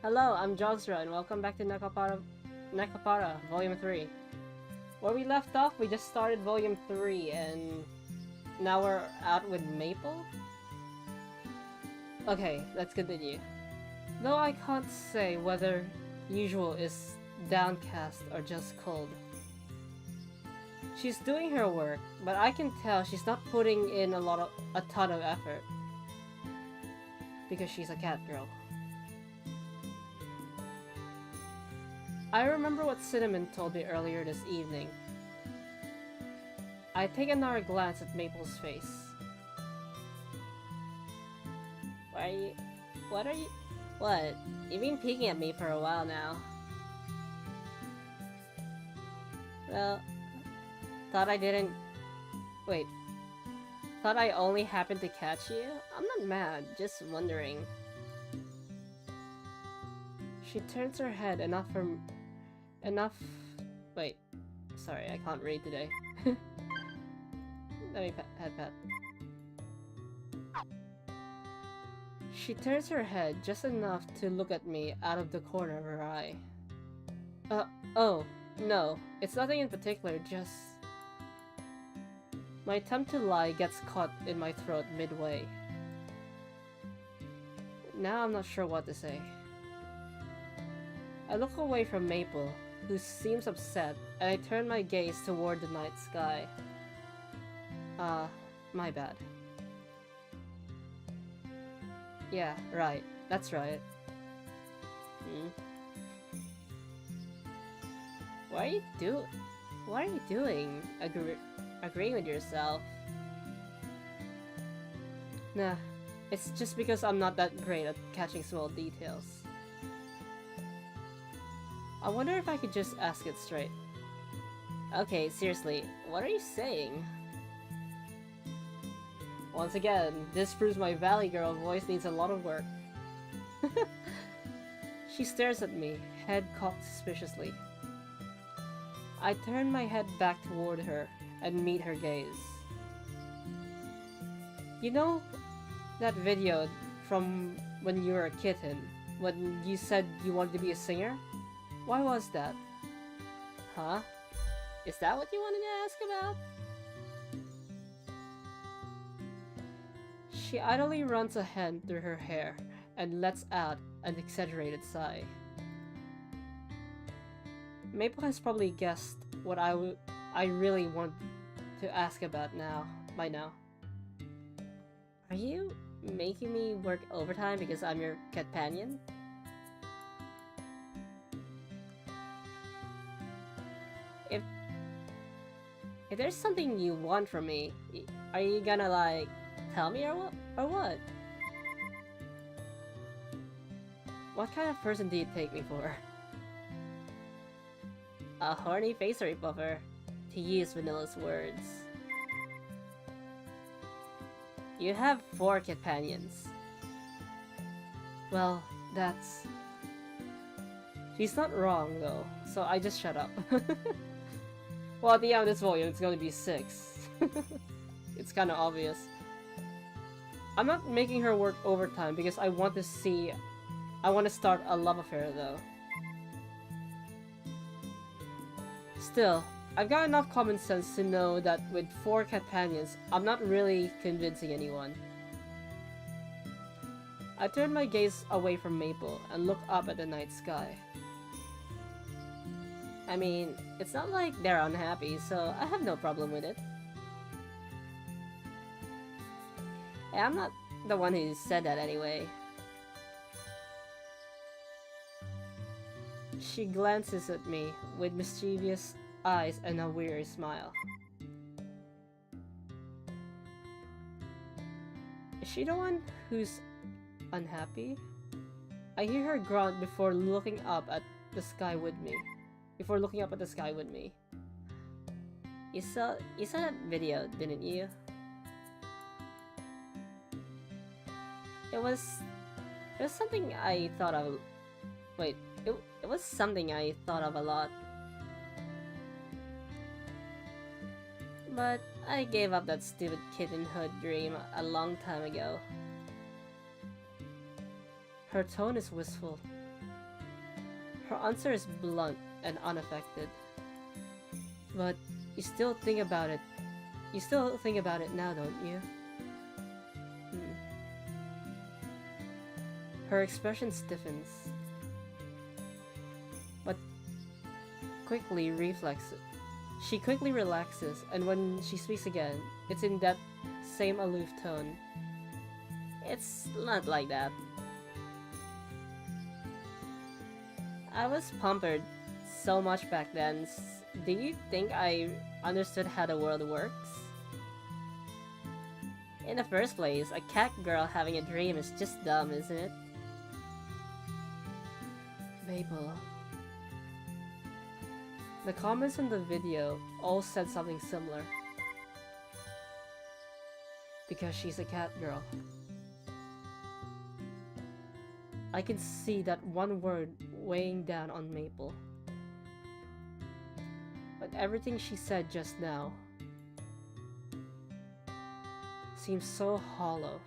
Hello, I'm Jogsra, and welcome back to Nekopara, Volume 3. Where we left off, we just started Volume 3, and now we're out with Maple? Okay, let's continue. Though I can't say whether usual is downcast or just cold. She's doing her work, but I can tell she's not putting in a ton of effort. Because she's a cat girl. I remember what Cinnamon told me earlier this evening. I take another glance at Maple's face. What? You've been peeking at me for a while now. Well, thought I only happened to catch you? I'm not mad, just wondering. She turns her head wait, sorry, I can't read today. Let me pat. She turns her head just enough to look at me out of the corner of her eye. Oh, no, it's nothing in particular, just... My attempt to lie gets caught in my throat midway. Now I'm not sure what to say. I look away from Maple, who seems upset, and I turn my gaze toward the night sky. My bad. Yeah, right. That's right. What are you doing? Agreeing with yourself? Nah, it's just because I'm not that great at catching small details. I wonder if I could just ask it straight. Okay, seriously, what are you saying? Once again, this proves my Valley Girl voice needs a lot of work. She stares at me, head cocked suspiciously. I turn my head back toward her and meet her gaze. You know that video from when you were a kitten, when you said you wanted to be a singer? Why was that? Huh? Is that what you wanted to ask about? She idly runs a hand through her hair and lets out an exaggerated sigh. Maple has probably guessed what I really want to ask about by now. Are you making me work overtime because I'm your companion? If there's something you want from me, are you gonna like tell me or what? What kind of person do you take me for? A horny facery puffer, to use Vanilla's words. You have 4 companions. Well, that's... She's not wrong though, so I just shut up. Well, at the end of this volume, it's gonna be 6. It's kinda obvious. I'm not making her work overtime because I want to start a love affair though. Still, I've got enough common sense to know that with 4 companions, I'm not really convincing anyone. I turn my gaze away from Maple and look up at the night sky. I mean, it's not like they're unhappy, so I have no problem with it. Hey, I'm not the one who said that anyway. She glances at me with mischievous eyes and a weary smile. Is she the one who's unhappy? I hear her grunt before looking up at the sky with me. You saw that video, didn't you? It was something I thought of. Wait, it was something I thought of a lot. But I gave up that stupid kittenhood dream a long time ago. Her tone is wistful. Her answer is blunt and unaffected. But you still think about it. You still think about it now, don't you? Hmm. Her expression stiffens, but quickly reflexes. She quickly relaxes, and when she speaks again, it's in that same aloof tone. It's not like that. I was pampered so much back then. Do you think I understood how the world works? In the first place, a cat girl having a dream is just dumb, isn't it? Maple. The comments in the video all said something similar. Because she's a cat girl. I can see that one word weighing down on Maple. But everything she said just now seems so hollow.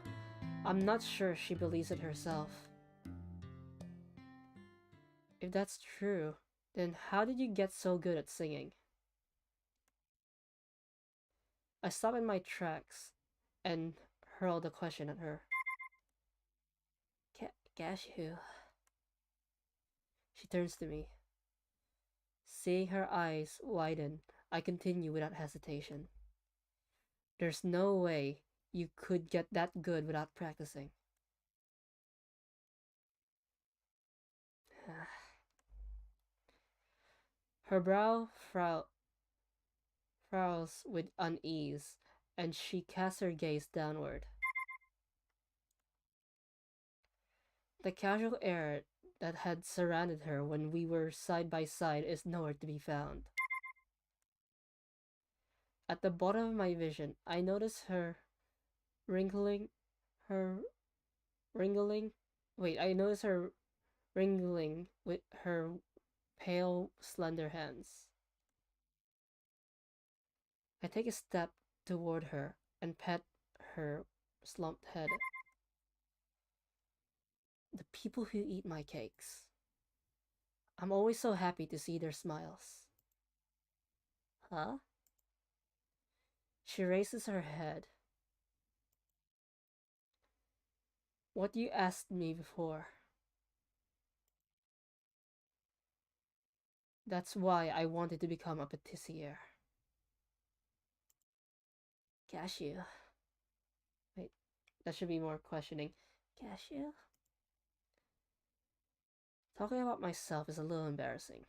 I'm not sure she believes it herself. If that's true, then how did you get so good at singing? I stop in my tracks and hurl the question at her. Cashew. She turns to me. Seeing her eyes widen, I continue without hesitation. There's no way you could get that good without practicing. Her brow frowns with unease, and she casts her gaze downward. The casual air that had surrounded her when we were side by side is nowhere to be found. At the bottom of my vision, I notice wrinkling, her wriggling. I notice her wriggling with her pale, slender hands. I take a step toward her and pet her slumped head. The people who eat my cakes. I'm always so happy to see their smiles. Huh? She raises her head. What you asked me before. That's why I wanted to become a patissier. Cashew. Wait, that should be more questioning. Cashew? Talking about myself is a little embarrassing.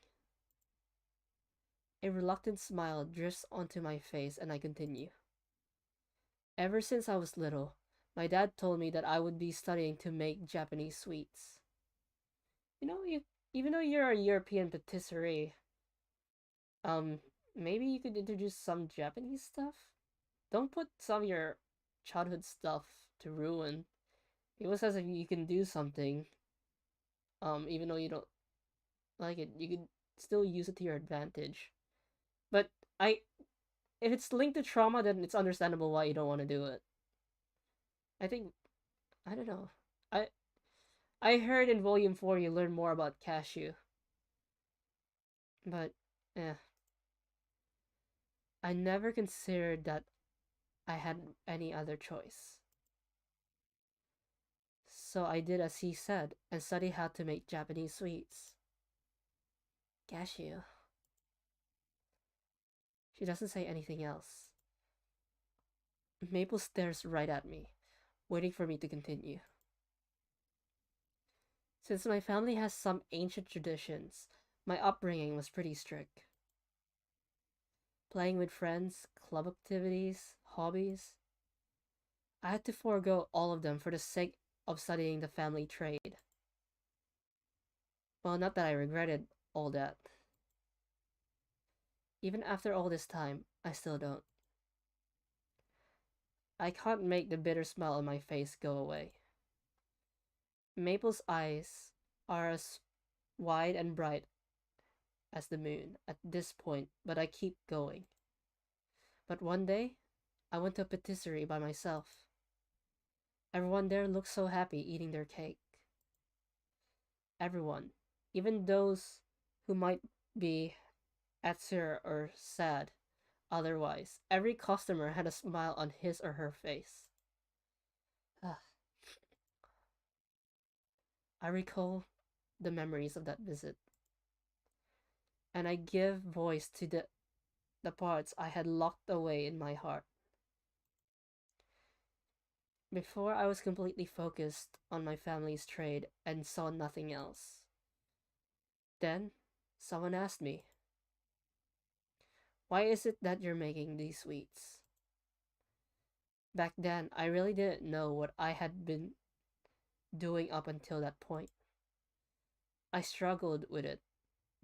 A reluctant smile drifts onto my face and I continue. Ever since I was little, my dad told me that I would be studying to make Japanese sweets. Even though you're a European patisserie, maybe you could introduce some Japanese stuff? Don't put some of your childhood stuff to ruin. It was as if you can do something, even though you don't like it, you could still use it to your advantage. But I, if it's linked to trauma, then it's understandable why you don't want to do it. I think, I don't know. I I heard in Volume 4 you learn more about cashew. But, eh. I never considered that I had any other choice. So I did as he said and studied how to make Japanese sweets. Cashew. She doesn't say anything else. Maple stares right at me, waiting for me to continue. Since my family has some ancient traditions, my upbringing was pretty strict. Playing with friends, club activities, hobbies. I had to forego all of them for the sake of studying the family trade. Well, not that I regretted all that. Even after all this time, I still don't. I can't make the bitter smile on my face go away. Maple's eyes are as wide and bright as the moon at this point, but I keep going. But one day, I went to a patisserie by myself. Everyone there looked so happy eating their cake. Everyone, even those who might be etzer or sad otherwise. Every customer had a smile on his or her face. Ah, I recall the memories of that visit, and I give voice to the parts I had locked away in my heart. Before, I was completely focused on my family's trade and saw nothing else. Then, someone asked me, "Why is it that you're making these sweets?" Back then, I really didn't know what I had been doing up until that point. I struggled with it,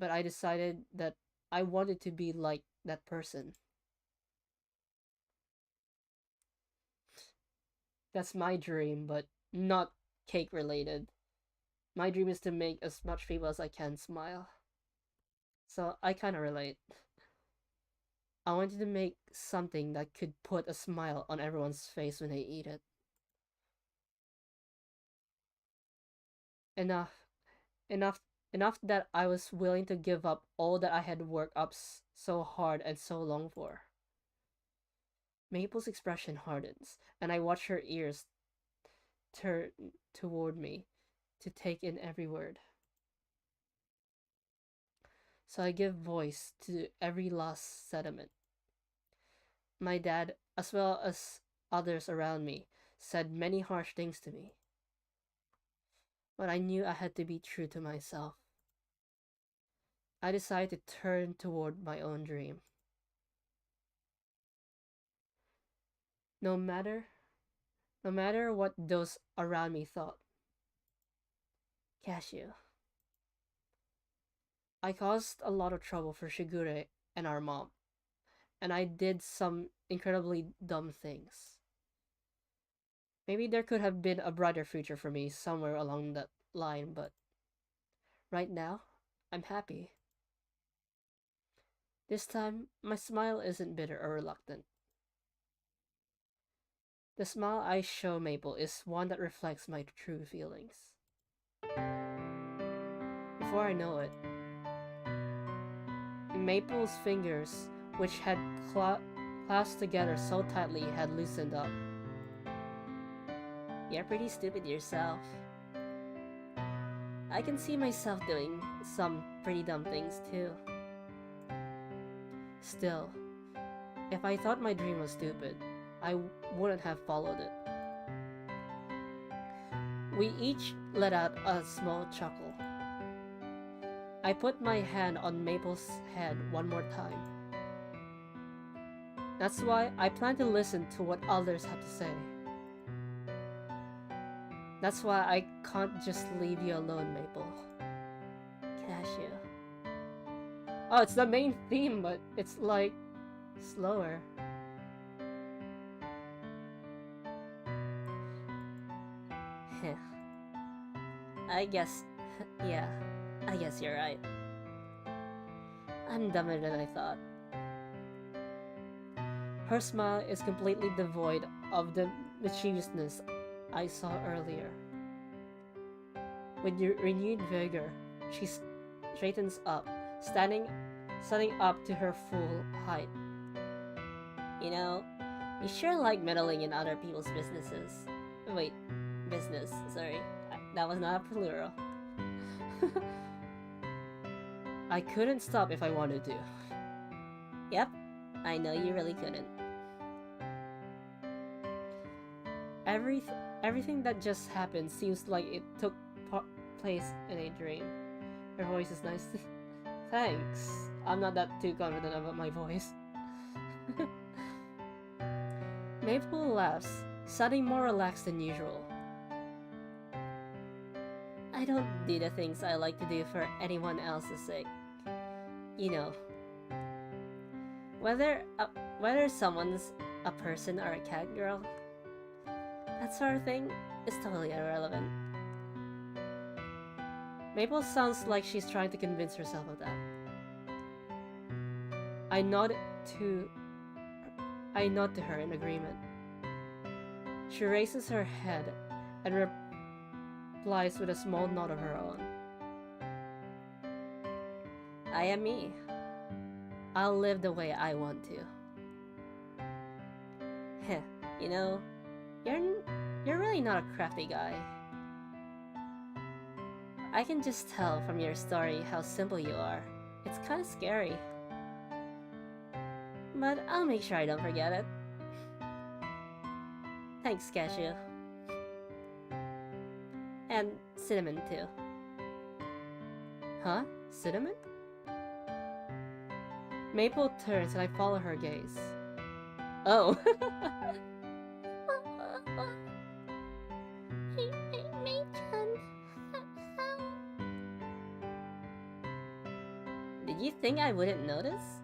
but I decided that I wanted to be like that person. That's my dream, but not cake related. My dream is to make as much people as I can smile. So I kind of relate. I wanted to make something that could put a smile on everyone's face when they eat it. Enough, enough, enough that I was willing to give up all that I had worked up so hard and so long for. Maple's expression hardens, and I watch her ears turn toward me to take in every word. So I give voice to every last sentiment. My dad, as well as others around me, said many harsh things to me. But I knew I had to be true to myself. I decided to turn toward my own dream. No matter no matter what those around me thought. Cashew. I caused a lot of trouble for Shigure and our mom, and I did some incredibly dumb things. Maybe there could have been a brighter future for me somewhere along that line, but right now, I'm happy. This time, my smile isn't bitter or reluctant. The smile I show Maple is one that reflects my true feelings. Before I know it, Maple's fingers, which had clasped together so tightly, had loosened up. You're pretty stupid yourself. I can see myself doing some pretty dumb things too. Still, if I thought my dream was stupid, I wouldn't have followed it. We each let out a small chuckle. I put my hand on Maple's head one more time. That's why I plan to listen to what others have to say. That's why I can't just leave you alone, Maple. Cashew. Oh, it's the main theme, but it's like slower. I guess, yeah, I guess you're right. I'm dumber than I thought. Her smile is completely devoid of the mischievousness I saw earlier. With renewed vigor, she straightens up, standing up to her full height. You know, you sure like meddling in other people's businesses. Wait, business, sorry. That was not a plural. I couldn't stop if I wanted to. Yep, I know you really couldn't. Everything that just happened seems like it took place in a dream. Her voice is nice. Thanks. I'm not that too confident about my voice. Maple laughs, sounding more relaxed than usual. I don't do the things I like to do for anyone else's sake. You know, whether someone's a person or a cat girl, that sort of thing is totally irrelevant. Maple sounds like she's trying to convince herself of that. I nod to her in agreement. She raises her head and replies with a small nod of her own. I am me. I'll live the way I want to. Heh, you know, you're really not a crafty guy. I can just tell from your story how simple you are. It's kinda scary. But I'll make sure I don't forget it. Thanks, Cashew. And Cinnamon, too. Huh? Cinnamon? Maple turns and I follow her gaze. Oh. Mei-chan, how? Did you think I wouldn't notice?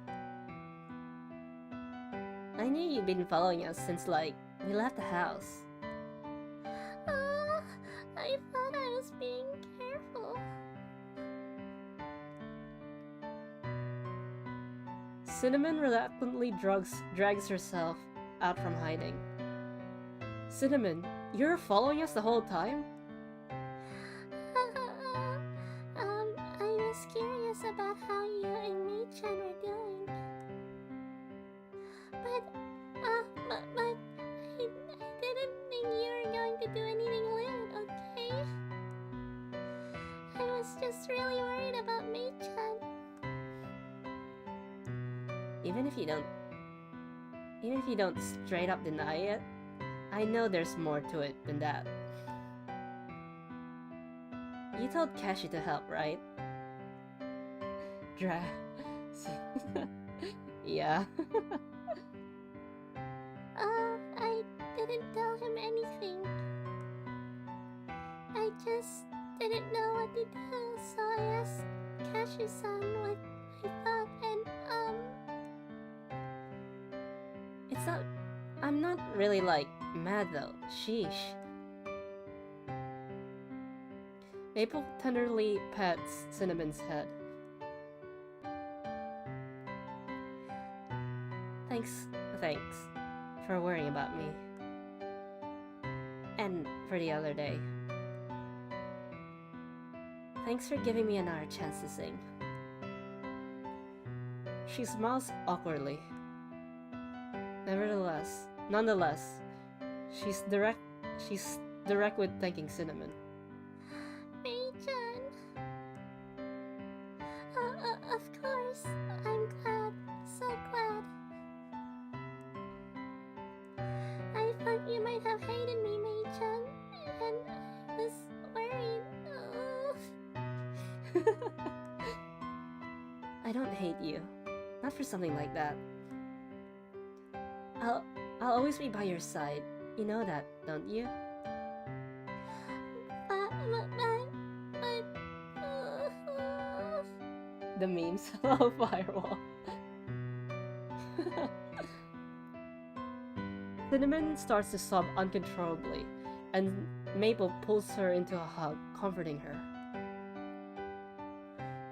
I knew you'd been following us since, like, we left the house. I thought I was being careful. Cinnamon reluctantly drags herself out from hiding. Cinnamon, you're following us the whole time? I was curious about how you and Mei-chan were doing. But I didn't think you were going to do anything lewd, okay? I was just really worried about Mei-chan. Even if you don't straight up deny it, I know there's more to it than that. You told Kashi to help, right? Yeah. I didn't tell him anything. I just didn't know what to do, so I asked Kashi-san what I thought, and I'm not really, like, mad though. Sheesh. Maple tenderly pats Cinnamon's head. Thanks for worrying about me. And for the other day. Thanks for giving me another chance to sing. She smiles awkwardly. Nonetheless, she's direct with thanking Cinnamon. Mei-chan. Of course, I'm glad, so glad. I thought you might have hated me, Mei-chan, and I was worried. I don't hate you. Not for something like that. I'll always be by your side. You know that, don't you? The memes. Oh, firewall. Cinnamon starts to sob uncontrollably, and Maple pulls her into a hug, comforting her.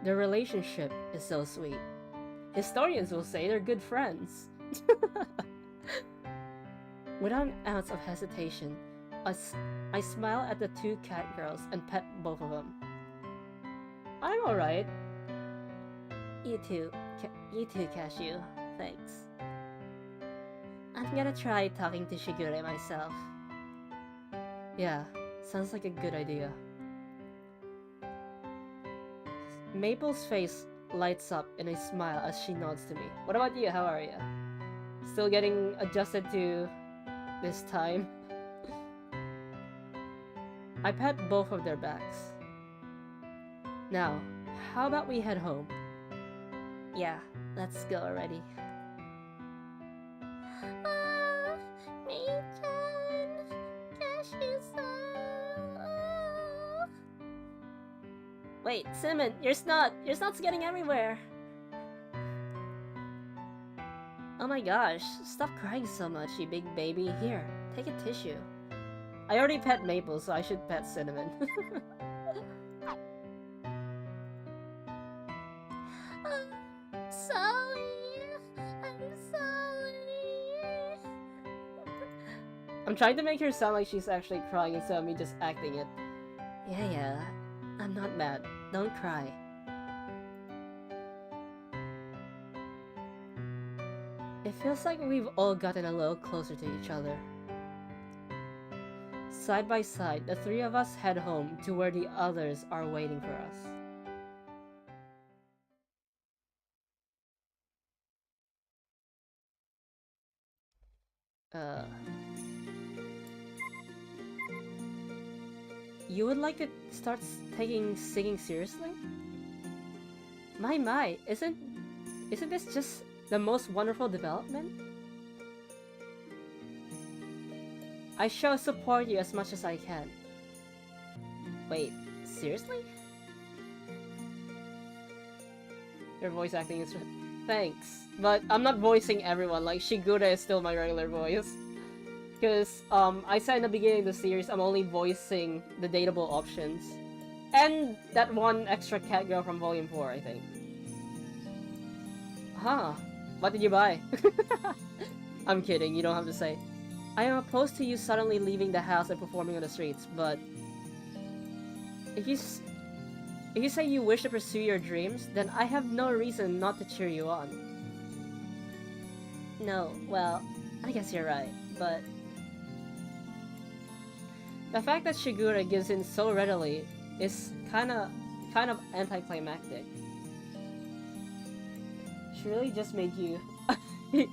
Their relationship is so sweet. Historians will say they're good friends. Without an ounce of hesitation, I smile at the two cat girls and pet both of them. I'm alright. You too, Cashew. Thanks. I'm gonna try talking to Shigure myself. Yeah, sounds like a good idea. Maple's face lights up in a smile as she nods to me. What about you? How are you? Still getting adjusted to this time? I pat both of their backs. Now, how about we head home? Yeah, let's go already. Mei-chan, Cashew-san. Wait, Cinnamon, your snot's getting everywhere. Oh my gosh, stop crying so much, you big baby. Here, take a tissue. I already pet Maple, so I should pet Cinnamon. I'm sorry. I'm trying to make her sound like she's actually crying instead of me just acting it. Yeah, I'm not mad. Don't cry. It feels like we've all gotten a little closer to each other. Side by side, the three of us head home to where the others are waiting for us. You would like to start taking singing seriously? My, isn't this just the most wonderful development? I shall support you as much as I can. Wait, seriously? Your voice acting is... Thanks. But I'm not voicing everyone, like Shigura is still my regular voice. Because, I said in the beginning of the series, I'm only voicing the dateable options. And that one extra cat girl from Volume 4, I think. Huh. What did you buy? I'm kidding, you don't have to say. I am opposed to you suddenly leaving the house and performing on the streets, but... If you say you wish to pursue your dreams, then I have no reason not to cheer you on. No, well, I guess you're right, but... The fact that Shigura gives in so readily is kind of anticlimactic. She really just made you...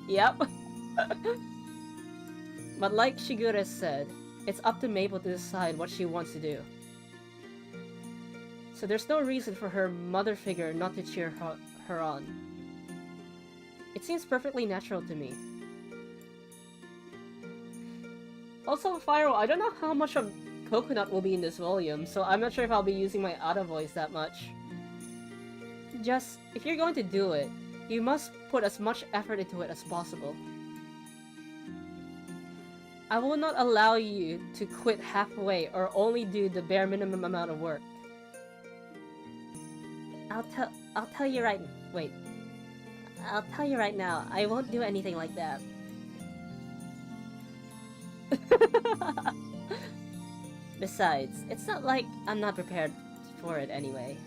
Yep. But like Shigura said, it's up to Maple to decide what she wants to do. So there's no reason for her mother figure not to cheer her on. It seems perfectly natural to me. Also, Fyro, I don't know how much of Coconut will be in this volume, so I'm not sure if I'll be using my Ada voice that much. Just, if you're going to do it, you must put as much effort into it as possible. I will not allow you to quit halfway or only do the bare minimum amount of work. I'll tell you right now, I won't do anything like that. Besides, it's not like I'm not prepared for it anyway.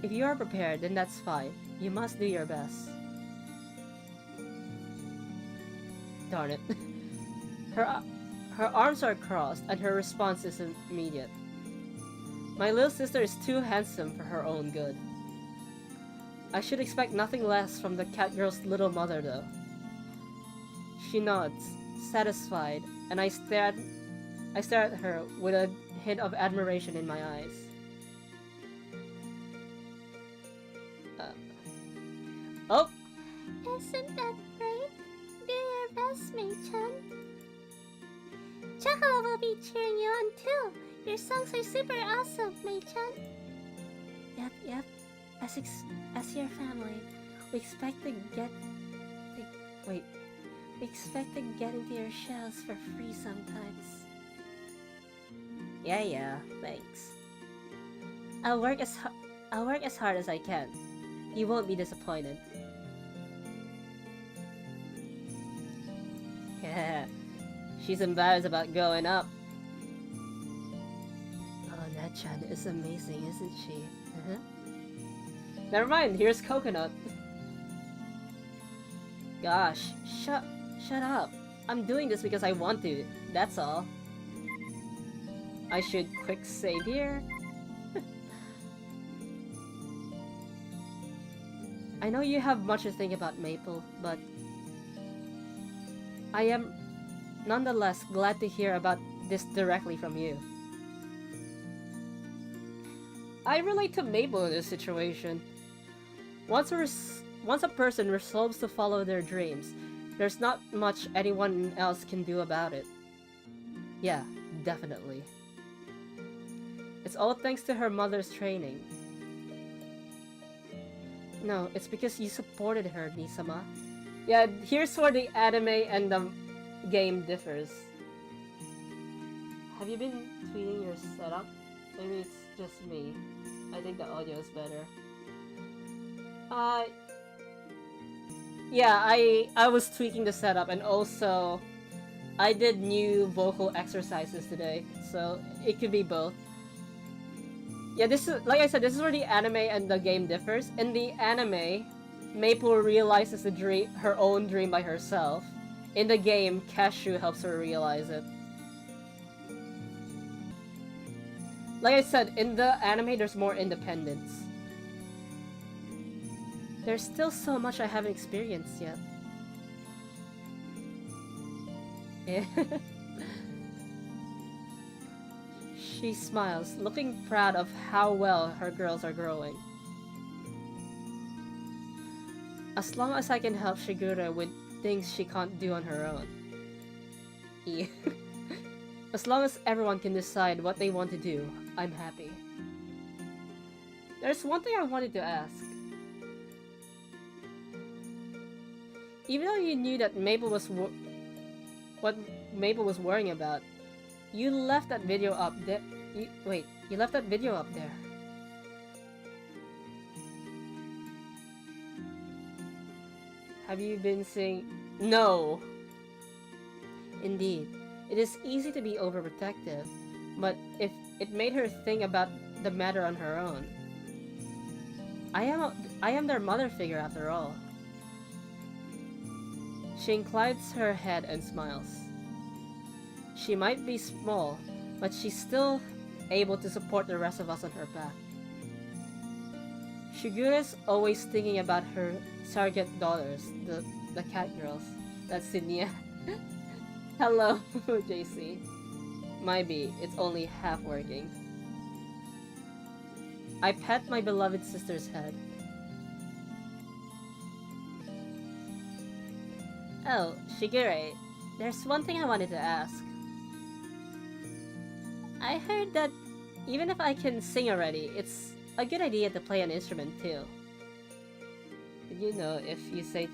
If you are prepared, then that's fine. You must do your best. Darn it. Her arms are crossed, and her response is immediate. My little sister is too handsome for her own good. I should expect nothing less from the cat girl's little mother, though. She nods, satisfied, and I stare at her with a hint of admiration in my eyes. Oh! Isn't that great? Do your best, Mei-chan. Chocola will be cheering you on too. Your songs are super awesome, Mei-chan. Yep. As your family, we expect to get into your shells for free sometimes. Yeah, thanks. I'll work as hard as I can. You won't be disappointed. Yeah, she's embarrassed about going up. Oh, Nat-chan is amazing, isn't she? Never mind, here's Coconut. Gosh, shut up. I'm doing this because I want to, that's all. I should quick save here. I know you have much to think about, Maple, but I am nonetheless glad to hear about this directly from you. I relate to Maple in this situation. Once a person resolves to follow their dreams, there's not much anyone else can do about it. Yeah, definitely. It's all thanks to her mother's training. No, it's because you supported her, Nisama. Yeah, here's where the anime and the game differs. Have you been tweeting your setup? Maybe it's just me. I think the audio is better. Yeah, I was tweaking the setup, and also I did new vocal exercises today, so it could be both. Yeah, this is, like I said, this is where the anime and the game differs. In the anime, Maple realizes the dream, her own dream by herself. In the game, Cashew helps her realize it. Like I said, in the anime, there's more independence. There's still so much I haven't experienced yet. She smiles, looking proud of how well her girls are growing. As long as I can help Shigure with things she can't do on her own. As long as everyone can decide what they want to do, I'm happy. There's one thing I wanted to ask. Even though you knew that Maple was what Maple was worrying about, you left that video up there. You left that video up there. Have you been seeing? No! Indeed, it is easy to be overprotective, but if it made her think about the matter on her own. I am their mother figure after all. She inclines her head and smiles. She might be small, but she's still able to support the rest of us on her path. Shigure's always thinking about her surrogate daughters, the cat girls. That's Nyan. Hello, JC. Maybe it's only half working. I pet my beloved sister's head. Oh, Shigure, there's one thing I wanted to ask. I heard that even if I can sing already, it's a good idea to play an instrument too. Did you know if you say...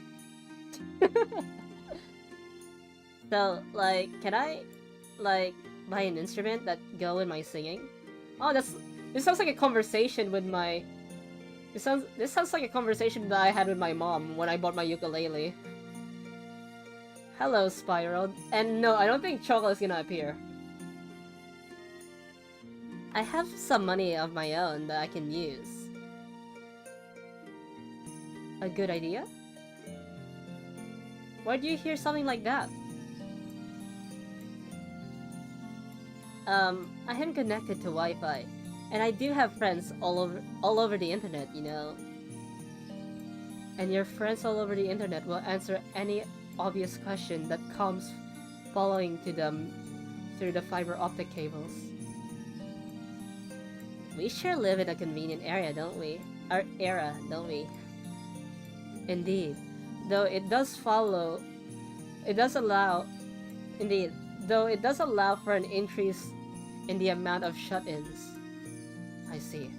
So, like, can I, like, buy an instrument that go with my singing? Oh, this sounds like a conversation with my... This sounds like a conversation that I had with my mom when I bought my ukulele. Hello, Spiral. And no, I don't think Chocolate's gonna appear. I have some money of my own that I can use. A good idea? Why do you hear something like that? I am connected to Wi-Fi, and I do have friends all over the internet, you know. And your friends all over the internet will answer any obvious question that comes following to them through the fiber optic cables. We sure live in a convenient area, don't we? Our era, don't we? Indeed. Though it does allow for an increase in the amount of shut-ins. I see.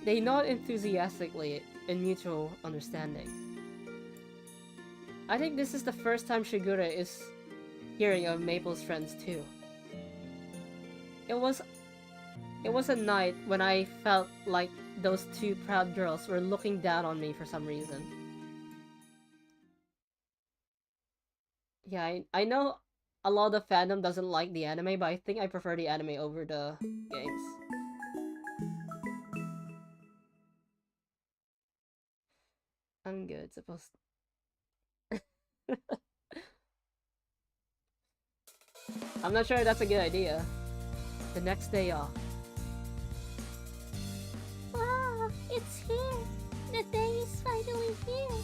They nod enthusiastically in mutual understanding. I think this is the first time Shigure is hearing of Maple's friends too. It was a night when I felt like those two proud girls were looking down on me for some reason. Yeah, I know a lot of fandom doesn't like the anime, but I think I prefer the anime over the games. I'm good, supposed to... I'm not sure that's a good idea. The next day off. Wow, it's here! The day is finally here!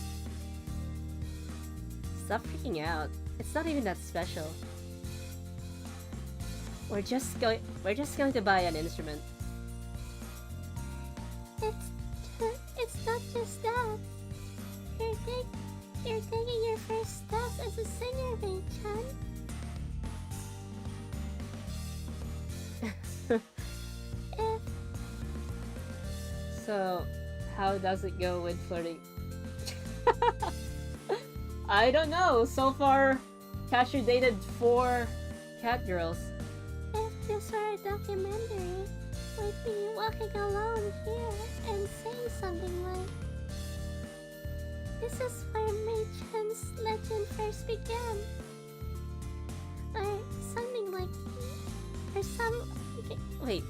Stop freaking out. It's not even that special. We're just going to buy an instrument. It's not just that. You're taking your first steps as a singer, Mei-chan. So, how does it go with flirting? I don't know. So far, Cashew dated 4 cat girls. If this were a documentary, we'd be walking alone here and saying something like, "This is where Mei-chan's legend first began." Or something Wait.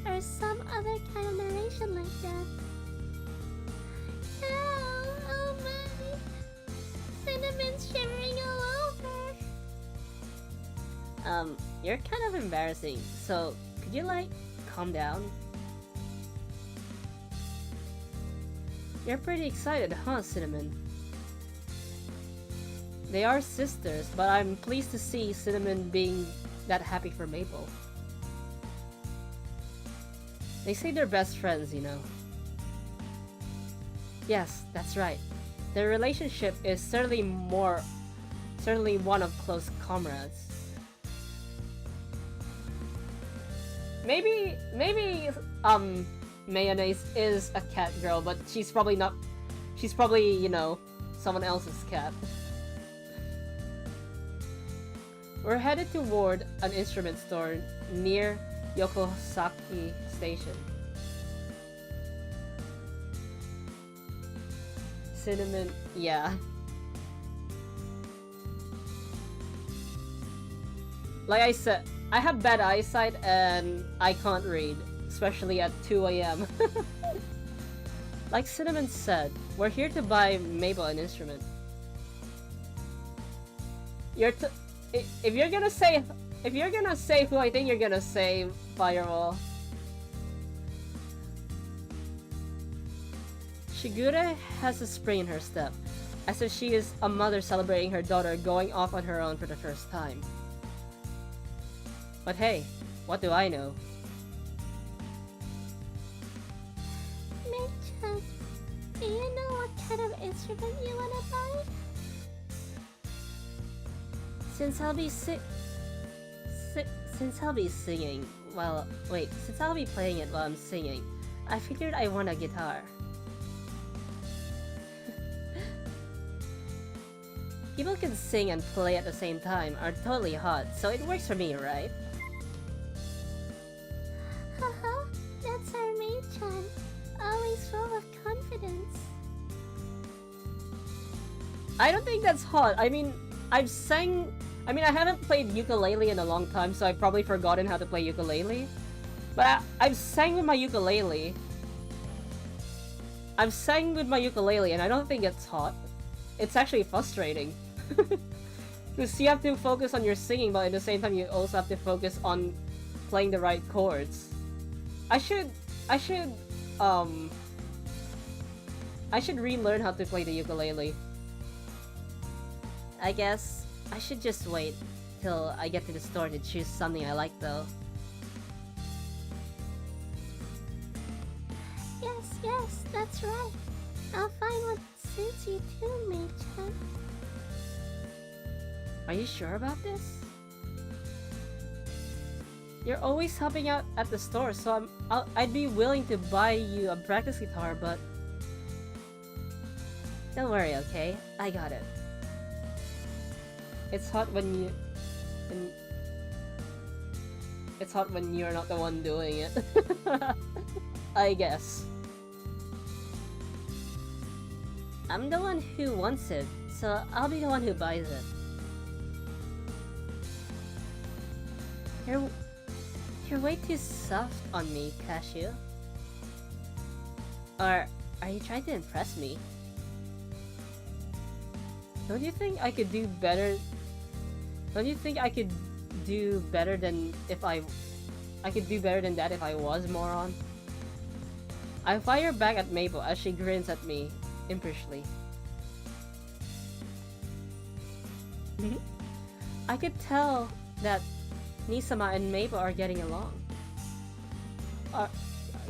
or some other kind of narration like that. Oh my! Cinnamon's shivering all over. You're kind of embarrassing, so could you, like, calm down? You're pretty excited, huh, Cinnamon? They are sisters, but I'm pleased to see Cinnamon being that happy for Maple. They say they're best friends, you know. Yes, that's right. Their relationship is certainly one of close comrades. Maybe, Mayonnaise is a cat girl, but she's probably, you know, someone else's cat. We're headed toward an instrument store near Yokosuka Station. Cinnamon, yeah. Like I said, I have bad eyesight and I can't read, especially at 2 AM. Like Cinnamon said, we're here to buy Mabel an instrument. If you're gonna say who I think you're gonna say, Firewall. Shigure has a spring in her step, as if she is a mother celebrating her daughter going off on her own for the first time. But hey, what do I know? Mei-chan, do you know what kind of instrument you wanna buy? Since I'll be singing, well, wait, since I'll be playing it while I'm singing, I figured I want a guitar. People can sing and play at the same time are totally hot, so it works for me, right? Haha, that's our Mei-chan, always full of confidence. I don't think that's hot. I mean, I haven't played ukulele in a long time, so I've probably forgotten how to play ukulele. But I've sang with my ukulele. I've sang with my ukulele, and I don't think it's hot. It's actually frustrating. Because you have to focus on your singing, but at the same time you also have to focus on playing the right chords. I should relearn how to play the ukulele. I guess I should just wait till I get to the store to choose something I like, though. Yes, that's right. I'll find what suits you too, Mei-chan. Are you sure about this? You're always helping out at the store, so I'd be willing to buy you a practice guitar, but... Don't worry, okay? I got it. It's hot when it's hot when you're not the one doing it. I guess. I'm the one who wants it, so I'll be the one who buys it. You're way too soft on me, Cashew. Or are you trying to impress me? Don't you think I could do better? Don't you think I could do better than that if I was moron? I fire back at Maple as she grins at me impishly. I could tell that Nisama and Maple are getting along.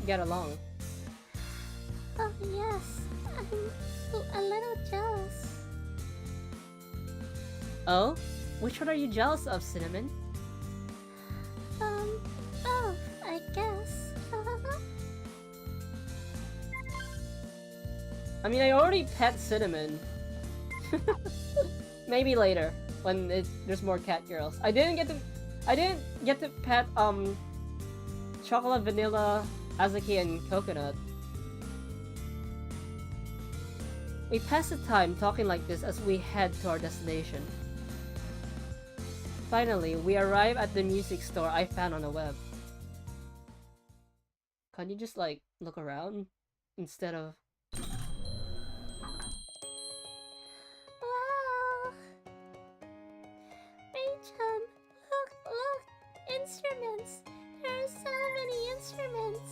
Get along. Oh yes, I'm a little jealous. Oh? Which one are you jealous of, Cinnamon? Both, I guess. I mean, I already pet Cinnamon. Maybe later, when there's more cat girls. I didn't get to pet Chocolate, Vanilla, Azuki, and Coconut. We pass the time talking like this as we head to our destination. Finally, we arrive at the music store I found on the web. Can't you just like look around instead of... Wow! Rei-chan, look! Instruments! There are so many instruments!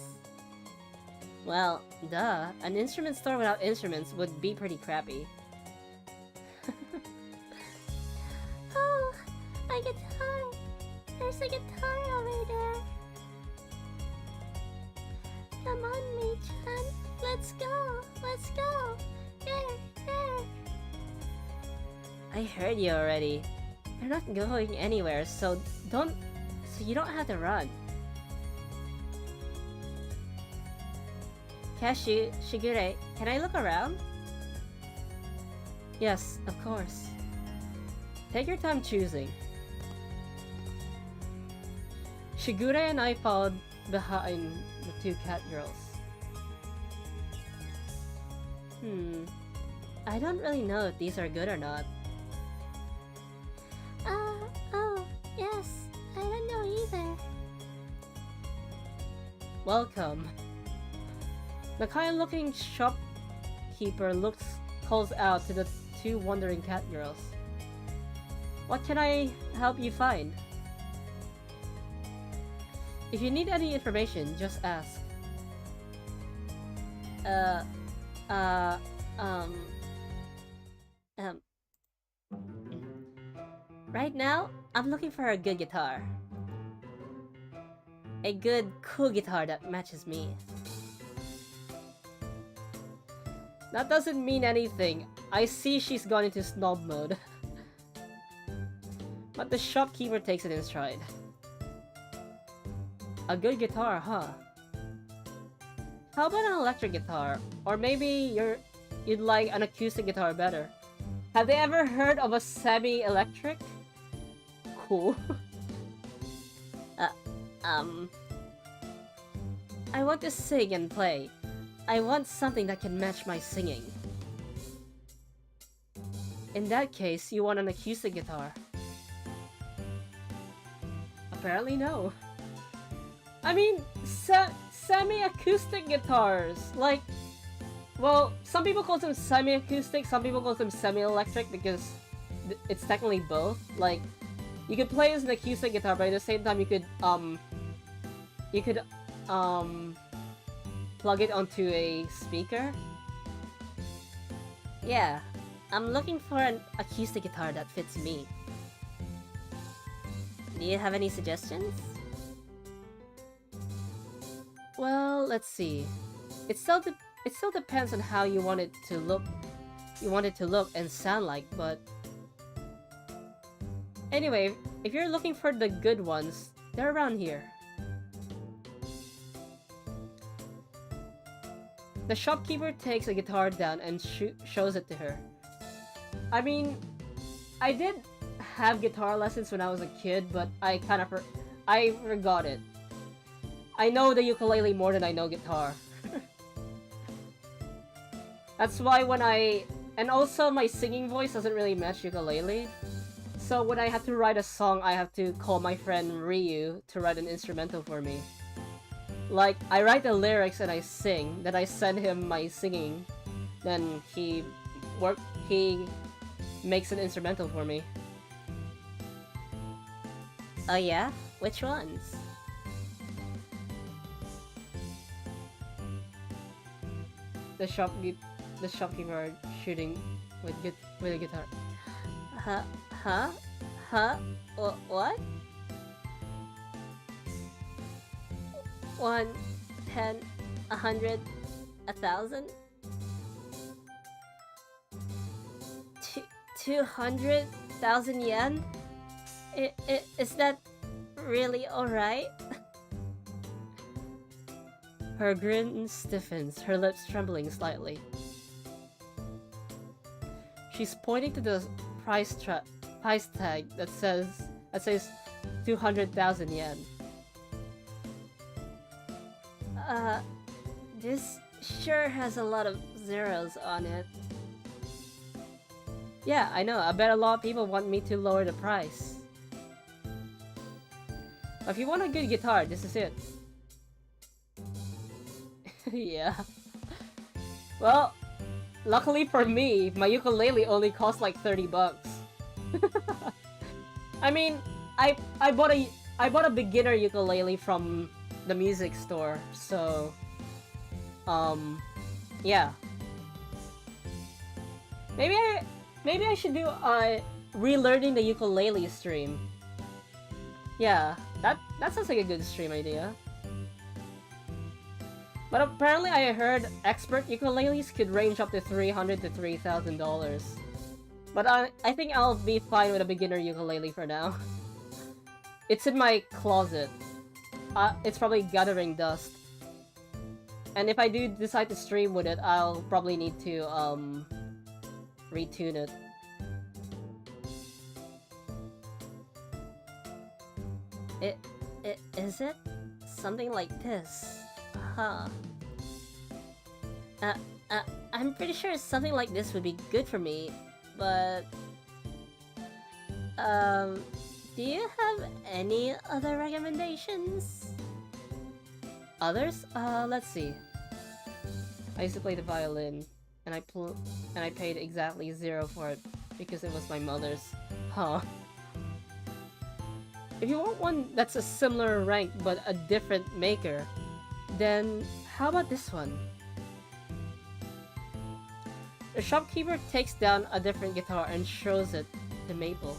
Well, duh. An instrument store without instruments would be pretty crappy. Oh, a guitar! There's a guitar over there! Come on, Mei-chan! Let's go! Let's go! There! I heard you already. You're not going anywhere, so you don't have to run. Shigure, can I look around? Yes, of course. Take your time choosing. Shigure and I followed behind the two cat girls. I don't really know if these are good or not. Oh, yes. I don't know either. Welcome. The kind-looking shopkeeper calls out to the two wandering cat girls. What can I help you find? If you need any information, just ask. Right now, I'm looking for a good guitar. A good, cool guitar that matches me. That doesn't mean anything. I see she's gone into snob mode. But the shopkeeper takes it in stride. A good guitar, huh? How about an electric guitar? Or maybe you'd like an acoustic guitar better. Have they ever heard of a semi-electric? Cool. I want to sing and play. I want something that can match my singing. In that case, you want an acoustic guitar. Apparently no. I mean, semi-acoustic guitars, like, well, some people call them semi-acoustic, some people call them semi-electric because it's technically both. Like, you could play as an acoustic guitar, but at the same time you could plug it onto a speaker. Yeah, I'm looking for an acoustic guitar that fits me. Do you have any suggestions? Well, let's see. It still depends on how you want it to look. You want it to look and sound like, but anyway, if you're looking for the good ones, they're around here. The shopkeeper takes a guitar down and shows it to her. I mean, I did have guitar lessons when I was a kid, but I forgot it. I know the ukulele more than I know guitar. That's why and also my singing voice doesn't really match ukulele. So when I have to write a song, I have to call my friend Ryu to write an instrumental for me. Like, I write the lyrics and I sing, then I send him my singing, then he makes an instrumental for me. Oh yeah? Which ones? The shopkeeper shooting with a guitar. What? 1, 10, 100, 1,000? 200,000 yen? Is that really alright? Her grin stiffens, her lips trembling slightly. She's pointing to the price tag that says 200,000 yen. This sure has a lot of zeros on it. Yeah, I know. I bet a lot of people want me to lower the price. But if you want a good guitar, this is it. Yeah. Well, luckily for me, my ukulele only cost like 30 bucks. I mean, I bought a beginner ukulele from the music store, so yeah. Maybe I should do a relearning the ukulele stream. Yeah, that sounds like a good stream idea. But apparently I heard expert ukuleles could range up to $300 to $3,000. But I think I'll be fine with a beginner ukulele for now. It's in my closet. It's probably gathering dust. And if I do decide to stream with it, I'll probably need to retune it. Is it? Something like this. Huh. I'm pretty sure something like this would be good for me, but... do you have any other recommendations? Others? Let's see. I used to play the violin, and I paid exactly 0 for it, because it was my mother's. Huh. If you want one that's a similar rank but a different maker, then how about this one? The shopkeeper takes down a different guitar and shows it to Maple.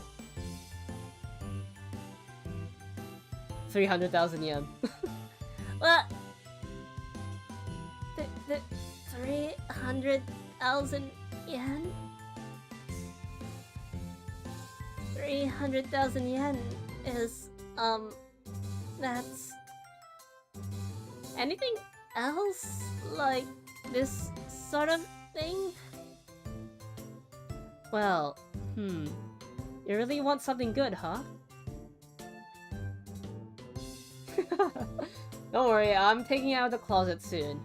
300,000 yen. What? The 300,000 yen? 300,000 yen is, that's... Anything else? Like, this sort of thing? Well, You really want something good, huh? Don't worry, I'm taking it out of the closet soon.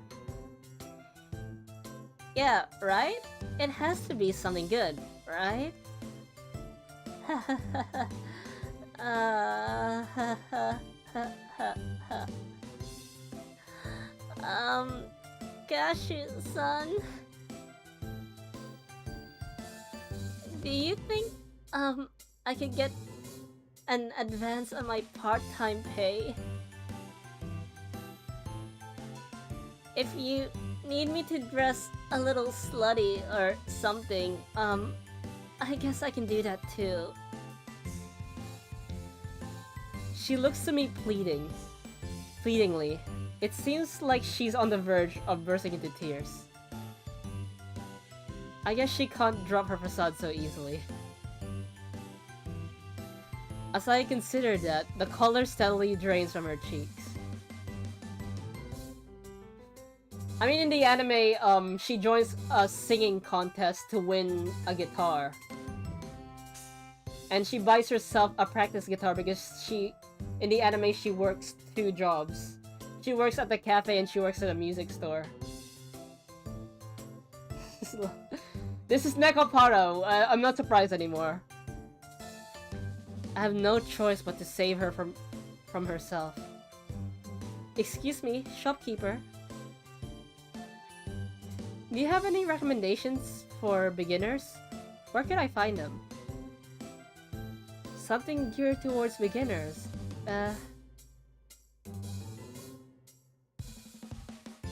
Yeah, right? It has to be something good, right? Gashu-san? Do you think, I could get an advance on my part-time pay? If you need me to dress a little slutty or something, I guess I can do that too. She looks to me pleadingly. It seems like she's on the verge of bursting into tears. I guess she can't drop her facade so easily. As I consider that, the color steadily drains from her cheeks. I mean, in the anime, she joins a singing contest to win a guitar. And she buys herself a practice guitar because in the anime, she works 2 jobs. She works at the cafe and she works at a music store. This is Nekopara. I'm not surprised anymore. I have no choice but to save her from herself. Excuse me, shopkeeper. Do you have any recommendations for beginners? Where can I find them? Something geared towards beginners.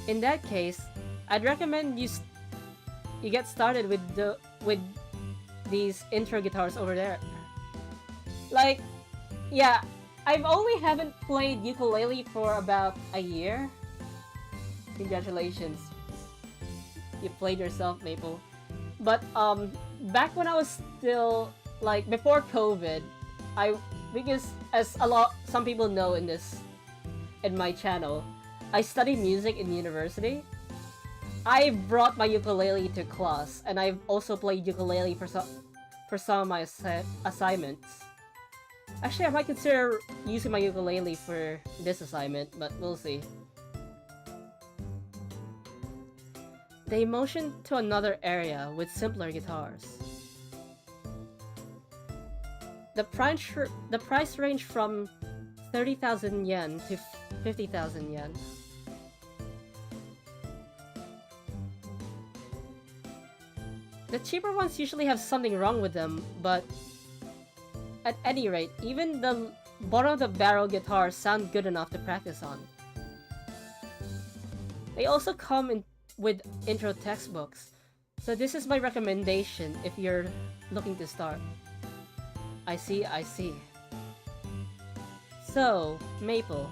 In that case, I'd recommend you get started with these intro guitars over there. Like, yeah, I've only haven't played ukulele for about a year. Congratulations. You played yourself, Maple. But back when I was still, like, before COVID, because as some people know in my channel, I studied music in university. I brought my ukulele to class, and I've also played ukulele for some of my assignments. Actually, I might consider using my ukulele for this assignment, but we'll see. They motioned to another area with simpler guitars. The price range from 30,000 yen to 50,000 yen. The cheaper ones usually have something wrong with them, but at any rate, even the bottom-of-the-barrel guitars sound good enough to practice on. They also come with intro textbooks, so this is my recommendation if you're looking to start. I see, I see. So, Maple.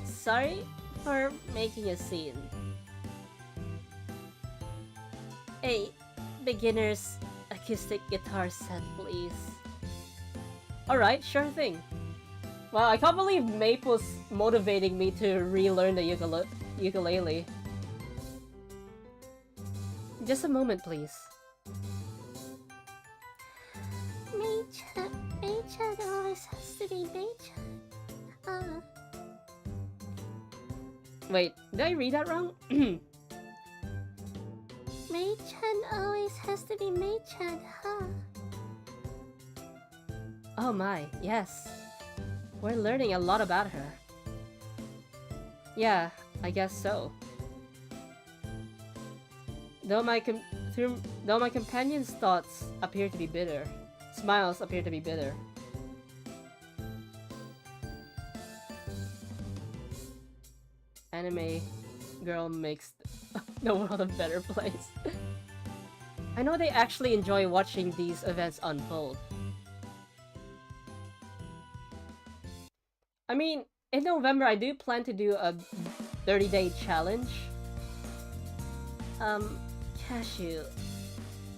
Sorry for making a scene. A beginner's acoustic guitar set, please. Alright, sure thing. Well, I can't believe Maple's motivating me to relearn the ukulele. Just a moment, please. Mei-chan always has to be Mei-chan. Wait, did I read that wrong? Mei-chan always has to be Mei-chan, huh? Oh my, yes. We're learning a lot about her. Yeah, I guess so. Though my companion's thoughts appear to be bitter, smiles appear to be bitter. Anime girl makes the world a better place. I know they actually enjoy watching these events unfold. I mean, in November I do plan to do a 30-day challenge. Cashew,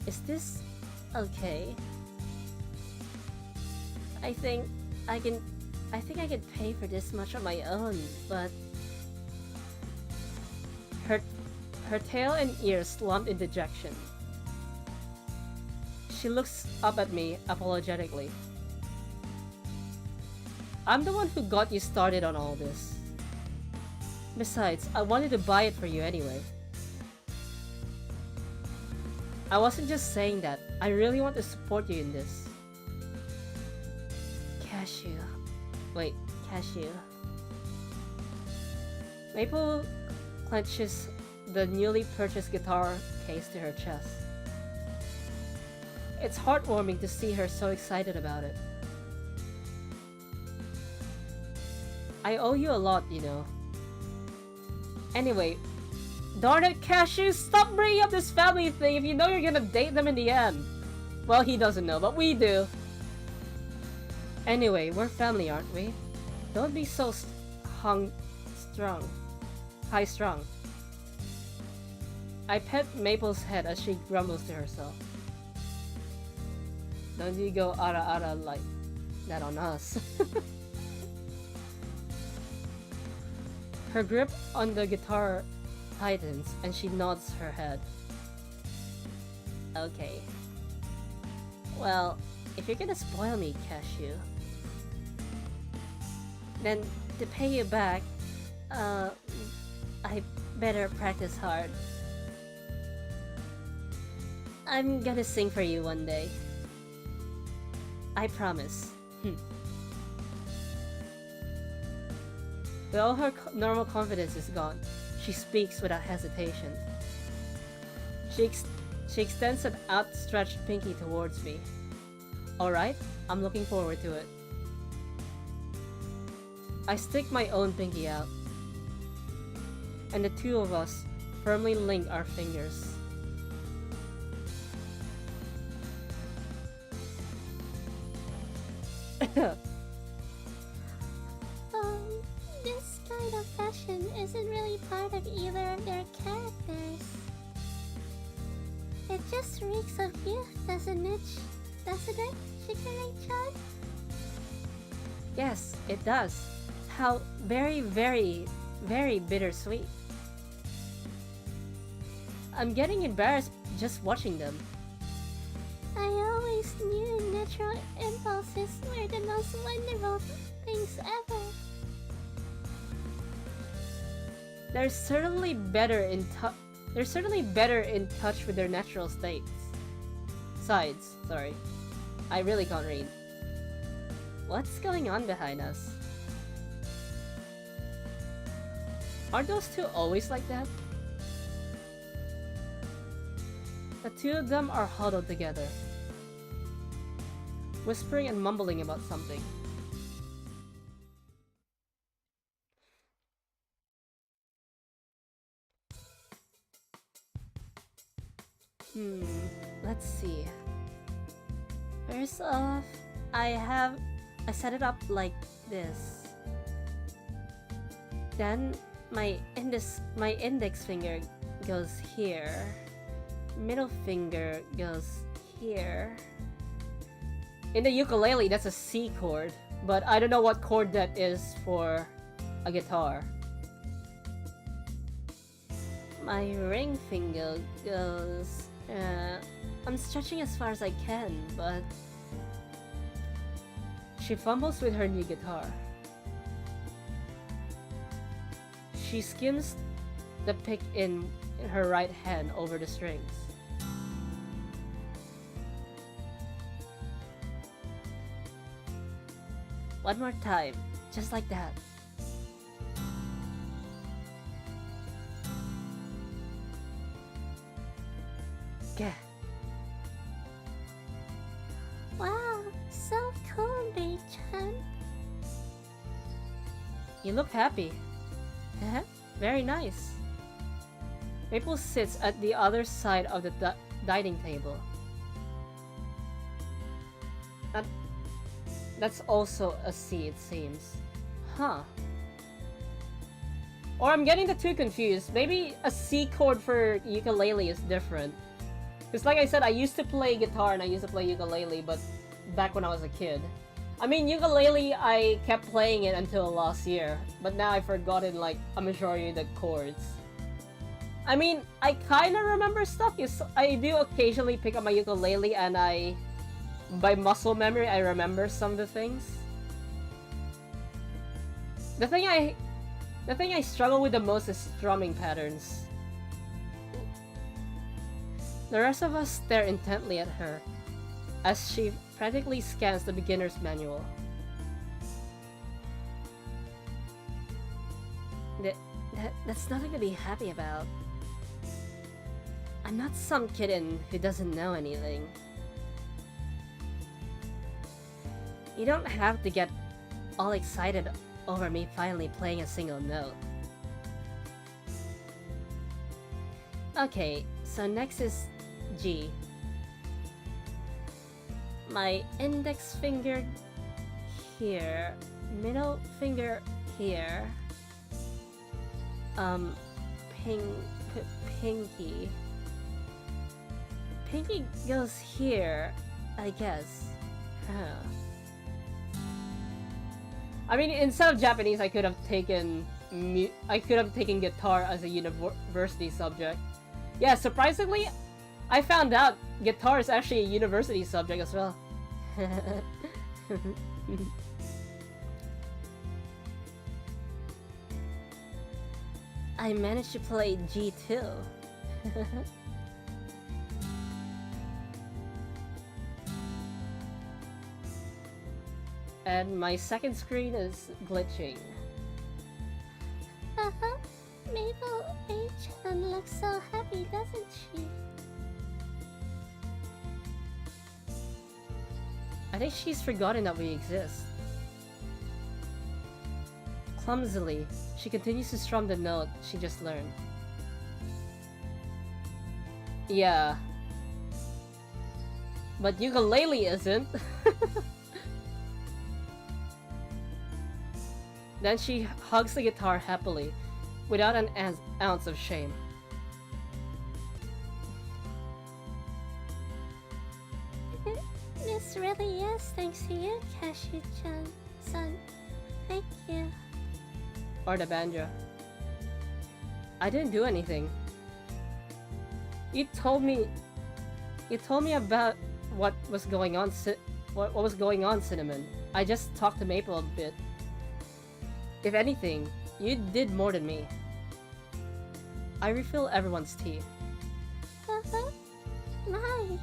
is this okay? I think I can pay for this much on my own, but her tail and ears slumped in dejection. She looks up at me apologetically. I'm the one who got you started on all this. Besides, I wanted to buy it for you anyway. I wasn't just saying that. I really want to support you in this. Cashew. Wait, Cashew. Maple clenches the newly purchased guitar case to her chest. It's heartwarming to see her so excited about it. I owe you a lot, you know. Anyway, darn it, Cashew, stop bringing up this family thing if you know you're gonna date them in the end. Well, he doesn't know, but we do. Anyway, we're family, aren't we? Don't be so high-strung. I pet Maple's head as she grumbles to herself. Don't you go ara-ara like that on us. Her grip on the guitar tightens and she nods her head. Okay. Well, if you're gonna spoil me, Cashew, then to pay you back, I better practice hard. I'm gonna sing for you one day. I promise. But all her normal confidence is gone. She speaks without hesitation. She extends an outstretched pinky towards me. Alright, I'm looking forward to it. I stick my own pinky out. And the two of us firmly link our fingers. This kind of fashion isn't really part of either of their characters. It just reeks of youth, doesn't it? Doesn't it, Shikari-chan? Yes, it does. How very, very, very bittersweet. I'm getting embarrassed just watching them. I always knew natural impulses were the most wonderful things ever. They're certainly better in touch with their natural sides. Sorry, I really can't read. What's going on behind us? Aren't those two always like that? The two of them are huddled together, whispering and mumbling about something. Let's see. First off, I set it up like this. Then my index finger goes here. Middle finger goes here. In the ukulele, that's a C chord, but I don't know what chord that is for a guitar. My ring finger goes... I'm stretching as far as I can, but... She fumbles with her new guitar. She skims the pick in her right hand over the strings. One more time, just like that. Yeah. Wow, so cool, Mei-chan. You look happy. Very nice. Maple sits at the other side of the dining table. That's also a C, it seems. Huh. Or I'm getting the two confused. Maybe a C chord for ukulele is different. Because like I said, I used to play guitar and I used to play ukulele, but back when I was a kid. I mean, ukulele, I kept playing it until last year, but now I've forgotten like a majority of the chords. I mean, I kinda remember stuff. I do occasionally pick up my ukulele and by muscle memory, I remember some of the things. The thing I struggle with the most is strumming patterns. The rest of us stare intently at her as she frantically scans the beginner's manual. That's nothing to be happy about. I'm not some kitten who doesn't know anything. You don't have to get all excited over me finally playing a single note. Okay, so next is G. My index finger here, middle finger here, pinky. Pinky goes here, I guess. Huh. I mean, instead of Japanese, I could have taken guitar as a university subject. Yeah, surprisingly, I found out guitar is actually a university subject as well. I managed to play G too. And my second screen is glitching. Mabel Mei-chan looks so happy, doesn't she? I think she's forgotten that we exist. Clumsily, she continues to strum the note she just learned. Yeah. But ukulele isn't. Then she hugs the guitar happily, without an ounce of shame. This really is thanks to you, Cashew-chan. Thank you. Or the banjo. I didn't do anything. You told me about what was going on, what was going on, Cinnamon. I just talked to Maple a bit. If anything, you did more than me. I refill everyone's tea. My,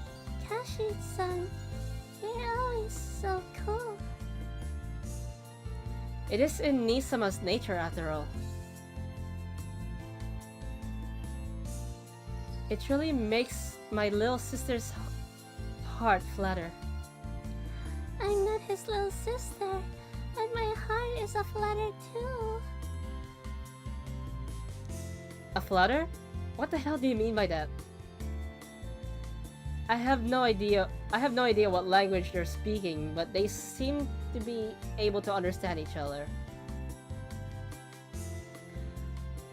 Cashew-san, you're always so cool. It is in Nisama's nature after all. It really makes my little sister's heart flutter. I'm not his little sister, but my heart is aflutter too. A flutter? What the hell do you mean by that? I have no idea what language they're speaking, but they seem to be able to understand each other.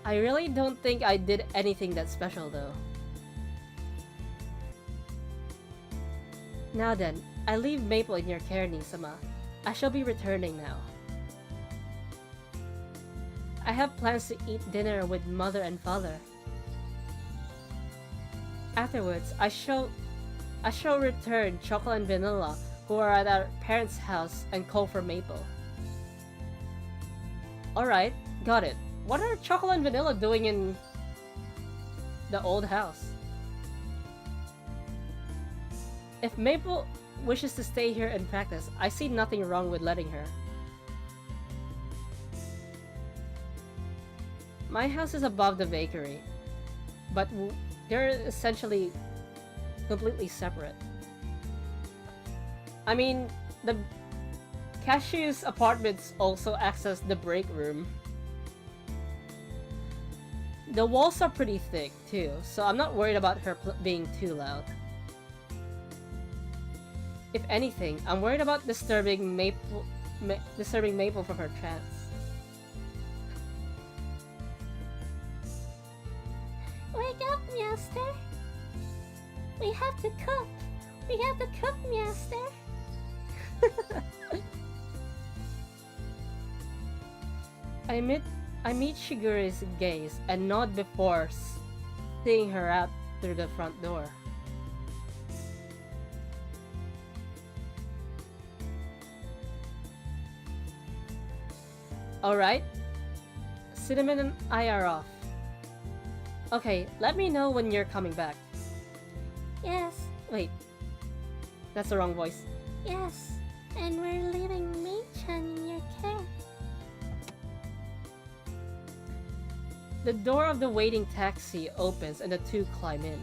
I really don't think I did anything that special though. Now then, I leave Maple in your care, Nisama. I shall be returning now. I have plans to eat dinner with mother and father. Afterwards, I shall return Chocolate and Vanilla, who are at our parents' house, and call for Maple. Alright, got it. What are Chocolate and Vanilla doing in the old house? If Maple wishes to stay here and practice, I see nothing wrong with letting her. My house is above the bakery, but they're essentially completely separate. I mean, the cashier's apartments also access the break room. The walls are pretty thick too, so I'm not worried about her being too loud. If anything, I'm worried about disturbing Maple from her trance. Wake up, Master! We have to cook! We have to cook, Master! I meet Shigure's gaze and nod before seeing her out through the front door. Alright. Cinnamon and I are off. Okay, let me know when you're coming back. Yes, Wait. That's the wrong voice. yes. And we're leaving Mei-chan in your care. The door of the waiting taxi opens and the two climb in.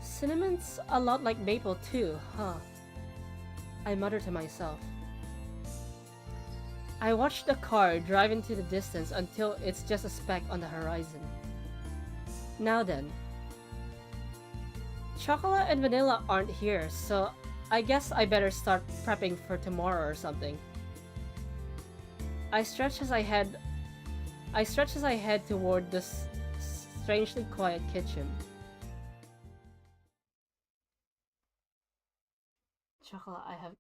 Cinnamon's a lot like Maple too, huh? I mutter to myself. I watch the car drive into the distance until it's just a speck on the horizon. Now then. Chocolate and Vanilla aren't here, so I guess I better start prepping for tomorrow or something. I stretch as I head toward this strangely quiet kitchen. Chocolate, I have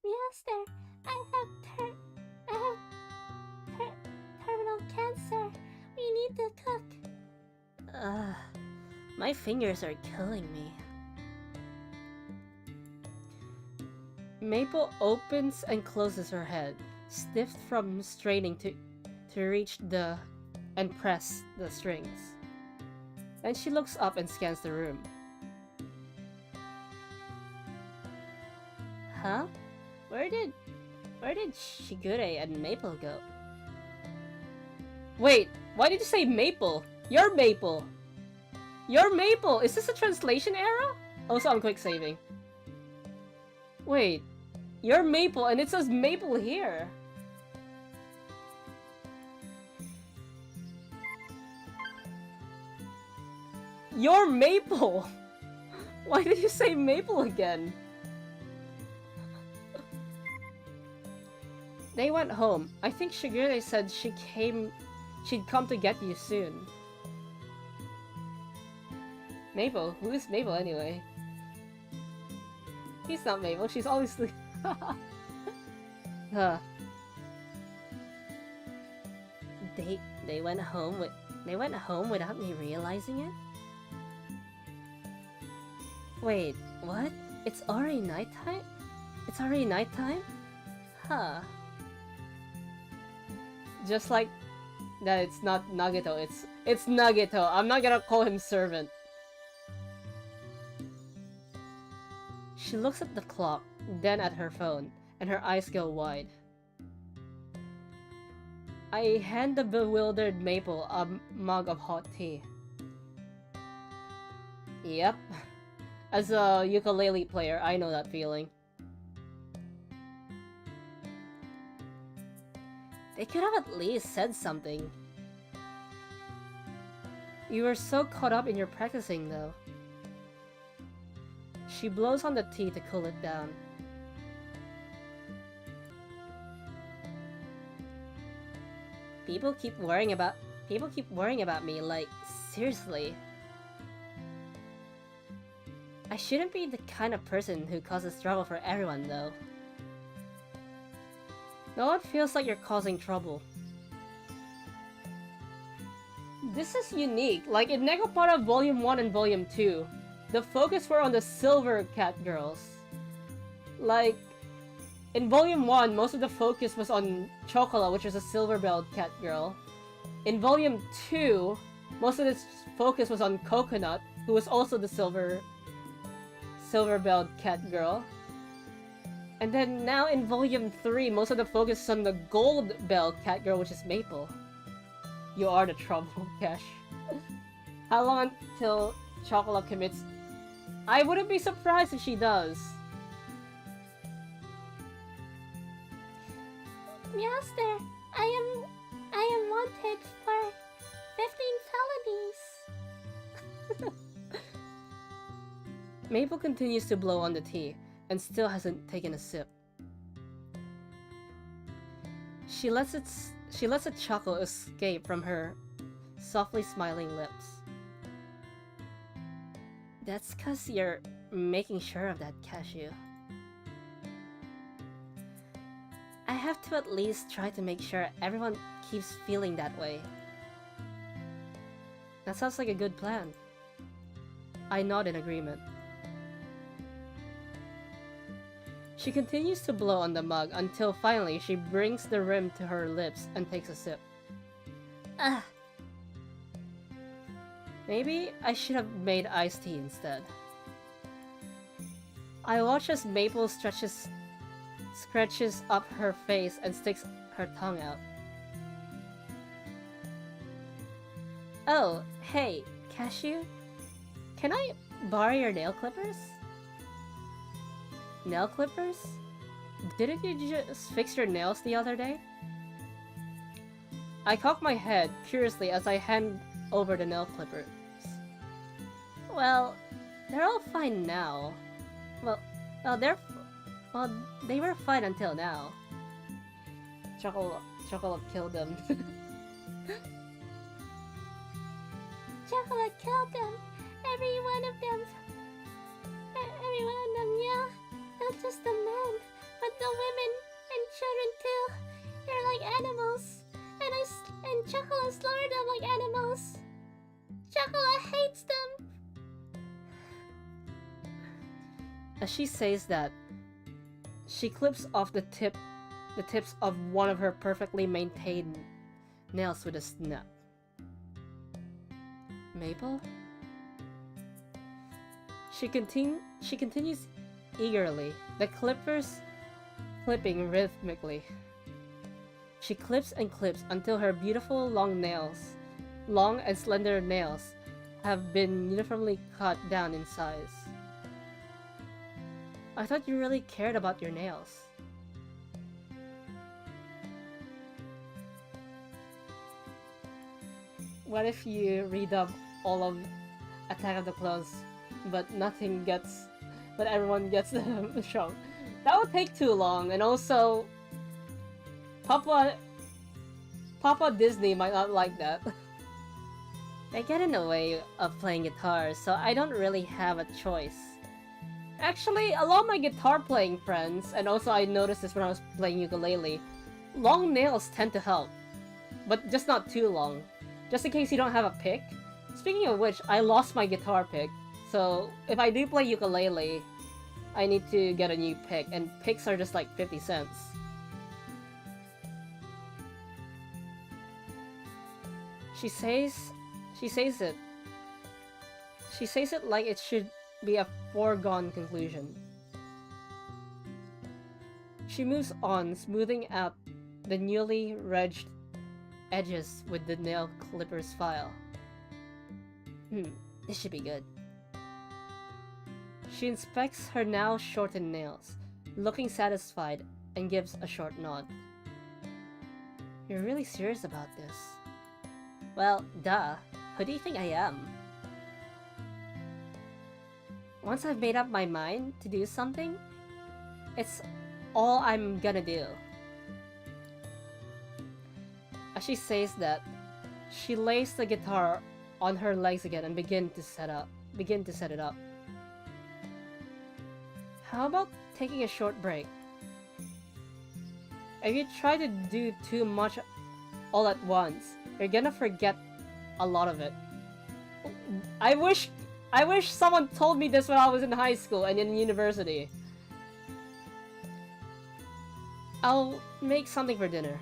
Master, I have terminal cancer. We need to cook. my fingers are killing me. Maple opens and closes her head, stiff from straining to reach and press the strings. Then she looks up and scans the room. Huh? Where did Shigure and Maple go? Wait, why did you say Maple? You're Maple! You're Maple! Is this a translation error? Also, I'm quick saving. Wait, you're Maple and it says Maple here. You're Maple! Why did you say Maple again? They went home. I think Shigure said she'd come to get you soon. Maple? Who is Maple anyway? He's not Maple, she's always sleeping. Huh. They went home without me realizing it? Wait, what? It's already nighttime? It's already nighttime? Huh. Just like that, it's not Nagito, it's Nagito. I'm not gonna call him servant. She looks at the clock, then at her phone, and her eyes go wide. I hand the bewildered Maple a mug of hot tea. Yep. As a ukulele player, I know that feeling. They could have at least said something. You were so caught up in your practicing, though. She blows on the tea to cool it down. People keep worrying about me, like, seriously. I shouldn't be the kind of person who causes trouble for everyone, though. No one feels like you're causing trouble. This is unique. Like in Nekopara Volume 1 and Volume 2, the focus were on the silver cat girls. Like, in Volume 1, most of the focus was on Chocola, which is a silver-belled cat girl. In Volume 2, most of its focus was on Coconut, who was also the silver-belled cat girl. And then now in Volume 3, most of the focus is on the gold-belled cat girl, which is Maple. You are the trouble, Cash. How long until Chocola commits? I wouldn't be surprised if she does. Master, I am wanted for 15 felonies. Maple continues to blow on the tea, and still hasn't taken a sip. She lets a chuckle escape from her softly smiling lips. That's 'cause you're making sure of that, Cashew. I have to at least try to make sure everyone keeps feeling that way. That sounds like a good plan. I nod in agreement. She continues to blow on the mug until finally she brings the rim to her lips and takes a sip. Ugh. Maybe I should have made iced tea instead. I watch as Maple stretches up her face and sticks her tongue out. Oh, hey, Cashew? Can I borrow your nail clippers? Nail clippers? Didn't you just fix your nails the other day? I cock my head curiously as I hand over the nail clippers. Well, they're all fine now. Well, they were fine until now. Chocolate killed them. Chocolate killed them. Every one of them. Every one of them, yeah. Not just the men, but the women and children too. They're like animals. And Chocolate slaughtered them like animals. Chocolate hates them. As she says that, she clips off the tips of one of her perfectly maintained nails with a snap. Maple? She continues eagerly, the clippers clipping rhythmically. She clips and clips until her beautiful long and slender nails have been uniformly cut down in size. I thought you really cared about your nails. What if you redub all of Attack of the Clones, but everyone gets the show? That would take too long, and also Papa Disney might not like that. I get in the way of playing guitar, so I don't really have a choice. Actually, a lot of my guitar playing friends, and also I noticed this when I was playing ukulele, long nails tend to help. But just not too long. Just in case you don't have a pick. Speaking of which, I lost my guitar pick, so if I do play ukulele, I need to get a new pick, and picks are just like 50 cents. She says it like it should be a foregone conclusion. She moves on, smoothing out the newly edges with the nail clipper's file. This should be good. She inspects her now shortened nails, looking satisfied, and gives a short nod. You're really serious about this? Well, duh. Who do you think I am? Once I've made up my mind to do something, it's all I'm gonna do. As she says that, she lays the guitar on her legs again and begin to set it up. How about taking a short break? If you try to do too much all at once, you're gonna forget a lot of it. I wish someone told me this when I was in high school and in university. I'll make something for dinner.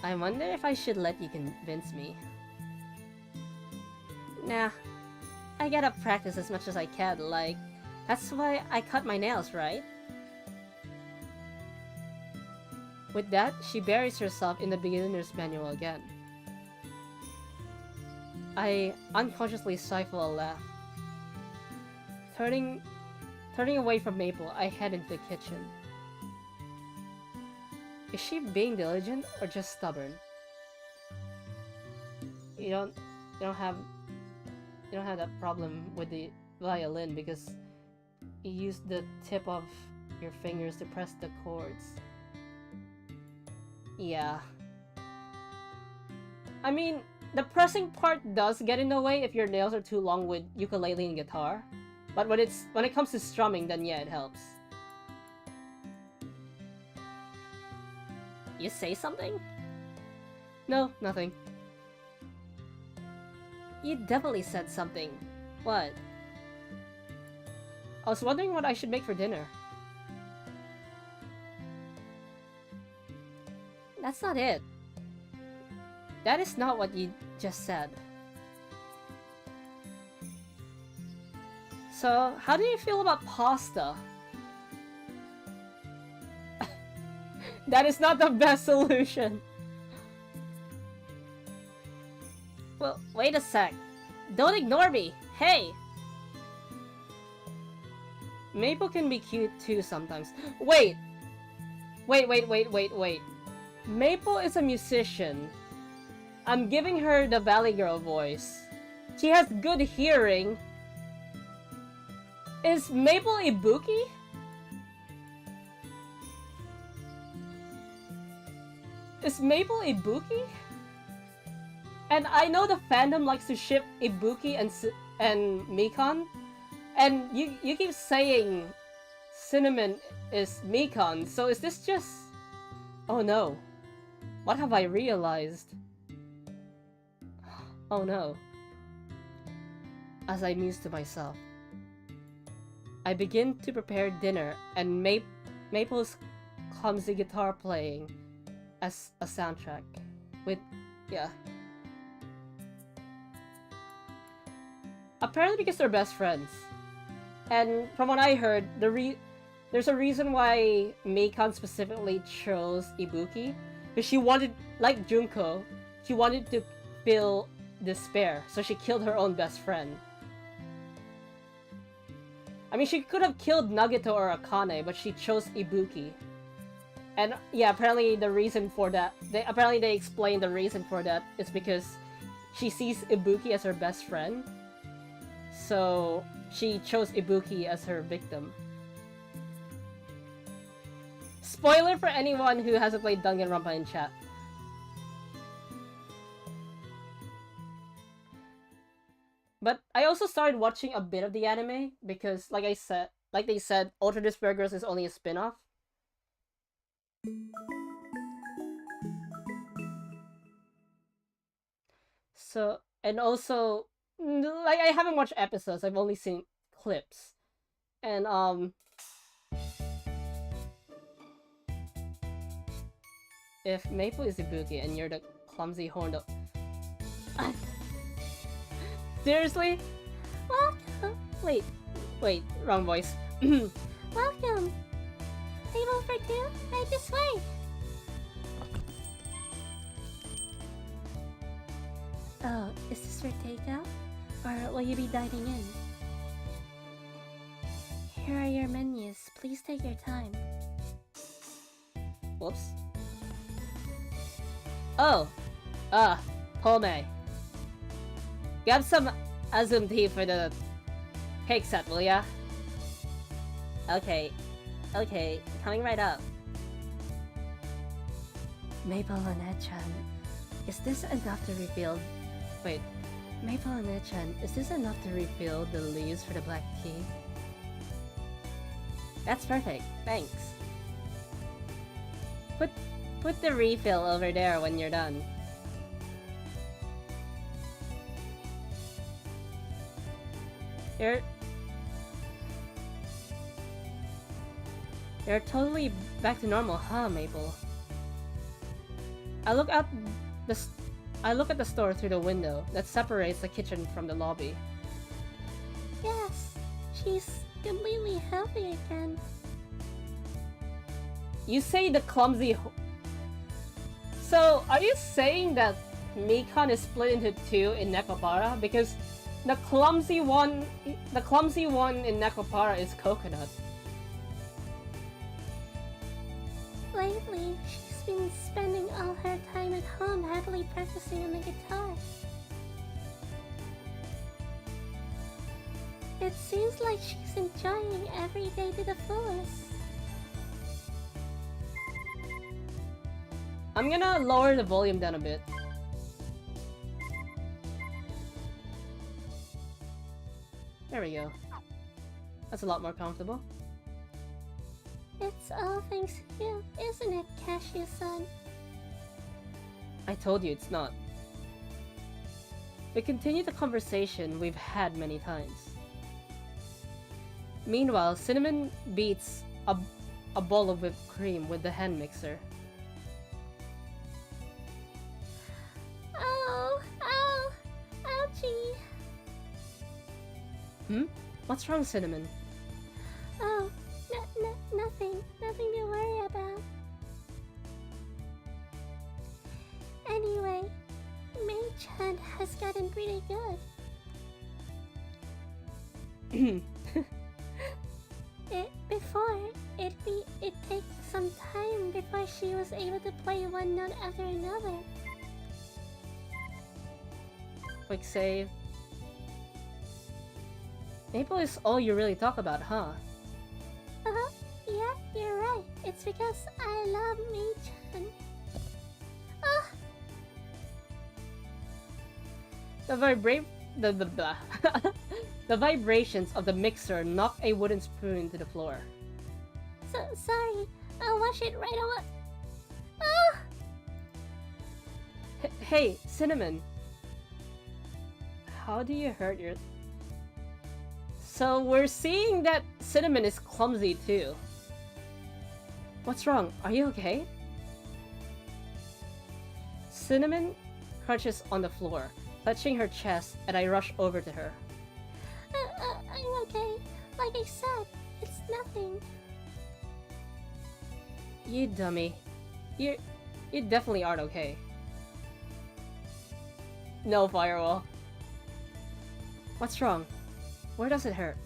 I wonder if I should let you convince me. Nah, I gotta practice as much as I can, like, that's why I cut my nails, right? With that, she buries herself in the beginner's manual again. I unconsciously stifle a laugh. Turning away from Maple, I head into the kitchen. Is she being diligent or just stubborn? You don't have that problem with the violin because you use the tip of your fingers to press the chords. Yeah. I mean, the pressing part does get in the way if your nails are too long with ukulele and guitar. But when it comes to strumming, then yeah, it helps. You say something? No, nothing. You definitely said something. What? I was wondering what I should make for dinner. That's not it. That is not what you just said. So, how do you feel about pasta? That is not the best solution. Well, wait a sec. Don't ignore me. Hey! Maple can be cute too sometimes. Wait! Wait. Maple is a musician. I'm giving her the Valley Girl voice. She has good hearing. Is Maple Ibuki? Is Maple Ibuki? And I know the fandom likes to ship Ibuki and Mikan. And you keep saying Cinnamon is Mikan, so is this just... Oh no. What have I realized? Oh no. As I muse to myself, I begin to prepare dinner and Maple's clumsy guitar playing as a soundtrack. Yeah. Apparently because they're best friends. And from what I heard, there's a reason why Mikan specifically chose Ibuki. Because she wanted, like Junko, she wanted to feel despair, so she killed her own best friend. I mean, she could have killed Nagito or Akane, but she chose Ibuki. And yeah, apparently the reason for that, they explained the reason for that is because she sees Ibuki as her best friend. So she chose Ibuki as her victim. Spoiler for anyone who hasn't played Danganronpa in chat. But I also started watching a bit of the anime because, like they said, Ultra Dispergers is only a spin-off. So, and also, like, I haven't watched episodes, I've only seen clips. And, if Maple is Ibuki and you're the clumsy horned up... Seriously? Welcome. Wait, wrong voice. Welcome. Table for for two? Right this way. Oh, is this for takeout? Or will you be dining in? Here are your menus. Please take your time. Whoops. Oh! Pome. Grab some Azum tea for the cake set, will ya? Okay. Okay, coming right up. Maple Lynette-chan, is this enough to refill? Wait. Maple Lynette-chan, is this enough to refill the leaves for the black tea? That's perfect, thanks. Put the refill over there when you're done. You're totally back to normal, huh, Maple? I look at the store through the window that separates the kitchen from the lobby. Yes, she's completely healthy again. You say the clumsy So, are you saying that Mikan is split into two in Nekopara? Because the clumsy one in Nekopara is Coconut. Lately, she's been spending all her time at home happily practicing on the guitar. It seems like she's enjoying every day to the fullest. I'm gonna lower the volume down a bit. There we go. That's a lot more comfortable. It's all thanks to you, isn't it, Cashew-san? I told you it's not. We continue the conversation we've had many times. Meanwhile, Cinnamon beats a bowl of whipped cream with the hand mixer. Oh, ow, ouchie. What's wrong, Cinnamon? Oh, nothing to worry about. Anyway, Mei-chan has gotten pretty good. It takes some time before she was able to play one note after another. Quick save. Maple is all you really talk about, huh? Yeah, you're right. It's because I love Mei-chan. Oh! The vibrations of the mixer knock a wooden spoon to the floor. Sorry, I'll wash it right away. Oh! Hey, Cinnamon. How do you hurt your... So we're seeing that Cinnamon is clumsy too. What's wrong? Are you okay? Cinnamon crunches on the floor, clutching her chest, and I rush over to her. I'm okay. Like I said, it's nothing. You dummy. You definitely aren't okay. No, Firewall. What's wrong? Where does it hurt?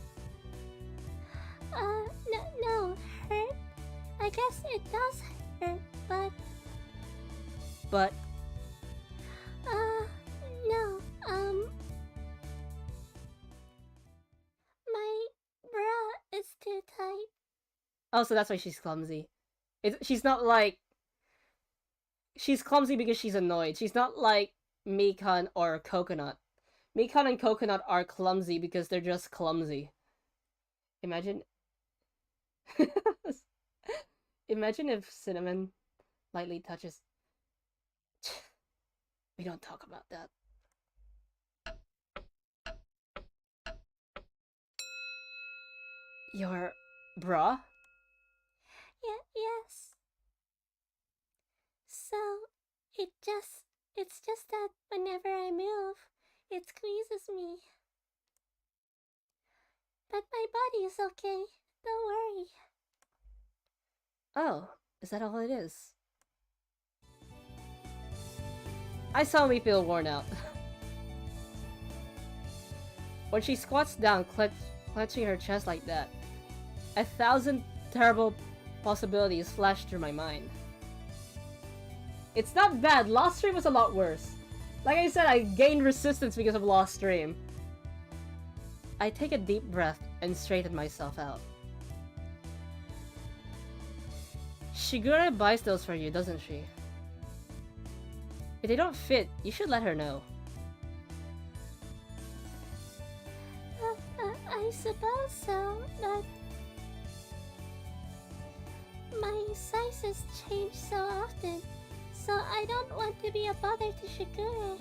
No, hurt? I guess it does hurt, but... But... no, my bra is too tight. Oh, so that's why she's clumsy. She's not like... She's clumsy because she's annoyed. She's not like Mikan or Coconut. Mikan and Coconut are clumsy because they're just clumsy. Imagine... Imagine if Cinnamon lightly touches... We don't talk about that. Your bra? Yes. So, it's just that whenever I move, it squeezes me. But my body is okay, don't worry. Oh, is that all it is? I suddenly feel worn out. When she squats down, clenching her chest like that, 1,000 terrible possibilities flash through my mind. It's not bad. Lost Stream was a lot worse. Like I said, I gained resistance because of Lost Stream. I take a deep breath and straighten myself out. Shigure buys those for you, doesn't she? If they don't fit, you should let her know. I suppose so, but my sizes change so often, so I don't want to be a bother to Shigure.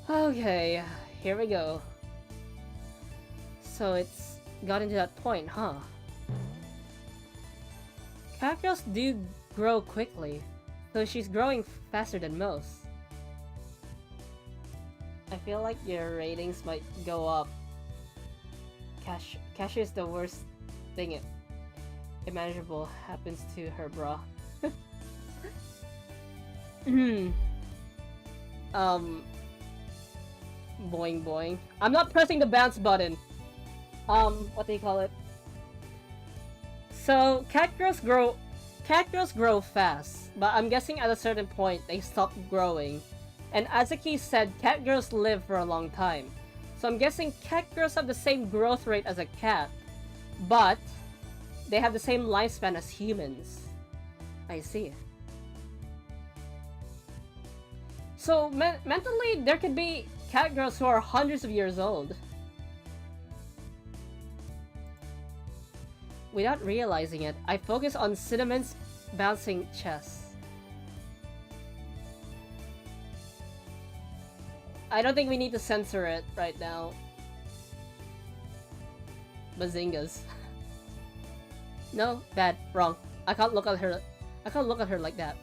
Okay, here we go. So it's gotten to that point, huh? Cat girls do grow quickly, so she's growing faster than most. I feel like your ratings might go up. Cash is the worst thing imaginable happens to her, bra. Boing boing. I'm not pressing the bounce button. What do you call it? So cat girls grow fast, but I'm guessing at a certain point they stop growing. And Azuki said cat girls live for a long time. So I'm guessing cat girls have the same growth rate as a cat, but they have the same lifespan as humans. I see. So mentally, there could be cat girls who are hundreds of years old. Without realizing it, I focus on Cinnamon's bouncing chest. I don't think we need to censor it right now. Bazingas. No, bad, wrong. I can't look at her. I can't look at her like that.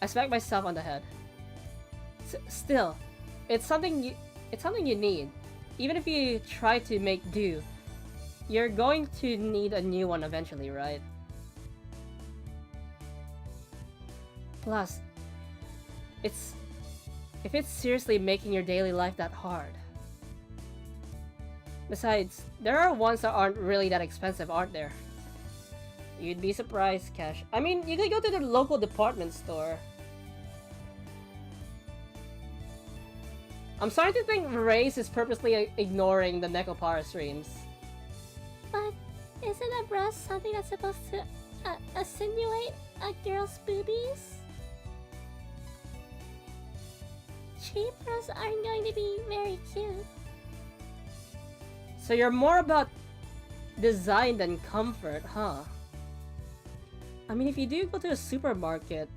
I smack myself on the head. Still, it's something you need. Even if you try to make do, you're going to need a new one eventually, right? Plus, if it's seriously making your daily life that hard. Besides, there are ones that aren't really that expensive, aren't there? You'd be surprised, Cash. I mean, you could go to the local department store. I'm starting to think Race is purposely ignoring the Nekopara streams. But isn't a breast something that's supposed to insinuate a girl's boobies? Cheap breasts aren't going to be very cute. So you're more about design than comfort, huh? I mean, if you do go to a supermarket,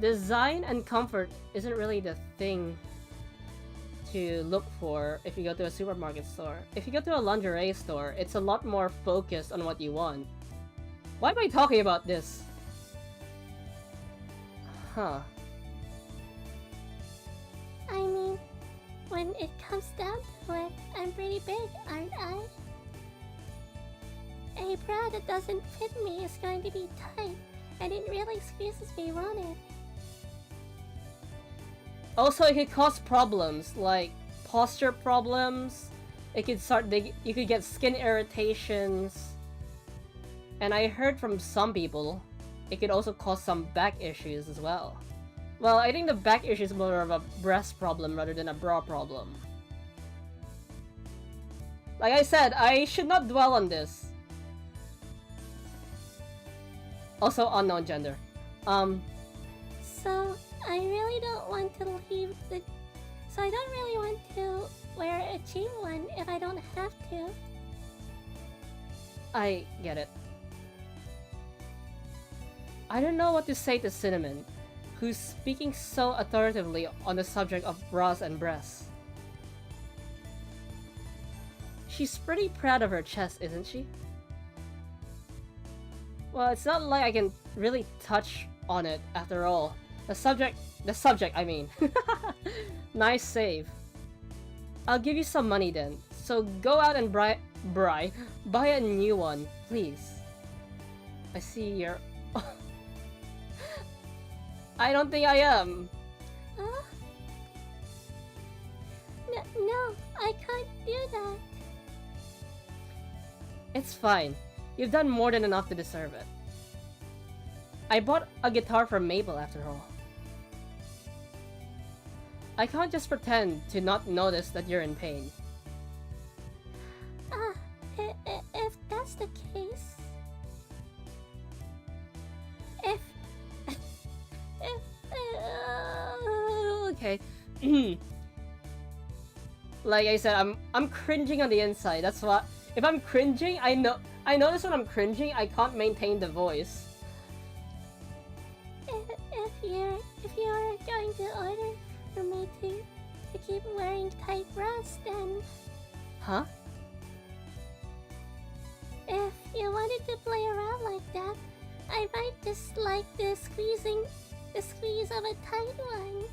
design and comfort isn't really the thing to look for if you go to a supermarket store. If you go to a lingerie store, it's a lot more focused on what you want. Why am I talking about this? Huh. I mean, when it comes down to it, I'm pretty big, aren't I? A bra that doesn't fit me is going to be tight, and it really squeezes me on it. Also, it could cause problems, like posture problems. It could you could get skin irritations. And I heard from some people, it could also cause some back issues as well. Well, I think the back issue is more of a breast problem rather than a bra problem. Like I said, I should not dwell on this. Also, unknown gender. So, I really don't want to leave the... So I don't really want to wear a cheap one if I don't have to. I get it. I don't know what to say to Cinnamon, who's speaking so authoritatively on the subject of bras and breasts. She's pretty proud of her chest, isn't she? Well, it's not like I can really touch on it after all. The subject, I mean. Nice save. I'll give you some money then. So go out and buy a new one, please. I see you're... I don't think I am. Huh? No, I can't do that. It's fine. You've done more than enough to deserve it. I bought a guitar for Mabel after all. I can't just pretend to not notice that you're in pain. If that's the case... If... Okay. Like I said, I'm cringing on the inside. That's what. If I'm cringing, I notice when I'm cringing, I can't maintain the voice. If you're going to order for me to keep wearing tight bras, then... Huh? If you wanted to play around like that, I might just like the squeeze of a tight one.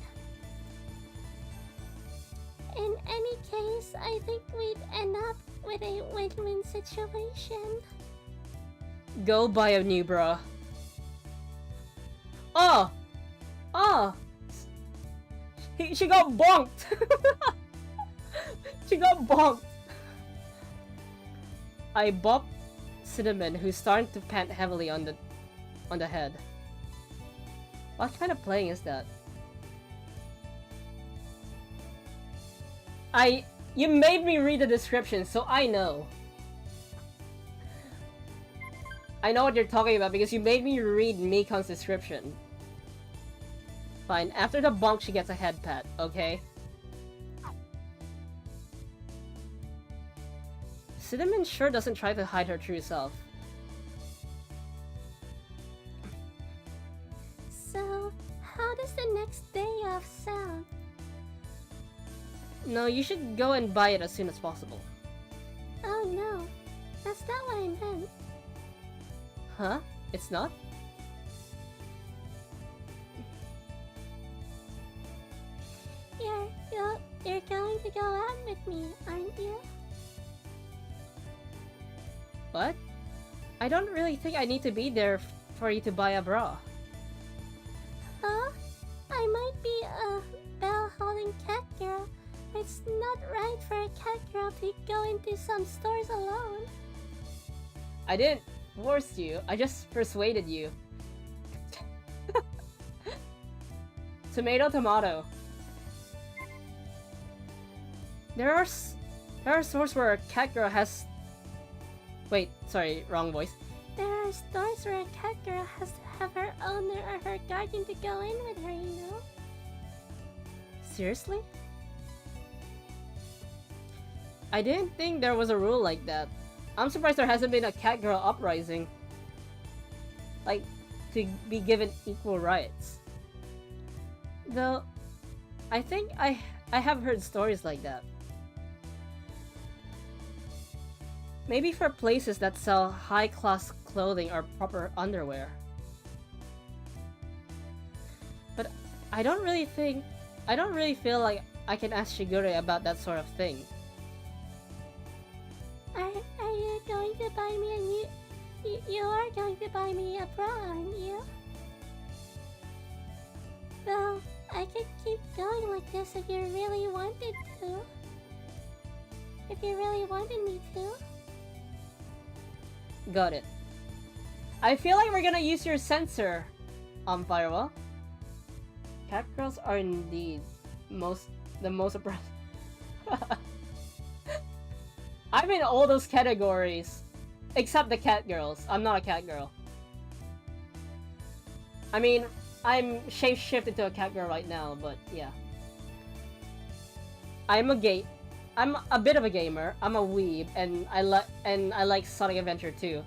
In any case, I think we'd end up with a win-win situation. Go buy a new bra. Oh! Oh! She got bonked! She got bonked! I bopped Cinnamon, who's starting to pant heavily on the head. What kind of playing is that? You made me read the description, so I know. I know what you're talking about because you made me read Mikon's description. Fine, after the bonk she gets a head pat, okay? Cinnamon sure doesn't try to hide her true self. So, how does the next day off sound? No, you should go and buy it as soon as possible. Oh no, that's not what I meant. Huh? It's not? You're going to go out with me, aren't you? What? I don't really think I need to be there for you to buy a bra. Huh? I might be a bell-holding cat girl. It's not right for a cat girl to go into some stores alone. I didn't force you, I just persuaded you. Tomato. There are stores where a cat girl has... Wait, sorry, wrong voice. There are stores where a cat girl has to have her owner or her guardian to go in with her, you know? Seriously? I didn't think there was a rule like that. I'm surprised there hasn't been a cat girl uprising. Like, to be given equal rights. Though, I think I have heard stories like that. Maybe for places that sell high-class clothing or proper underwear. But I don't really feel like I can ask Shigure about that sort of thing. Are you going to buy me a new... You are going to buy me a bra, aren't you? Well, I could keep going like this if you really wanted to. If you really wanted me to. Got it. I feel like we're gonna use your sensor, Firewall. Cat girls are indeed the most oppressed. I'm in all those categories, except the cat girls. I'm not a cat girl. I mean, I'm shape-shifted to a cat girl right now, but yeah. I'm a bit of a gamer. I'm a weeb, and I like Sonic Adventure 2,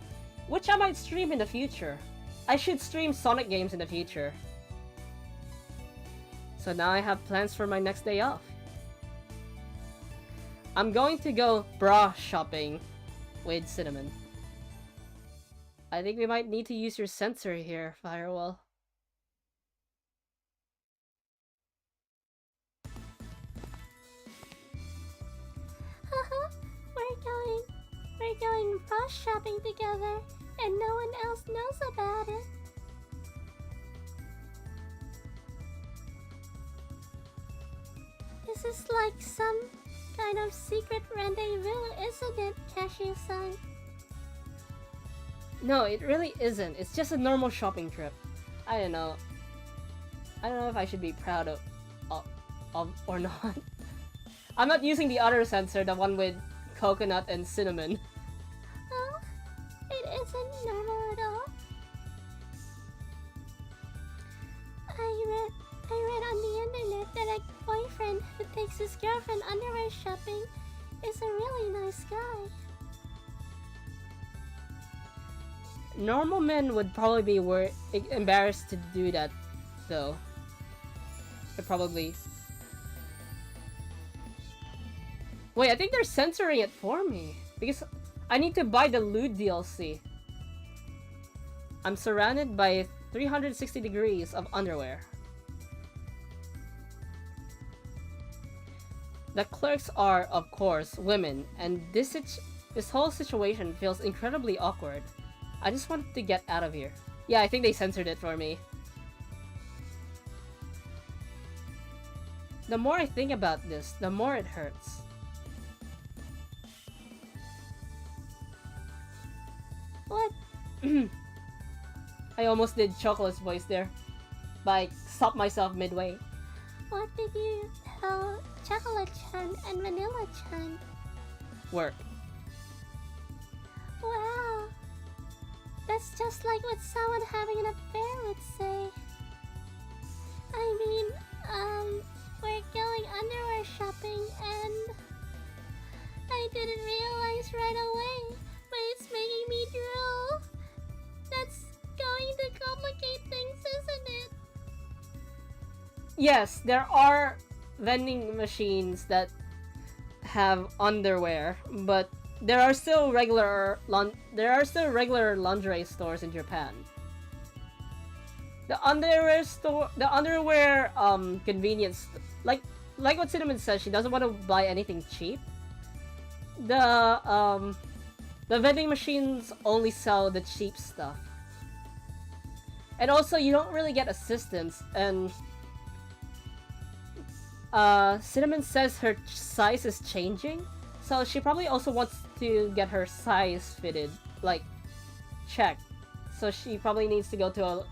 which I might stream in the future. I should stream Sonic games in the future. So now I have plans for my next day off. I'm going to go bra shopping with Cinnamon. I think we might need to use your sensor here, Firewall. We're going bra shopping together, and no one else knows about it. This is like some kind of secret rendezvous, isn't it, Cashew-san? No, it really isn't. It's just a normal shopping trip. I don't know. I don't know if I should be proud of or not. I'm not using the other sensor, the one with coconut and cinnamon. Oh, it isn't normal at all. I read on the internet that a boyfriend who takes his girlfriend underwear shopping is a really nice guy. Normal men would probably be embarrassed to do that, though. They're probably... Wait, I think they're censoring it for me. Because I need to buy the lewd DLC. I'm surrounded by 360 degrees of underwear. The clerks are, of course, women, and this whole situation feels incredibly awkward. I just wanted to get out of here. Yeah, I think they censored it for me. The more I think about this, the more it hurts. What? I almost did Chocolate's voice there. But I stopped myself midway. What did you tell Chocolate-chan and Vanilla-chan? Work. Wow. That's just like what someone having an affair would say. I mean, we're going underwear shopping and I didn't realize right away, but it's making me drool. That's going to complicate things, isn't it? Yes, there are vending machines that have underwear, but there are still regular lingerie stores in Japan. The underwear convenience, like what Cinnamon says, she doesn't want to buy anything cheap. The vending machines only sell the cheap stuff. And also you don't really get assistance, and Cinnamon says her size is changing, so she probably also wants to get her size fitted, like, checked. So she probably needs to go to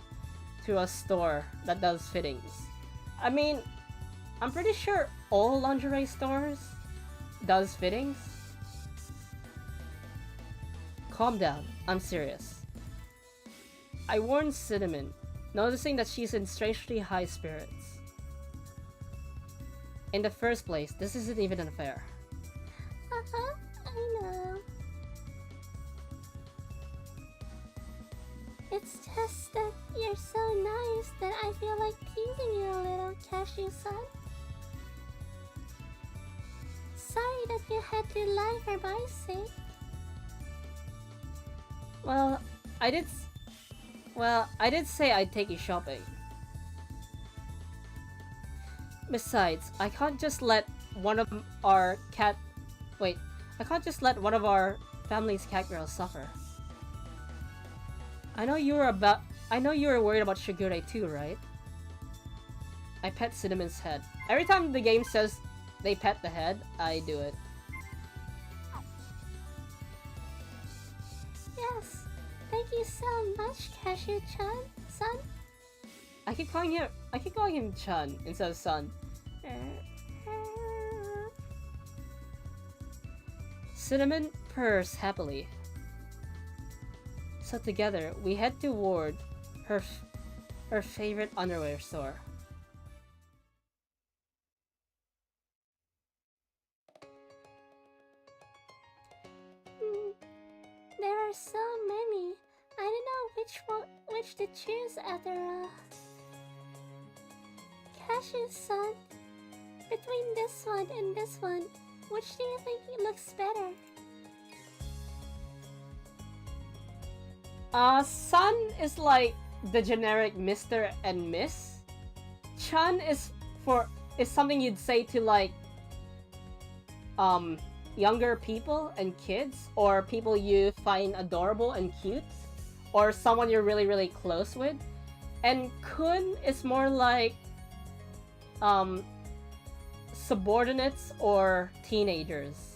a store that does fittings. I mean, I'm pretty sure all lingerie stores does fittings. Calm down, I'm serious. I warned Cinnamon, noticing that she's in strangely high spirits. In the first place, this isn't even an affair. Uh-huh, I know. It's just that you're so nice that I feel like teasing you a little, Cashew-san. Sorry that you had to lie for my sake. Well, I did say I'd take you shopping. Besides, I can't just let one of our family's cat girls suffer. I know you were worried about Shigure too, right? I pet Cinnamon's head. Every time the game says they pet the head, I do it. Yes, thank you so much, Cashew-chan, son. I keep calling him Chun instead of Son. Cinnamon purrs happily. So together, we head toward her favorite underwear store. There are so many. I don't know which to choose after all. Cashew-san, between this one and this one, which do you think looks better? Sun is like the generic Mr. and Miss. Chun is something you'd say to like younger people and kids, or people you find adorable and cute, or someone you're really, really close with. And kun is more like subordinates or teenagers.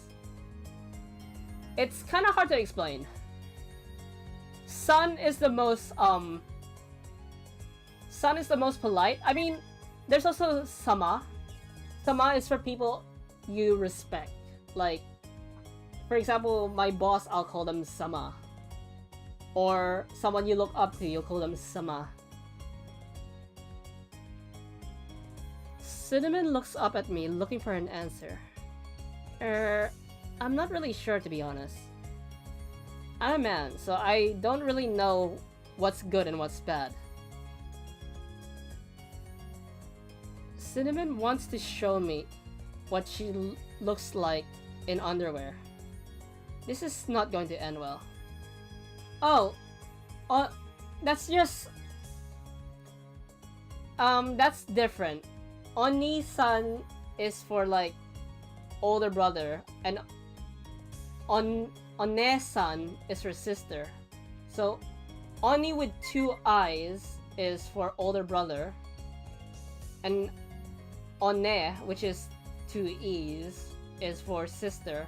It's kind of hard to explain. Son is the most polite. I mean, there's also sama. Sama is for people you respect. Like, for example, my boss, I'll call them sama. Or someone you look up to, you'll call them sama. Cinnamon looks up at me, looking for an answer. I'm not really sure, to be honest. I'm a man, so I don't really know what's good and what's bad. Cinnamon wants to show me what she looks like in underwear. This is not going to end well. Oh, that's just... that's different. Oni-san is for, like, older brother, and One-san is for sister. So, Oni with 2 eyes is for older brother, and One, which is 2 E's, is for sister.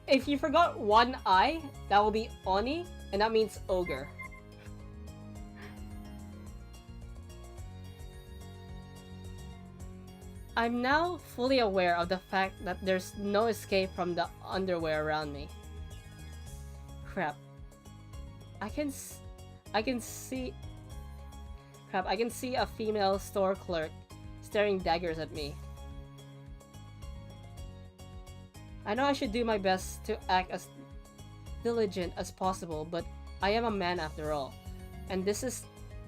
If you forgot 1 eye, that will be Oni, and that means ogre. I'm now fully aware of the fact that there's no escape from the underwear around me. Crap. I can see a female store clerk staring daggers at me. I know I should do my best to act as diligent as possible, but I am a man after all, and this is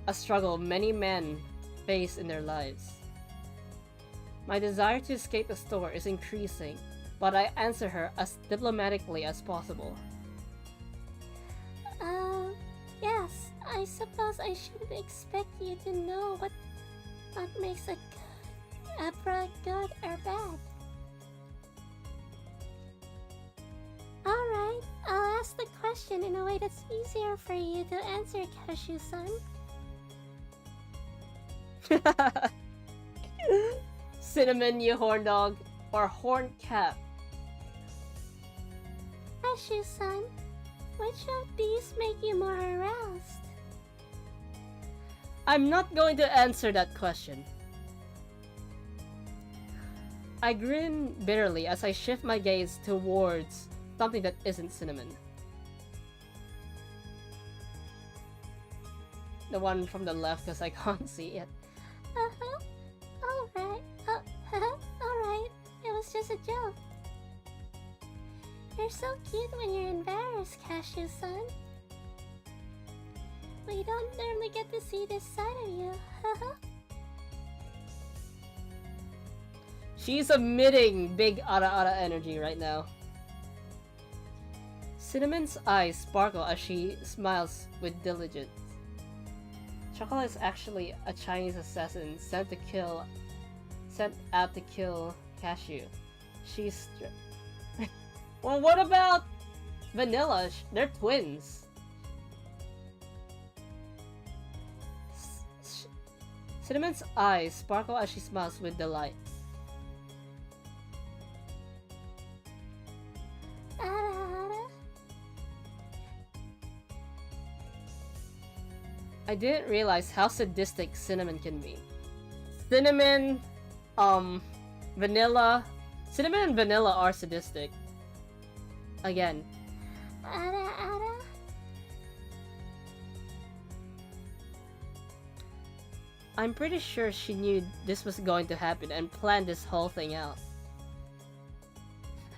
a struggle many men face in their lives. My desire to escape the store is increasing, but I answer her as diplomatically as possible. Yes, I suppose I shouldn't expect you to know what makes a product good or bad. Alright, I'll ask the question in a way that's easier for you to answer, Cashew-san. Cinnamon, you horn dog, or horn cat. Cashew-san, which of these make you more aroused? I'm not going to answer that question. I grin bitterly as I shift my gaze towards something that isn't cinnamon. The one from the left, because I can't see it. Alright. Alright. It was just a joke. You're so cute when you're embarrassed, Cashew-san. We don't normally get to see this side of you. She's emitting big ara energy right now. Cinnamon's eyes sparkle as she smiles with diligence. Chocolate is actually a Chinese assassin sent out to kill Cashew. She's well, what about Vanilla? They're twins. Cinnamon's eyes sparkle as she smiles with delight. I didn't realize how sadistic Cinnamon can be. Cinnamon, Vanilla... Cinnamon and Vanilla are sadistic. Again. Ada. I'm pretty sure she knew this was going to happen and planned this whole thing out.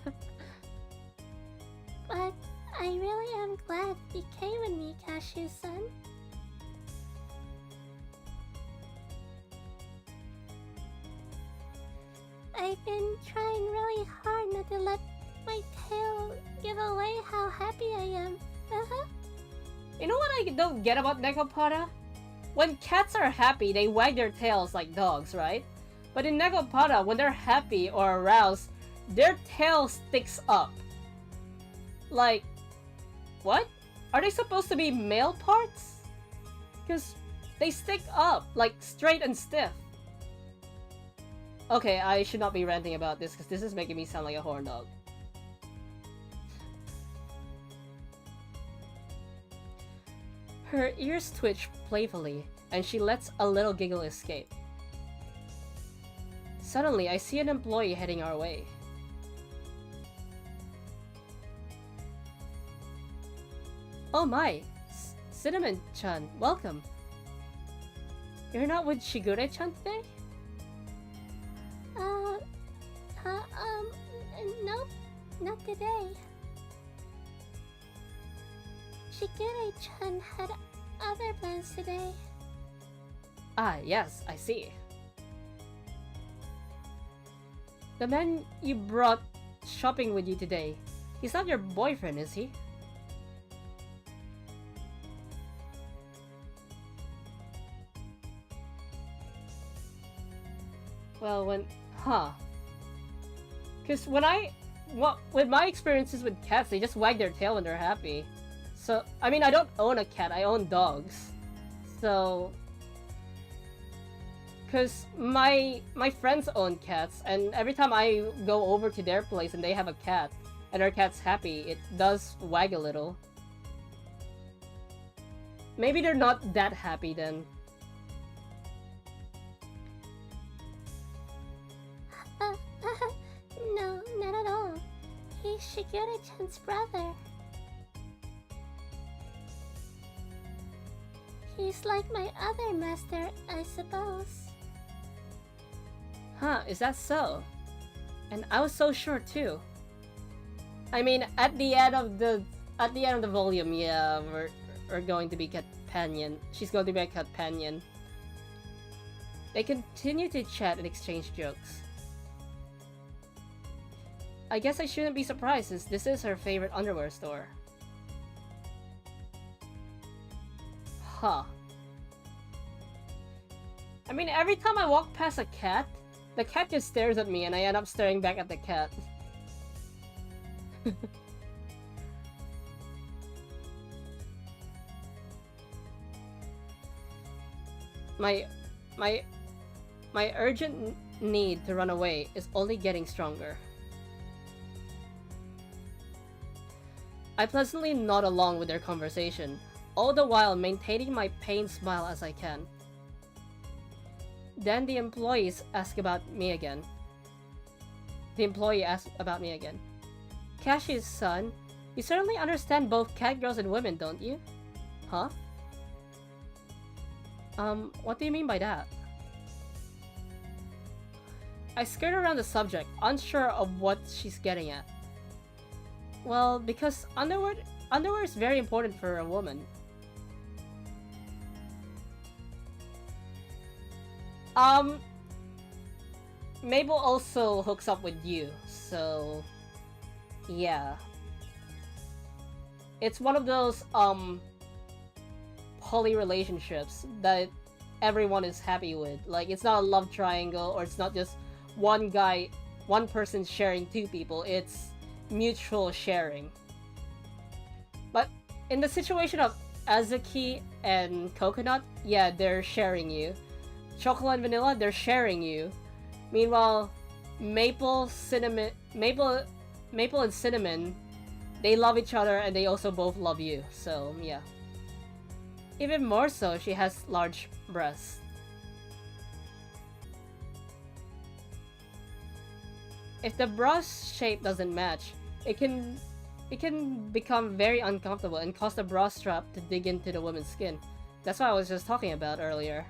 But I really am glad you came with me, Cashew-san. I've been trying really hard not to let my tail give away how happy I am. You know what I don't get about Nekopara? When cats are happy, they wag their tails like dogs, right? But in Nekopara, when they're happy or aroused, their tail sticks up. Like, what? Are they supposed to be male parts? Because they stick up, like, straight and stiff. Okay, I should not be ranting about this because this is making me sound like a horn dog. Her ears twitch playfully, and she lets a little giggle escape. Suddenly, I see an employee heading our way. Oh my! Cinnamon-chan, welcome! You're not with Shigure-chan today? Nope, not today. Shigure-chan had other plans today. Ah, yes, I see. The man you brought shopping with you today, he's not your boyfriend, is he? Well, Because with my experiences with cats, they just wag their tail when they're happy. So, I mean, I don't own a cat, I own dogs. So... Because my friends own cats, and every time I go over to their place and they have a cat, and their cat's happy, it does wag a little. Maybe they're not that happy then. No, not at all. He's Shigure-chan's brother. He's like my other master, I suppose. Huh, is that so? And I was so sure too. I mean, at the end of the volume, yeah, we're going to be companion. She's going to be a companion. They continue to chat and exchange jokes. I guess I shouldn't be surprised since this is her favorite underwear store. Huh. I mean, every time I walk past a cat, the cat just stares at me and I end up staring back at the cat. My urgent need to run away is only getting stronger. I pleasantly nod along with their conversation, all the while maintaining my pained smile as I can. Then the employee asks about me again. Kashi's son, you certainly understand both cat girls and women, don't you? Huh? What do you mean by that? I skirt around the subject, unsure of what she's getting at. Well, because underwear is very important for a woman. Mabel also hooks up with you, so yeah. It's one of those poly relationships that everyone is happy with. Like, it's not a love triangle, or it's not just one person sharing two people. It's mutual sharing. But in the situation of Azuki and Coconut, yeah, they're sharing you. Chocolate and Vanilla, they're sharing you. Meanwhile, Maple and Cinnamon, they love each other and they also both love you. So, yeah. Even more so, she has large breasts. If the bra's shape doesn't match, it can become very uncomfortable and cause the bra strap to dig into the woman's skin. That's what I was just talking about earlier.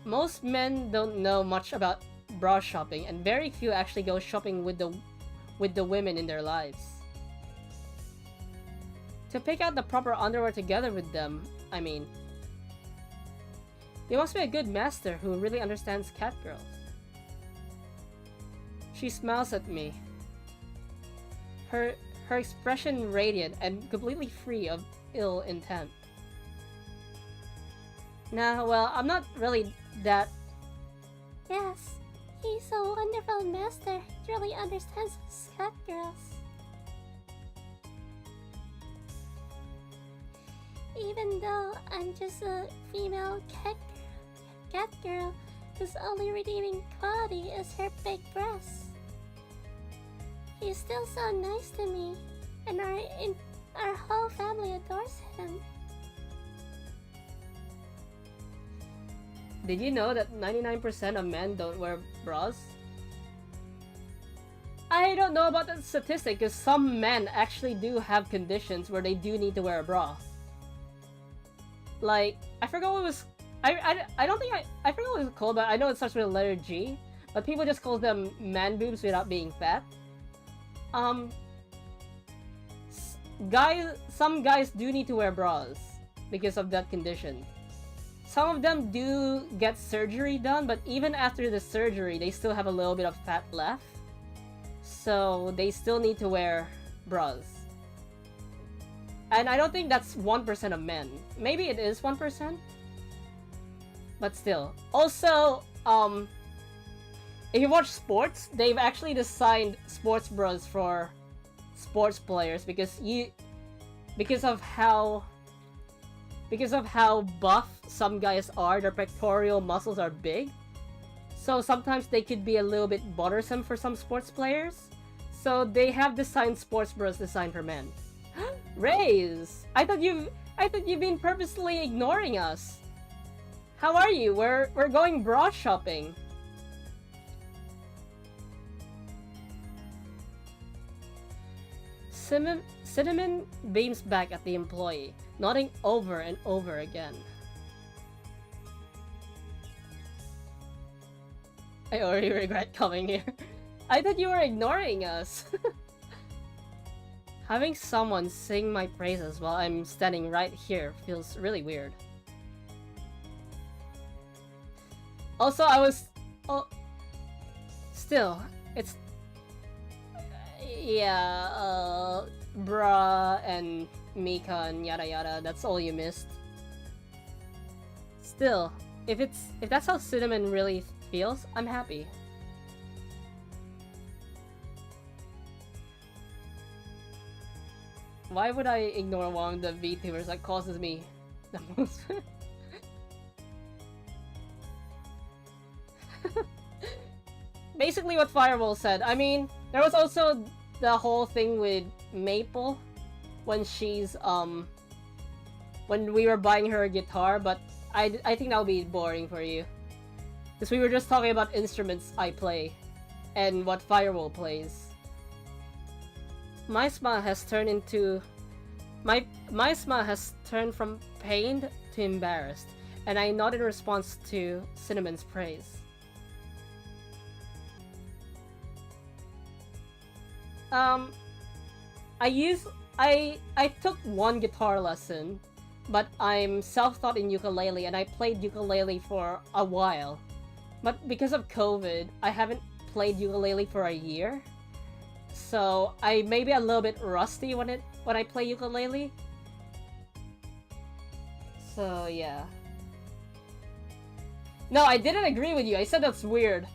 Most men don't know much about bra shopping, and very few actually go shopping with the women in their lives. To pick out the proper underwear together with them, I mean, you must be a good master who really understands cat girls. She smiles at me. Her expression radiant and completely free of ill intent. Nah, well, I'm not really that... Yes, He's a wonderful master. He really understands us cat girls. Even though I'm just a female cat girl whose only redeeming quality is her big breasts. He's still so nice to me, and our whole family adores him. Did you know that 99% of men don't wear bras? I don't know about that statistic because some men actually do have conditions where they do need to wear a bra. Like, I forgot what it was. I don't think I forgot what it was called, but I know it starts with a letter G. But people just call them man boobs without being fat. Some guys do need to wear bras because of that condition. Some of them do get surgery done, but even after the surgery, they still have a little bit of fat left. So they still need to wear bras. And I don't think that's 1% of men. Maybe it is 1%. But still. Also, if you watch sports, they've actually designed sports bras for sports players because of how buff some guys are. Their pectoral muscles are big, so sometimes they could be a little bit bothersome for some sports players. So they have designed sports bras designed for men. Raise! I thought you've been purposely ignoring us. How are you? We're going bra shopping. Cinnamon beams back at the employee, nodding over and over again. I already regret coming here. I thought you were ignoring us. Having someone sing my praises while I'm standing right here feels really weird. Also, still, it's... Yeah, Bra and Mika and yada yada, that's all you missed. Still, if that's how Cinnamon really feels, I'm happy. Why would I ignore one of the VTubers that causes me the most? Basically what Firewall said. I mean, there was also the whole thing with Maple when she's when we were buying her a guitar, but I think that would be boring for you. Because we were just talking about instruments I play and what Firewall plays. My smile has turned into my smile has turned from pained to embarrassed, and I nod in response to Cinnamon's praise. I took one guitar lesson, but I'm self-taught in ukulele, and I played ukulele for a while. But because of COVID, I haven't played ukulele for a year. So I may be a little bit rusty when I play ukulele. So yeah. No, I didn't agree with you. I said that's weird.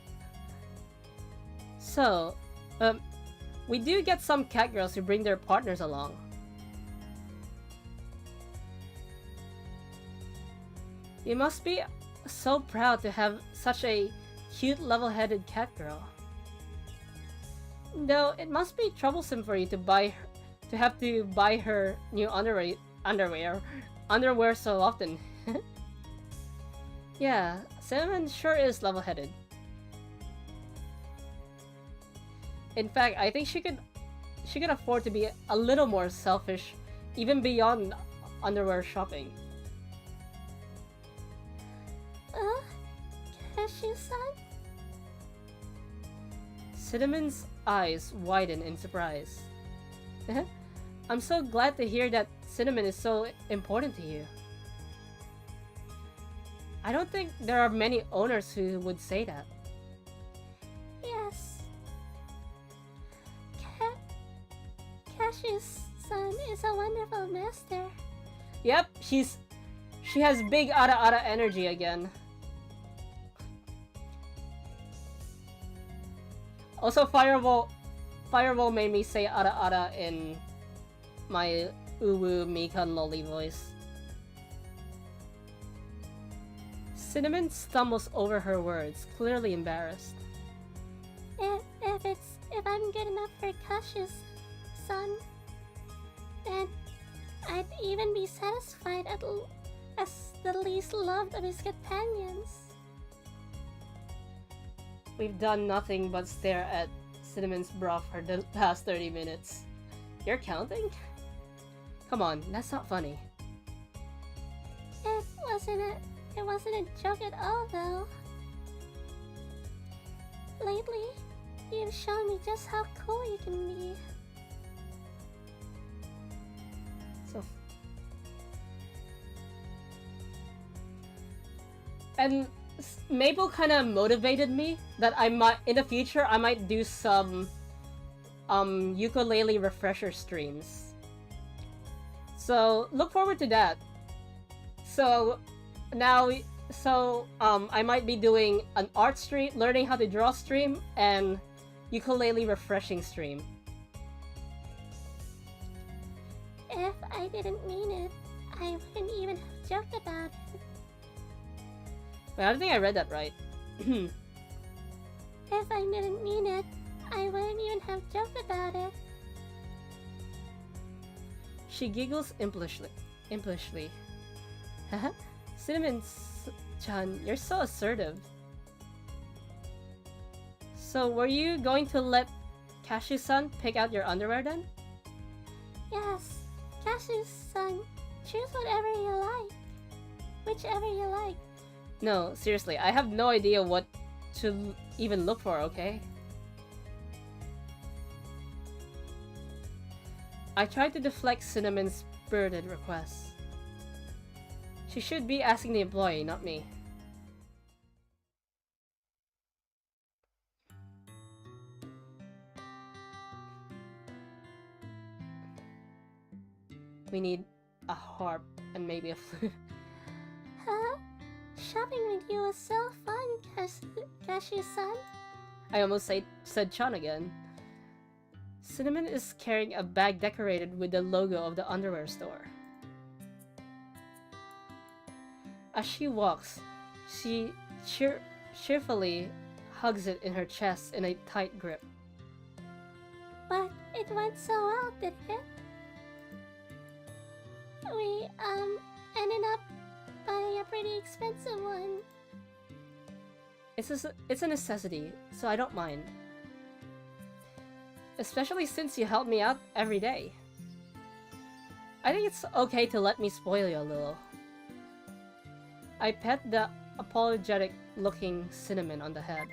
So, we do get some cat girls who bring their partners along. You must be so proud to have such a cute, level-headed cat girl. Though it must be troublesome for you to have to buy her new underwear so often. Yeah, Cinnamon sure is level-headed. In fact, I think she could afford to be a little more selfish, even beyond underwear shopping. Cashew-san? Cinnamon's eyes widen in surprise. I'm so glad to hear that Cinnamon is so important to you. I don't think there are many owners who would say that. Yes. Cashew-san is a wonderful master. Yep, she has big Ara Ara energy again. Also, Fireball made me say ara ara in my uwu Mikan lolly voice. Cinnamon stumbles over her words, clearly embarrassed. If I'm good enough for Kashu's son, then I'd even be satisfied as the least loved of his companions. We've done nothing but stare at Cinnamon's bra for the past 30 minutes. You're counting? Come on, that's not funny. It wasn't a joke at all, though. Lately, you've shown me just how cool you can be. So... And Maple kind of motivated me that I might, in the future, I might do some ukulele refresher streams. So look forward to that. So now, I might be doing an art stream, learning how to draw stream, and ukulele refreshing stream. If I didn't mean it, I wouldn't even have joked about it. Wait, I don't think I read that right. If I didn't mean it, I wouldn't even have joked about it. She giggles impishly. Haha, Cinnamon-chan, you're so assertive. So, were you going to let Cashew-san pick out your underwear then? Yes, Cashu's son, choose whatever you like. Whichever you like. No, seriously, I have no idea what to even look for, okay? I tried to deflect Cinnamon's spirited requests. She should be asking the employee, not me. We need a harp and maybe a flute. Huh? Shopping with you was so fun, Cashew-san. I almost said Chan again. Cinnamon is carrying a bag decorated with the logo of the underwear store. As she walks, she cheerfully hugs it in her chest in a tight grip. But it went so well, didn't it? We, ended up buying a pretty expensive one. It's a necessity, so I don't mind. Especially since you help me out every day. I think it's okay to let me spoil you a little. I pet the apologetic-looking Cinnamon on the head.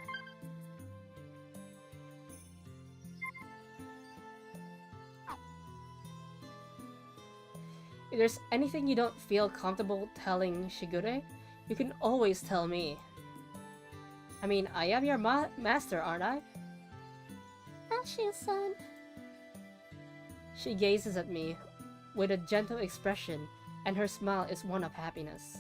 If there's anything you don't feel comfortable telling Shigure, you can always tell me. I mean, I am your master, aren't I? Cashew-san. She gazes at me with a gentle expression, and her smile is one of happiness.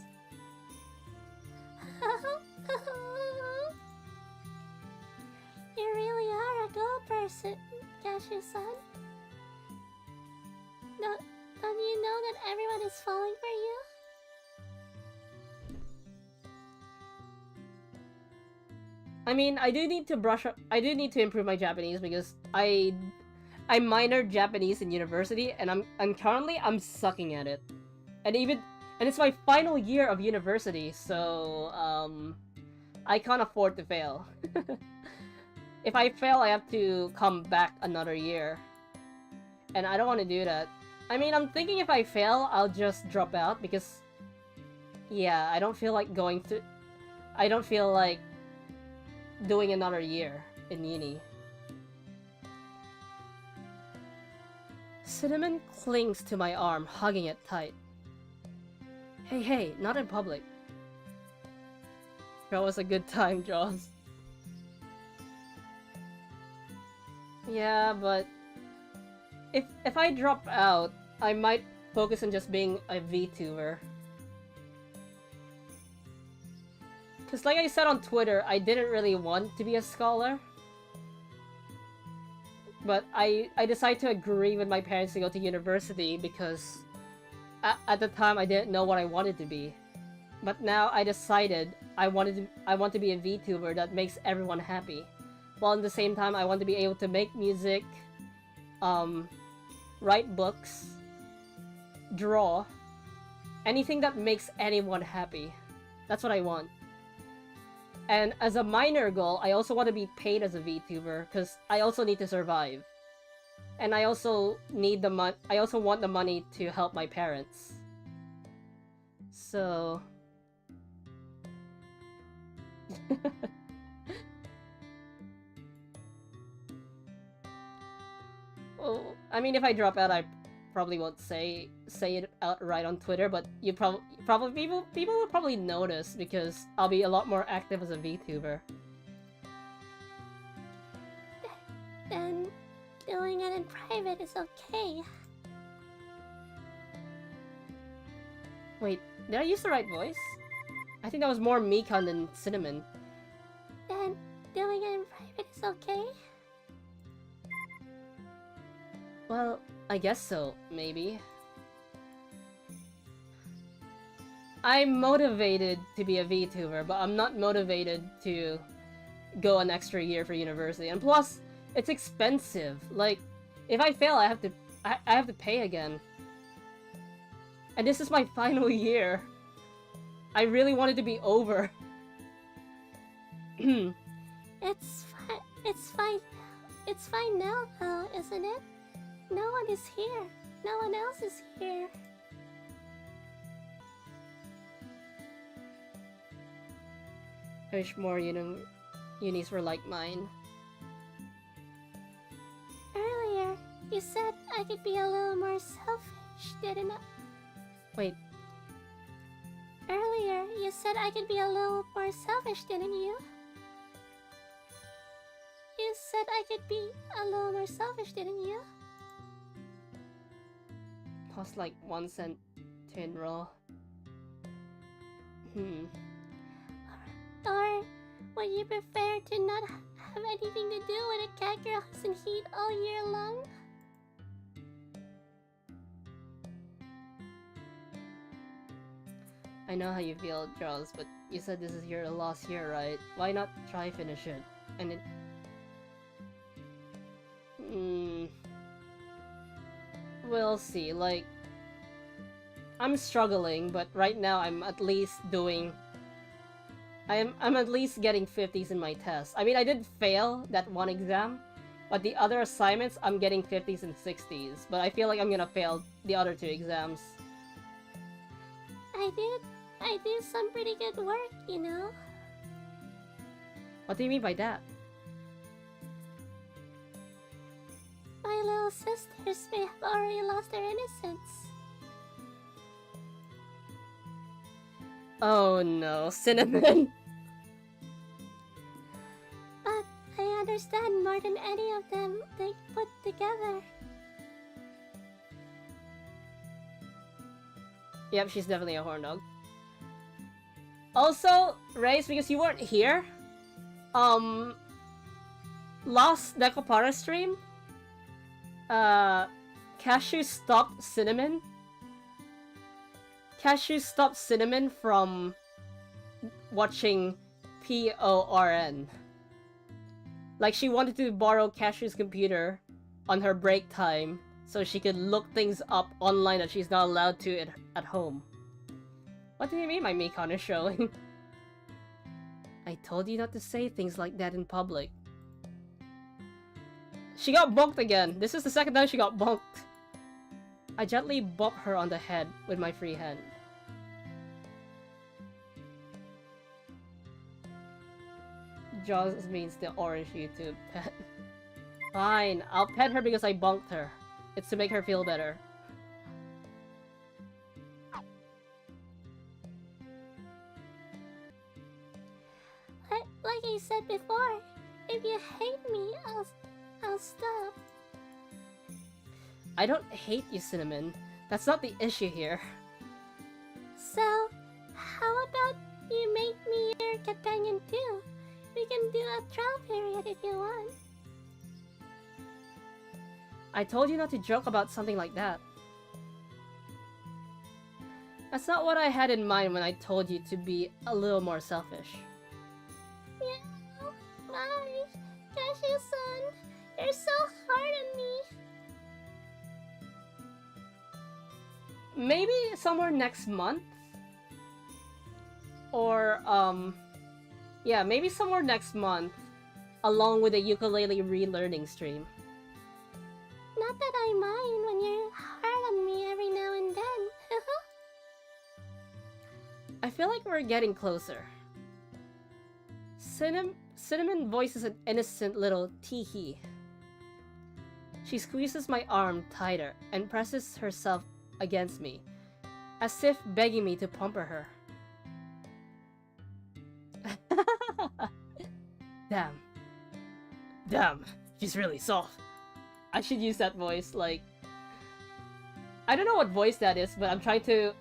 You really are a girl person, Cashew-san. Don't you know that everyone is falling for you? I mean, I do need to brush up. I do need to improve my Japanese because I minored Japanese in university, and I'm currently sucking at it, and it's my final year of university, so I can't afford to fail. If I fail, I have to come back another year, and I don't want to do that. I mean, I'm thinking if I fail, I'll just drop out because, yeah, I don't feel like I don't feel like doing another year in uni. Cinnamon clings to my arm, hugging it tight. Hey, not in public. That was a good time, Jaws. Yeah, but if I drop out, I might focus on just being a VTuber. Because like I said on Twitter, I didn't really want to be a scholar. but I decided to agree with my parents to go to university because at the time I didn't know what I wanted to be. But now I decided I want to be a VTuber that makes everyone happy. While at the same time I want to be able to make music, write books, draw, anything that makes anyone happy. That's what I want. And as a minor goal, I also want to be paid as a VTuber because I also need to survive. And I also need the I also want the money to help my parents. So well, I mean, if I drop out, I probably won't say it outright on Twitter, but you probably people will probably notice because I'll be a lot more active as a VTuber. Then doing it in private is okay. Wait, did I use the right voice? I think that was more Mikan than Cinnamon. Then doing it in private is okay. Well, I guess so, maybe. I'm motivated to be a VTuber, but I'm not motivated to go an extra year for university. And plus, it's expensive. Like, if I fail, I have to pay again. And this is my final year. I really want it to be over. It's fine. It's fine now, though, isn't it? No one is here. No one else is here. I wish more unis were like mine. Earlier, you said I could be a little more selfish, didn't I? Wait. Earlier, you said I could be a little more selfish, didn't you? You said I could be a little more selfish, didn't you? Cost like 1 cent to enroll. Or would you prefer to not have anything to do with a cat girl who's in heat all year long? I know how you feel, Charles, but you said this is your last year, right? Why not try finish it? And it... We'll see, like... I'm struggling, but right now I'm at least doing... I'm at least getting 50s in my test. I mean, I did fail that one exam, but the other assignments, I'm getting 50s and 60s. But I feel like I'm gonna fail the other 2 exams. I did some pretty good work, you know? What do you mean by that? My little sisters may have already lost their innocence. Oh no, Cinnamon! But I understand more than any of them they put together. Yep, she's definitely a horn dog. Also, Race, because you weren't here, last Nekopara stream, Cashew stopped Cinnamon. Cashew stopped Cinnamon from watching PORN. Like, she wanted to borrow Cashew's computer on her break time so she could look things up online that she's not allowed to at home. What do you mean my Mikan is showing? I told you not to say things like that in public. She got bonked again. This is the second time she got bonked. I gently bop her on the head with my free hand. Jaws means the orange YouTube pet. Fine, I'll pet her because I bonked her. It's to make her feel better. Like I said before, if you hate me, I'll stop. I don't hate you, Cinnamon. That's not the issue here. So, how about you make me your companion too? We can do a trial period if you want. I told you not to joke about something like that. That's not what I had in mind when I told you to be a little more selfish. Meow. Bye. Cashew-san, you're so hard on me. Maybe somewhere next month? Or, yeah, maybe somewhere next month, along with a ukulele relearning stream. Not that I mind when you're hard on me every now and then. I feel like we're getting closer. Cinnamon voices an innocent little tee-hee. She squeezes my arm tighter and presses herself against me, as if begging me to pamper her. Damn, she's really soft. I should use that voice, like... I don't know what voice that is, but I'm trying to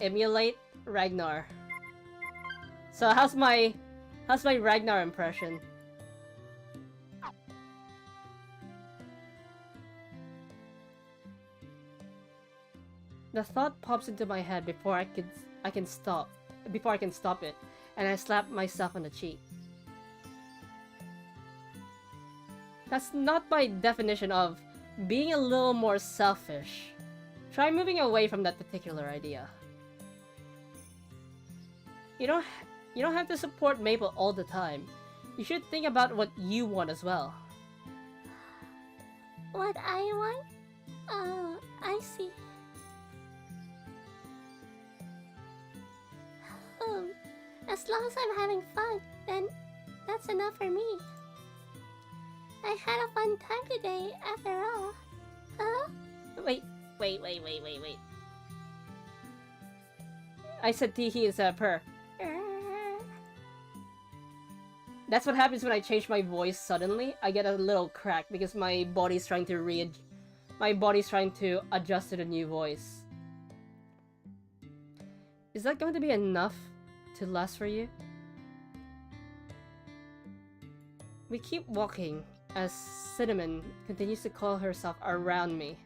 emulate Ragnar. So how's my Ragnar impression? The thought pops into my head before I can stop it, and I slap myself on the cheek. That's not my definition of being a little more selfish. Try moving away from that particular idea. You don't have to support Maple all the time. You should think about what you want as well. What I want? Oh, I see. As long as I'm having fun, then that's enough for me. I had a fun time today, after all. Huh? Wait. I said tee-hee instead of purr. That's what happens when I change my voice suddenly. I get a little crack because my body's trying to adjust to the new voice. Is that going to be enough to last for you? We keep walking as Cinnamon continues to coil herself around me.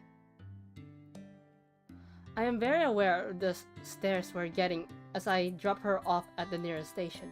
I am very aware of the stares we're getting as I drop her off at the nearest station.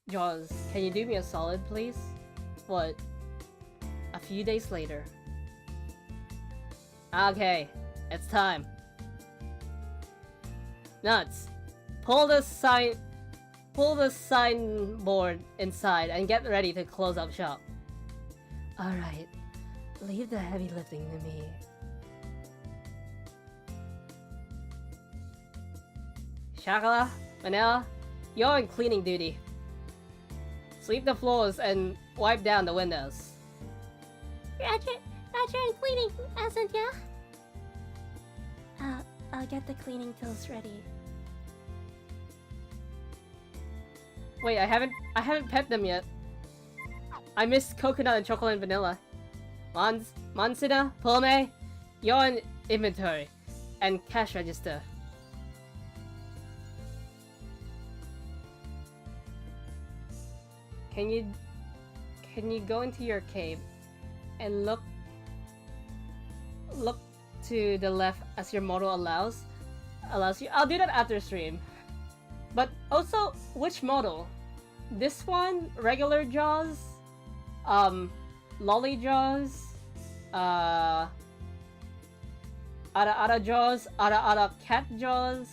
Jaws, can you do me a solid, please? What? A few days later. Okay, it's time. Nuts, pull the signboard inside and get ready to close up shop. Alright, leave the heavy lifting to me. Shakala, Manila, you're on cleaning duty. Sweep the floors and wipe down the windows. Roger and cleaning, Ascent, yeah? I'll get the cleaning tools ready. Wait, I haven't pet them yet. I missed coconut and chocolate and vanilla. Monsina, Pome, you're on inventory and cash register. Can you go into your cave and look to the left as your model allows you? I'll do that after stream. But also, which model? This one, regular Jaws, Lolly Jaws, Ara Jaws, Ara Cat Jaws,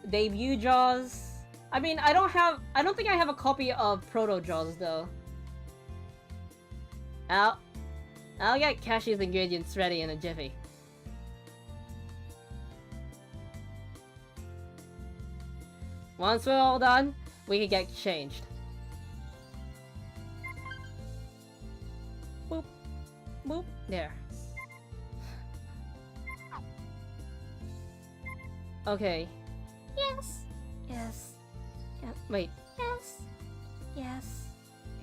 Debut Jaws. I mean, I don't think I have a copy of Proto Jaws though. I'll get Cashew's ingredients ready in a jiffy. Once we're all done, we can get changed. Boop. Boop. There. Okay. Yes. Yes. Yeah, wait. Yes. Yes.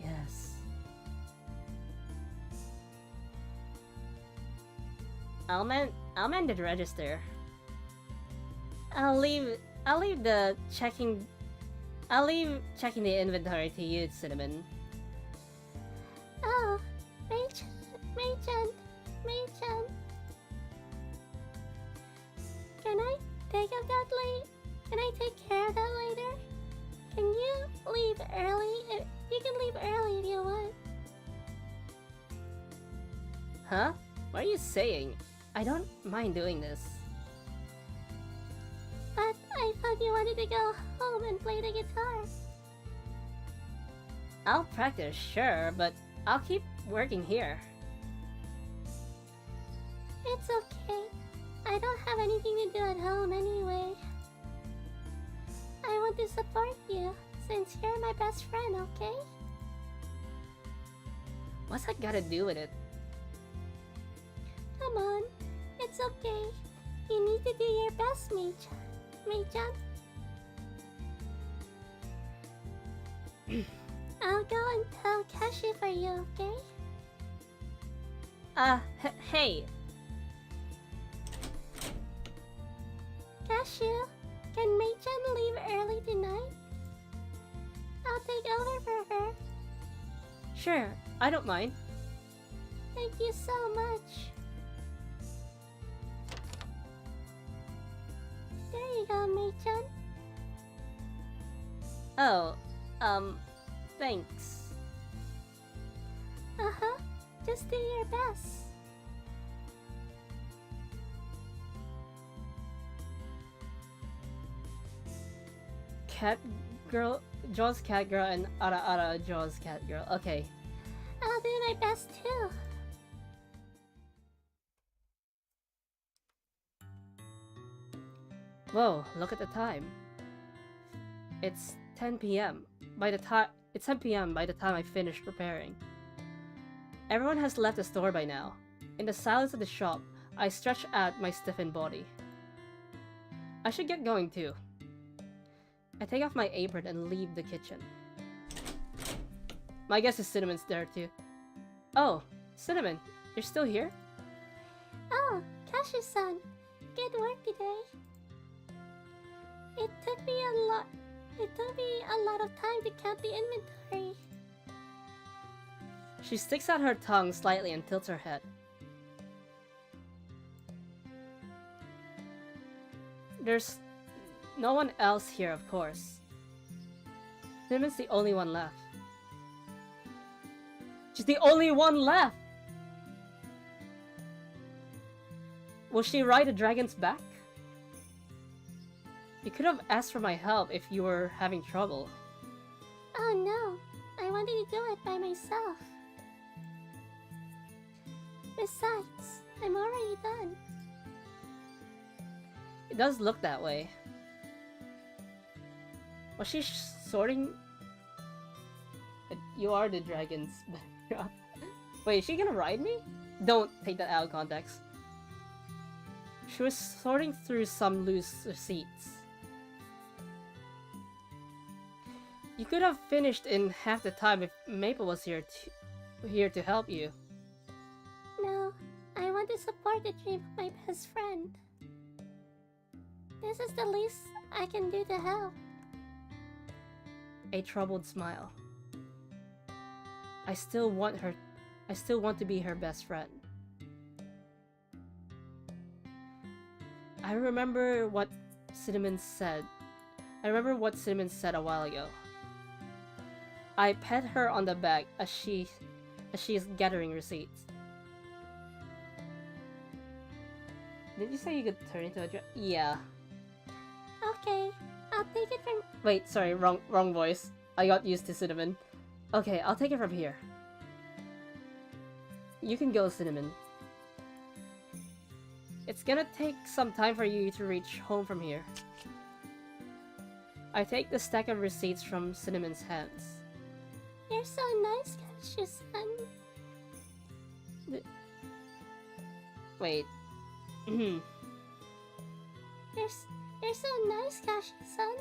Yes. I'll mend the register. I'll leave checking the inventory to you, Cinnamon. Oh, Mei-chan. Can I take of that later? Can I take care of that later? Can you leave early? You can leave early if you want. Huh? What are you saying? I don't mind doing this. But I thought you wanted to go home and play the guitar. I'll practice, sure, but I'll keep working here. It's okay. I don't have anything to do at home anyway. I want to support you, since you're my best friend, okay? What's that gotta do with it? Come on. It's okay. You need to do your best, Mei-chan. I'll go and tell Kashi for you, okay? Hey! Cashew, can Mei-chan leave early tonight? I'll take over for her. Sure, I don't mind. Thank you so much. There you go, Mei-chan. Oh, thanks. Uh-huh. Just do your best. Cat girl, Jaws cat girl, and Ara Jaws cat girl. Okay. I'll do my best too. Whoa, look at the time. It's 10 p.m. It's 10 p.m. by the time I finish preparing. Everyone has left the store by now. In the silence of the shop, I stretch out my stiffened body. I should get going too. I take off my apron and leave the kitchen. My guess is Cinnamon's there too. Oh, Cinnamon, you're still here? Oh, Kashi-san. Good work today. It took me a lot of time to count the inventory. She sticks out her tongue slightly and tilts her head. There's no one else here, of course. Cinnamon's the only one left. She's the only one left! Will she ride a dragon's back? You could have asked for my help if you were having trouble. Oh no, I wanted to do it by myself. Besides, I'm already done. It does look that way. Was she sorting? You are the dragon's back. Wait, is she gonna ride me? Don't take that out of context. She was sorting through some loose receipts. You could have finished in half the time if Maple was here to help you. No, I want to support the dream of my best friend. This is the least I can do to help. A troubled smile. I still want to be her best friend. I remember what Cinnamon said a while ago. I pet her on the back as she is gathering receipts. Did you say you could turn into a dragon? Yeah. Okay, I'll take it from... Wait, sorry, wrong voice. I got used to Cinnamon. Okay, I'll take it from here. You can go, Cinnamon. It's gonna take some time for you to reach home from here. I take the stack of receipts from Cinnamon's hands. You're so nice, Kashi-san. Wait. You're You're so nice, Kashi-san.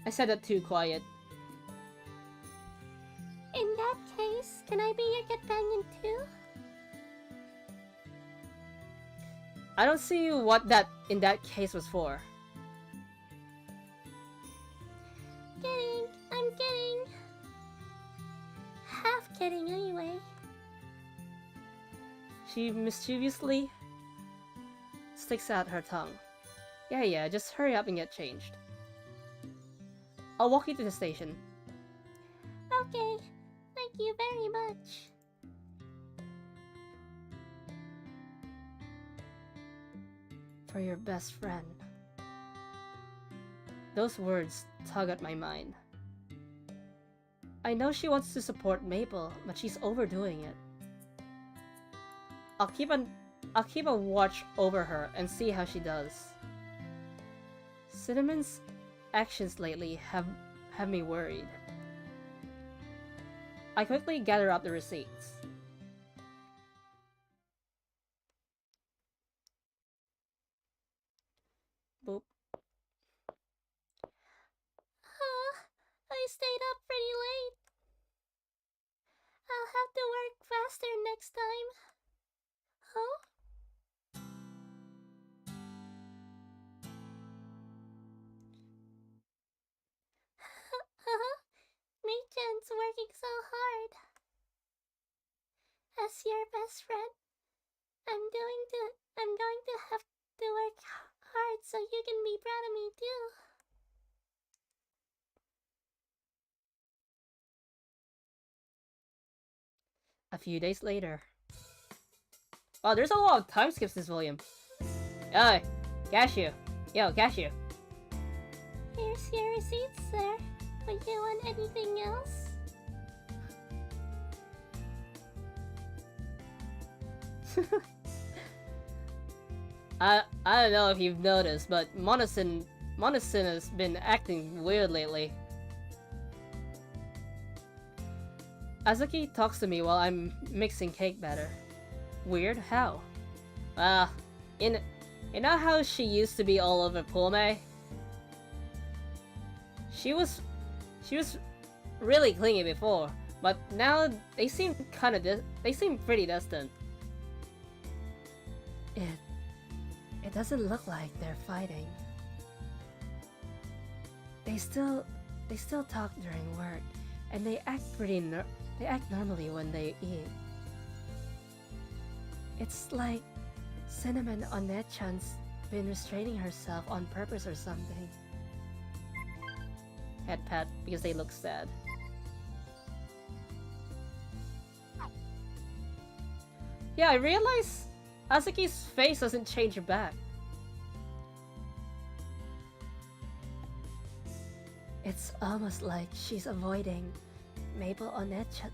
I said that too quiet. In that case, can I be your companion too? I don't see what that in that case was for. Kidding. I'm kidding. Half kidding anyway. She mischievously sticks out her tongue. Yeah, just hurry up and get changed. I'll walk you to the station. Okay. Thank you very much. For your best friend. Those words tug at my mind. I know she wants to support Maple, but she's overdoing it. I'll keep a watch over her and see how she does. Cinnamon's actions lately have me worried. I quickly gather up the receipts. Boop. I stayed up pretty late. I'll have to work faster next time. Huh? Mei-chan's working so hard. As your best friend, I'm going to have to work hard so you can be proud of me too. A few days later. Wow, there's a lot of time skips this volume. Yo, cashew. Yo, cashew. Here's your receipts, sir. Would you want anything else? I don't know if you've noticed, but Monosin has been acting weird lately. Azuki talks to me while I'm mixing cake batter. Weird? How? You know how she used to be all over Pume? She was really clingy before, but now they seem pretty distant. It doesn't look like they're fighting. They still talk during work, and they act normally when they eat. It's like Cinnamon Onechan's been restraining herself on purpose or something. Head pat because they look sad. Yeah, I realize Azuki's face doesn't change back. It's almost like she's avoiding Maple Onechan.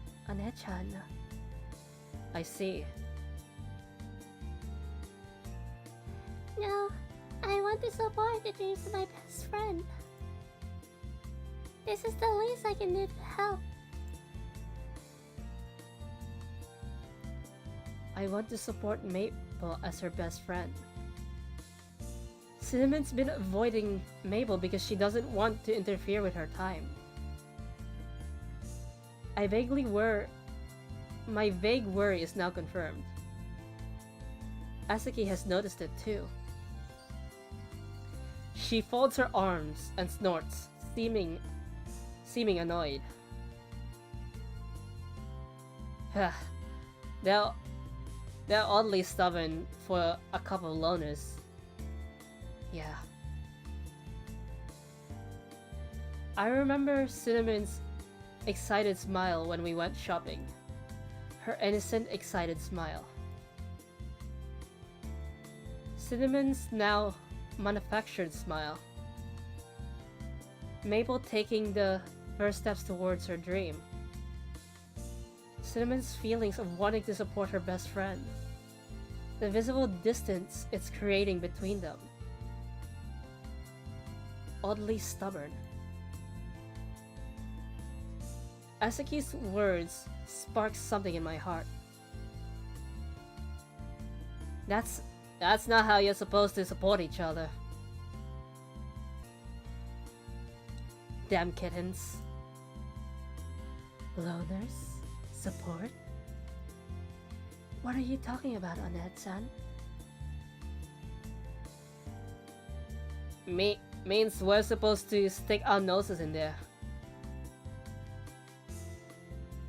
I see. No, I want to support the dreams of my best friend. This is the least I can do to help. I want to support Maple as her best friend. Cinnamon's been avoiding Maple because she doesn't want to interfere with her time. My vague worry is now confirmed. Azuki has noticed it too. She folds her arms and snorts, seeming annoyed. They're oddly stubborn for a couple of loners. Yeah. I remember Cinnamon's excited smile when we went shopping. Her innocent, excited smile. Cinnamon's now manufactured smile. Maple taking the first steps towards her dream. Cinnamon's feelings of wanting to support her best friend. The visible distance it's creating between them. Oddly stubborn. Azuki's words spark something in my heart. That's not how you're supposed to support each other. damn kittens. Loners? Support? What are you talking about, Annette-san? Means we're supposed to stick our noses in there.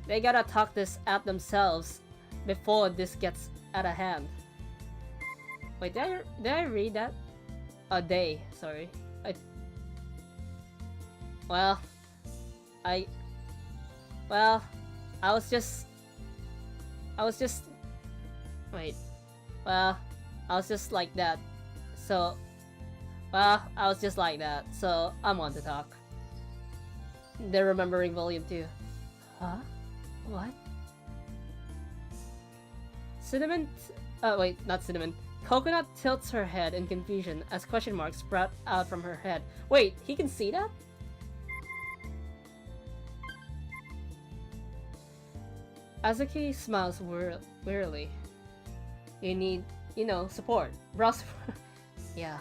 They gotta talk this out themselves before this gets out of hand. Wait, did I read that? Sorry. Well, I was just like that. So, I was just like that. So, I'm on to talk. They're remembering Volume 2. Huh? What? Not Cinnamon. Coconut tilts her head in confusion as question marks sprout out from her head. Wait, he can see that? Azuki smiles wearily. You need, support. Brow support. Yeah.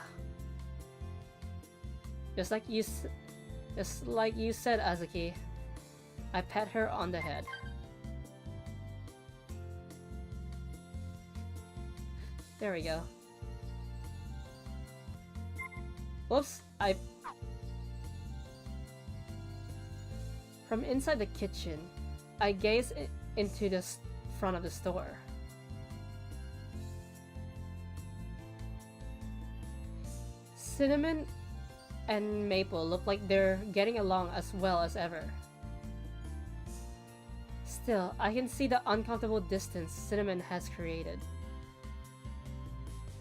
Just like you said, Azuki. I pat her on the head. There we go. Whoops, From inside the kitchen, I gaze into the front of the store. Cinnamon and Maple look like they're getting along as well as ever. Still, I can see the uncomfortable distance Cinnamon has created.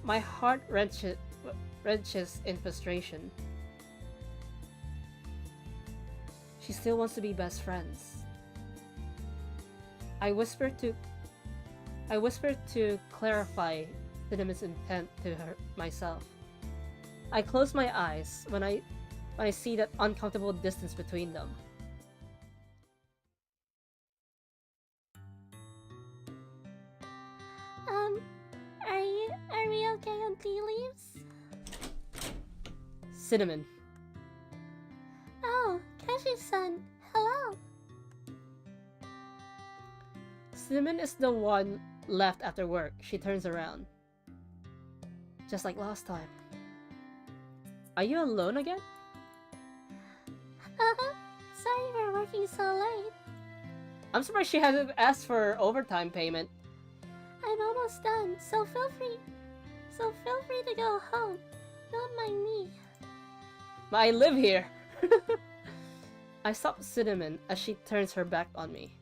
My heart wrenches in frustration. She still wants to be best friends. I whisper to clarify Cinnamon's intent to myself. I close my eyes when I see that uncomfortable distance between them. Are we okay on tea leaves? Cinnamon. Oh, Cashew-san, hello. Cinnamon is the one left after work. She turns around. Just like last time. Are you alone again? Sorry we're working so late. I'm surprised she hasn't asked for overtime payment. I'm almost done, so feel free to go home. Don't mind me. But I live here. I stop Cinnamon as she turns her back on me.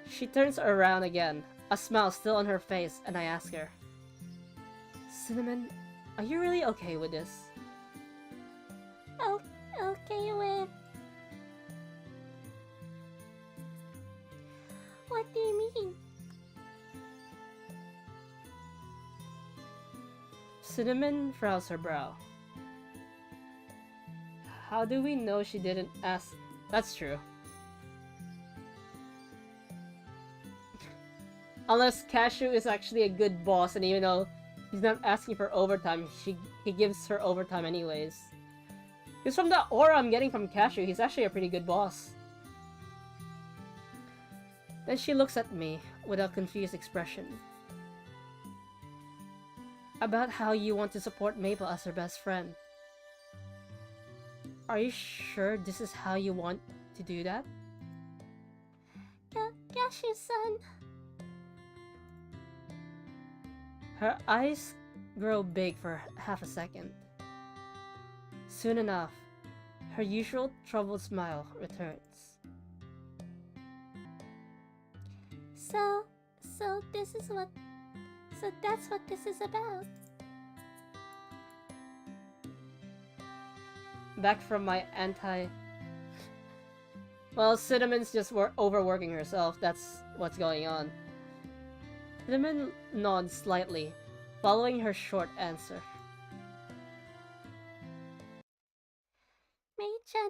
She turns around again, a smile still on her face, and I ask her, Cinnamon, are you really okay with this? Oh, okay with... What do you mean? Cinnamon frows her brow. How do we know she didn't ask? That's true. Unless Cashew is actually a good boss and even though he's not asking for overtime, he gives her overtime anyways. Because from the aura I'm getting from Cashew, he's actually a pretty good boss. Then she looks at me with a confused expression. About how you want to support Maple as her best friend. Are you sure this is how you want to do that? Cashew-san. Her eyes grow big for half a second. Soon enough, her usual troubled smile returns. So that's what this is about. Back from my Well, Cinnamon's just overworking herself, that's what's going on. Cinnamon nods slightly, following her short answer. Mei-chan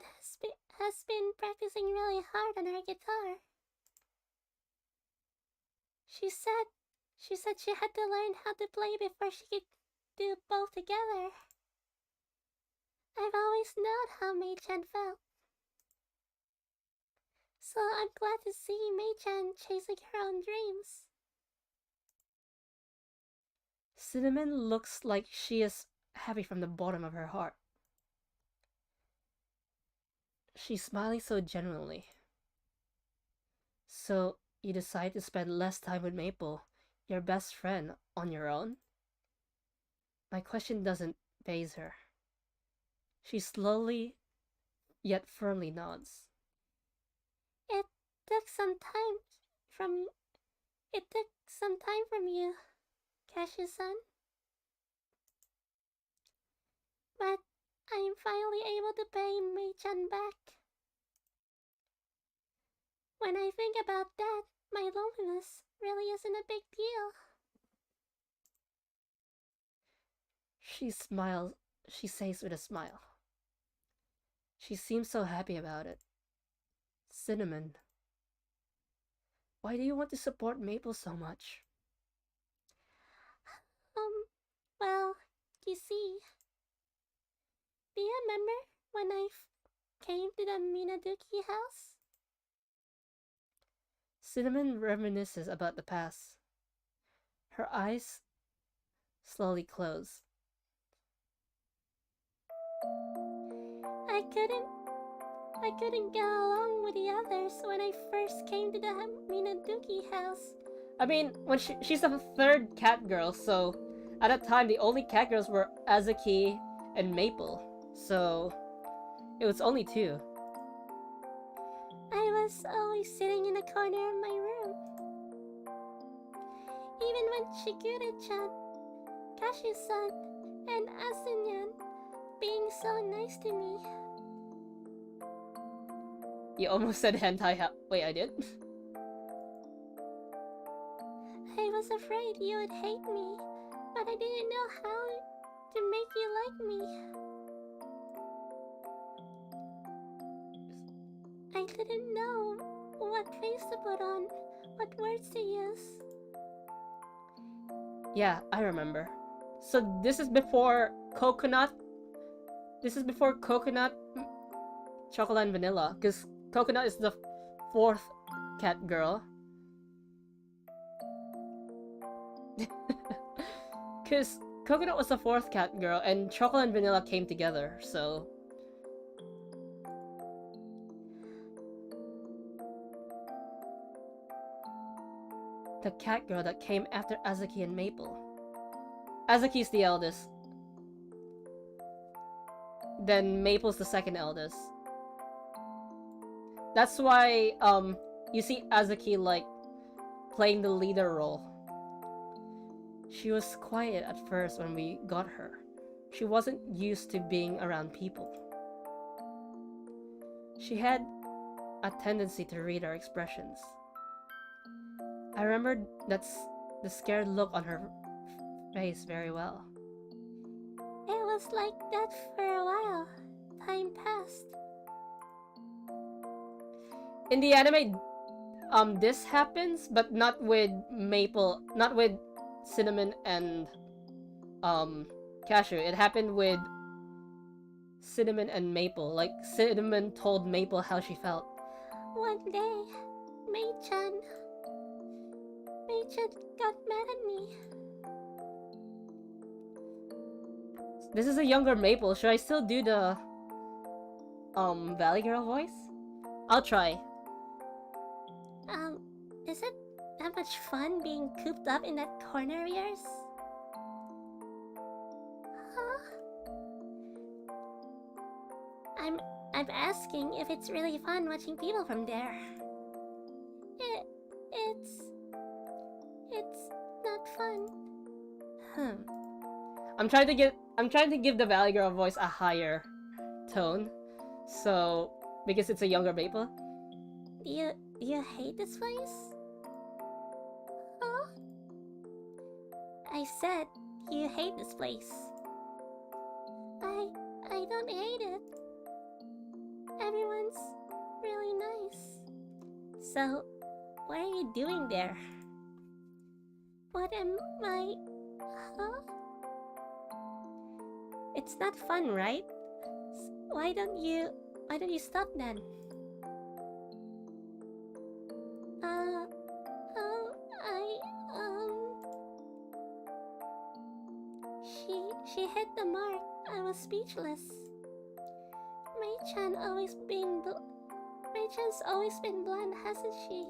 has been practicing really hard on her guitar. She said she had to learn how to play before she could do both together. I've always known how Mei-chan felt. So I'm glad to see Mei-chan chasing her own dreams. Cinnamon looks like she is happy from the bottom of her heart. She's smiling so genuinely. So, you decide to spend less time with Maple, your best friend, on your own? My question doesn't faze her. She slowly, yet firmly nods. It took some time from you, Cashew-san. But I'm finally able to pay Mei-chan back. When I think about that, my loneliness really isn't a big deal. She smiles, she says with a smile. She seems so happy about it. Cinnamon, why do you want to support Maple so much? Well, you see, do you remember when I came to the Minaduki house? Cinnamon reminisces about the past. Her eyes slowly close. I couldn't get along with the others when I first came to the Minaduki house. I mean, when she's the third cat girl, so at that time the only cat girls were Azuki and Maple, so it was only two. I was always sitting in a corner of my room. Even when Shigure-chan, Cashew-san, and Asunyan being so nice to me. You almost said hentai wait, I did? I was afraid you would hate me, but I didn't know how to make you like me. I didn't know what face to put on, what words to use. Yeah, I remember. So this is before coconut? This is before coconut, chocolate and vanilla, because coconut is the fourth cat girl. Because coconut was the fourth cat girl and chocolate and vanilla came together, so... The cat girl that came after Azuki and Maple. Azuki's the eldest. Then Maple's the second eldest. That's why, you see Azuki, like, playing the leader role. She was quiet at first when we got her. She wasn't used to being around people. She had a tendency to read our expressions. I remember the scared look on her face very well. It was like that for a while. Time passed. In the anime, this happens, but not with Maple, not with Cinnamon and Cashew. It happened with Cinnamon and Maple. Like, Cinnamon told Maple how she felt. One day, Mei-chan got mad at me. This is a younger Maple. Should I still do the Valley Girl voice? I'll try. Is it that much fun being cooped up in that corner of yours? Huh? I'm asking if it's really fun watching people from there. It's not fun. I'm trying to give the Valley Girl voice a higher tone. So, because it's a younger Maple. Do you hate this place? Huh? I said you hate this place. I don't hate it. Everyone's really nice. So, what are you doing there? What am I... Huh? It's not fun, right? Why don't you stop then? Oh, she hit the mark. I was speechless. Mei-chan's always been blunt, hasn't she?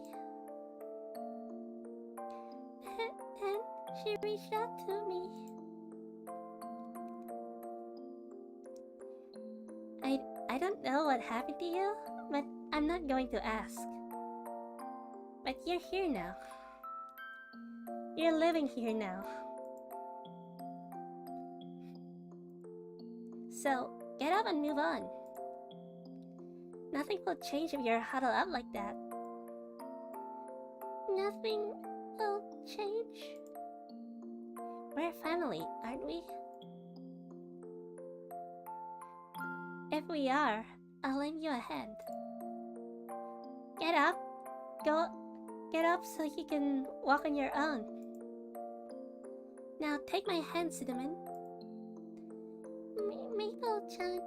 Then she reached out to me. I don't know what happened to you, but I'm not going to ask. But you're here now. You're living here now. So, get up and move on. Nothing will change if you're huddled up like that. Nothing will change? We're family, aren't we? If we are, I'll lend you a hand. Get up. Get up so you can walk on your own. Now take my hand, Cinnamon. Maple-chan.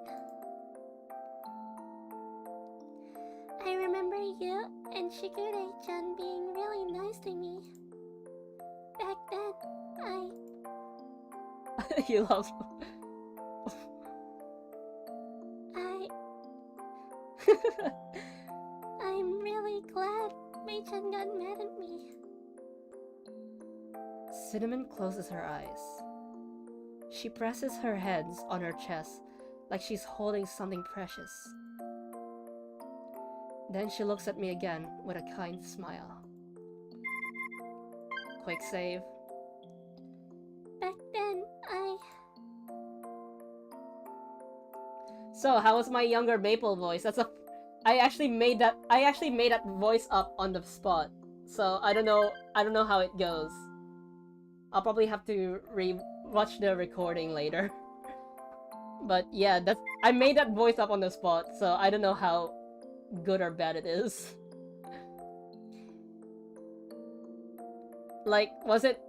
I remember you and Shigure-chan being really nice to me. Back then, You love. I'm really glad Mei-chan got mad at me. Cinnamon closes her eyes. She presses her hands on her chest like she's holding something precious. Then she looks at me again with a kind smile. Quick save. Back then, So, how was my younger Maple voice? I actually made that voice up on the spot. So, I don't know how it goes. I'll probably have to watch the recording later. But yeah, I made that voice up on the spot, so I don't know how good or bad it is. Like, was it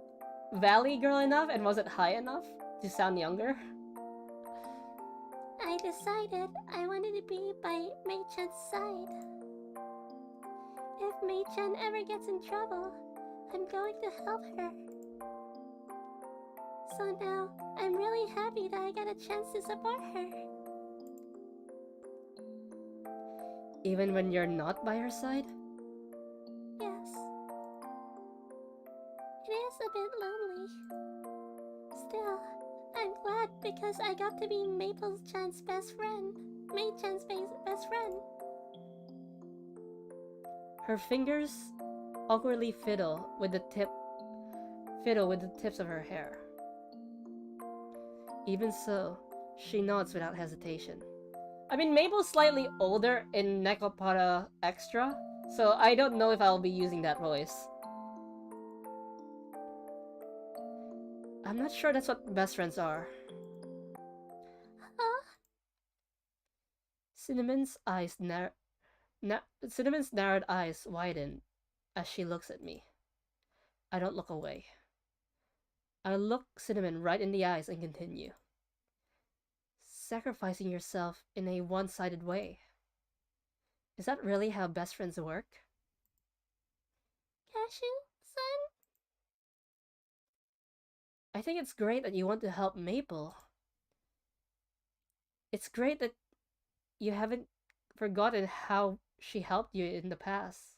Valley Girl enough and was it high enough to sound younger? I decided I wanted to be by Mei-chan's side. If Mei-chan ever gets in trouble, I'm going to help her. So now, I'm really happy that I got a chance to support her. Even when you're not by her side? Yes. It is a bit lonely. Still, I'm glad because I got to be Maple-chan's best friend. Mei-chan's best friend. Her fingers awkwardly fiddle with the tips of her hair. Even so, she nods without hesitation. I mean, Mabel's slightly older in Nekopara Extra, so I don't know if I'll be using that voice. I'm not sure that's what best friends are. Huh? Cinnamon's narrowed eyes widen as she looks at me. I don't look away. I look Cinnamon right in the eyes and continue. Sacrificing yourself in a one-sided way. Is that really how best friends work? Cashew-san? I think it's great that you want to help Maple. It's great that you haven't forgotten how she helped you in the past.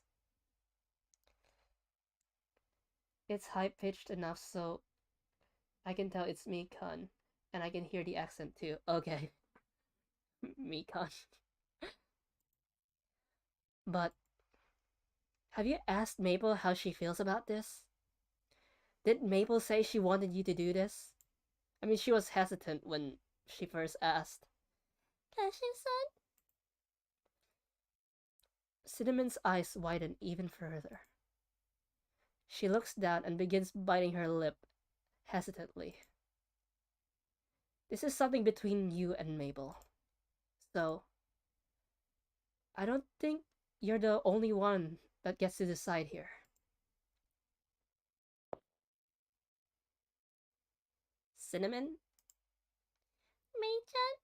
It's high-pitched enough so I can tell it's Mikan, and I can hear the accent too. Okay. Mikan. But have you asked Maple how she feels about this? Did Maple say she wanted you to do this? I mean, she was hesitant when she first asked. Cashew-san? Cinnamon's eyes widen even further. She looks down and begins biting her lip hesitantly. This is something between you and Mabel. So, I don't think you're the only one that gets to decide here. Cinnamon? Mei-chan?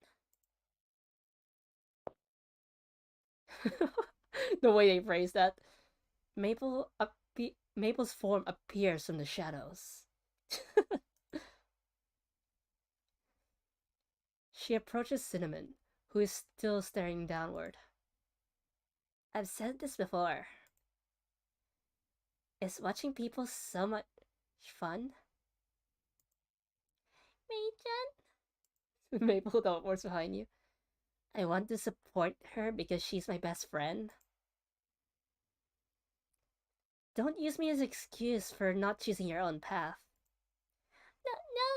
The way they phrase that. Maple's form appears from the shadows. She approaches Cinnamon, who is still staring downward. I've said this before. Is watching people so much fun? Mei-chan? Maple teleports behind you. I want to support her because she's my best friend. Don't use me as an excuse for not choosing your own path. No.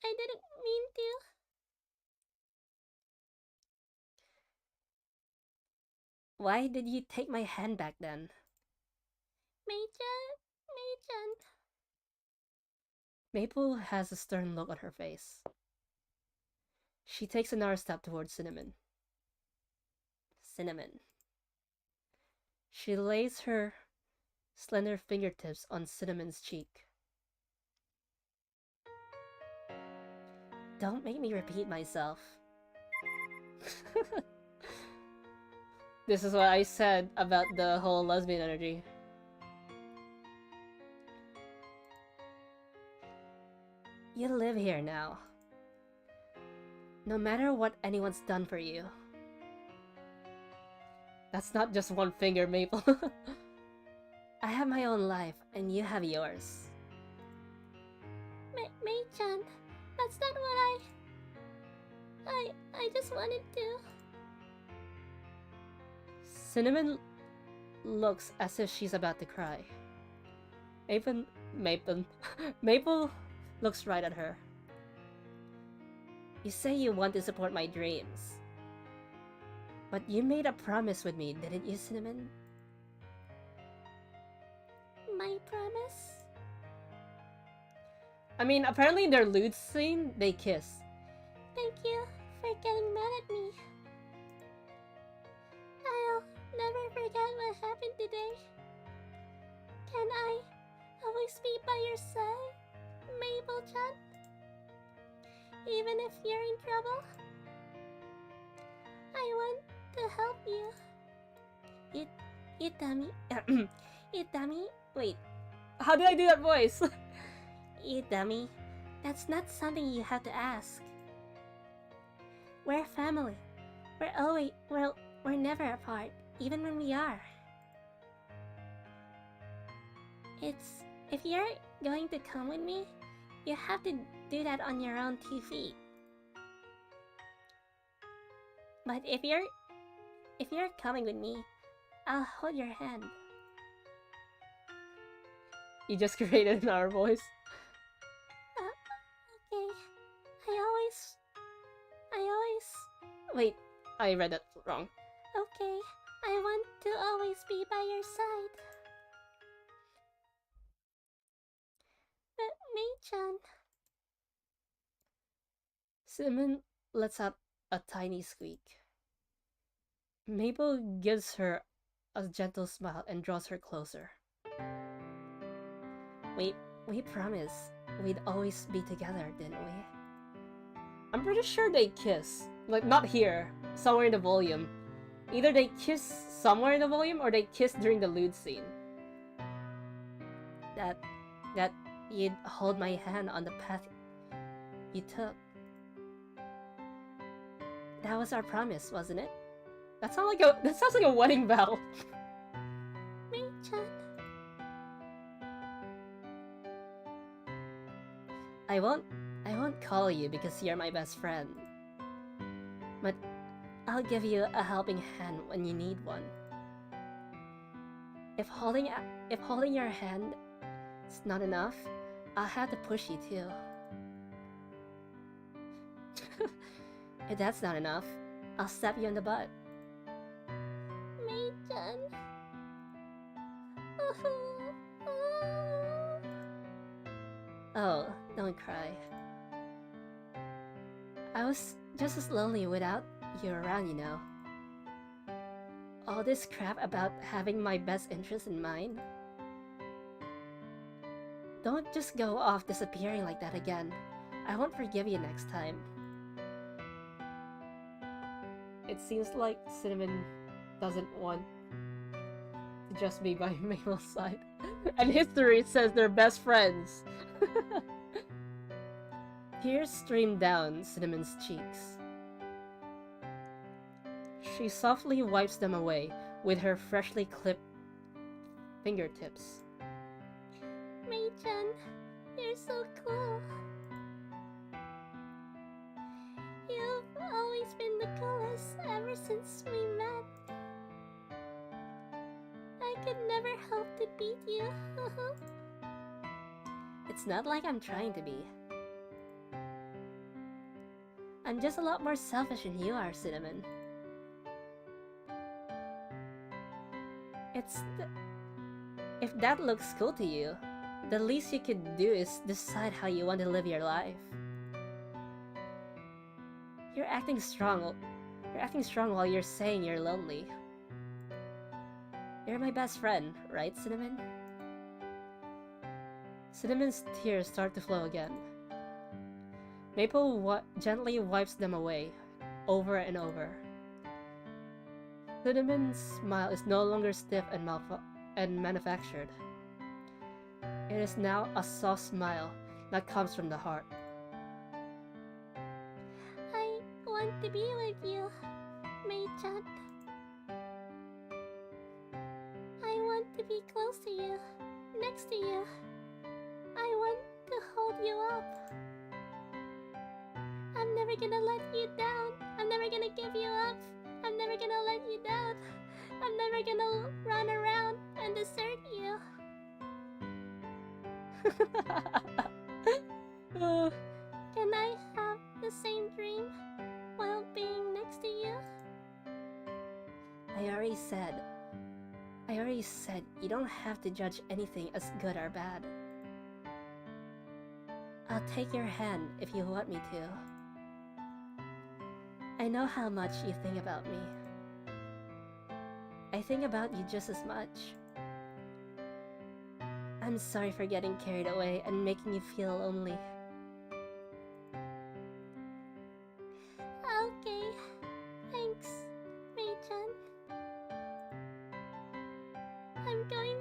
I didn't mean to. Why did you take my hand back then? Mei-chan. Maple has a stern look on her face. She takes another step towards Cinnamon. Cinnamon. She lays her slender fingertips on Cinnamon's cheek. Don't make me repeat myself. This is what I said about the whole lesbian energy. You live here now. No matter what anyone's done for you. That's not just one finger, Maple. I have my own life, and you have yours. Mei-chan, that's not what I just wanted to. Cinnamon looks as if she's about to cry. Maple looks right at her. You say you want to support my dreams. But you made a promise with me, didn't you, Cinnamon? My promise? I mean, apparently in their lewd scene, they kiss. Thank you for getting mad at me. I'll never forget what happened today. Can I always be by your side, Mabel-chan? Even if you're in trouble? I want to help you. Itami, Wait, how did I do that voice? Itami, that's not something you have to ask. We're family. We're never apart, even when we are. If you're going to come with me, you have to do that on your own 2 feet. But if you're coming with me, I'll hold your hand. You just created another voice. Okay. I always... Wait, I read that wrong. Okay, I want to always be by your side. But Mei-chan... Cinnamon lets out a tiny squeak. Maple gives her a gentle smile and draws her closer. We promised we'd always be together, didn't we? I'm pretty sure they kiss. Like, not here, somewhere in the volume. Either they kiss somewhere in the volume or they kiss during the lewd scene. That you'd hold my hand on the path you took. That was our promise, wasn't it? That sounds like a wedding vow. Mei-chan... I won't call you because you're my best friend. But I'll give you a helping hand when you need one. If holding your hand is not enough, I'll have to push you too. If that's not enough, I'll slap you in the butt. Mei-chan... Oh, don't cry. I was just as lonely without you around, you know. All this crap about having my best interest in mind. Don't just go off disappearing like that again. I won't forgive you next time. seems like Cinnamon doesn't want to just be by Mabel's side. And history says they're best friends. Tears stream down Cinnamon's cheeks. She softly wipes them away with her freshly clipped fingertips. Mei-chan, you're so cool. You've always been the coolest ever since we met. I could never hope to beat you. It's not like I'm trying to be. I'm just a lot more selfish than you are, Cinnamon. If that looks cool to you, the least you could do is decide how you want to live your life. You're acting strong while you're saying you're lonely. You're my best friend, right, Cinnamon? Cinnamon's tears start to flow again. Maple gently wipes them away, over and over. Cinnamon's smile is no longer stiff and manufactured. It is now a soft smile that comes from the heart. I want to be with you, Mei-chan. I want to be close to you, next to you. I want to hold you up. I'm never gonna let you down. I'm never gonna give you up. I'm never gonna let you down. I'm never gonna run around and desert you. Can I have the same dream while being next to you? I already said you don't have to judge anything as good or bad. I'll take your hand if you want me to. I know how much you think about me. I think about you just as much. I'm sorry for getting carried away and making you feel lonely. Okay, thanks, Mei-chan. I'm going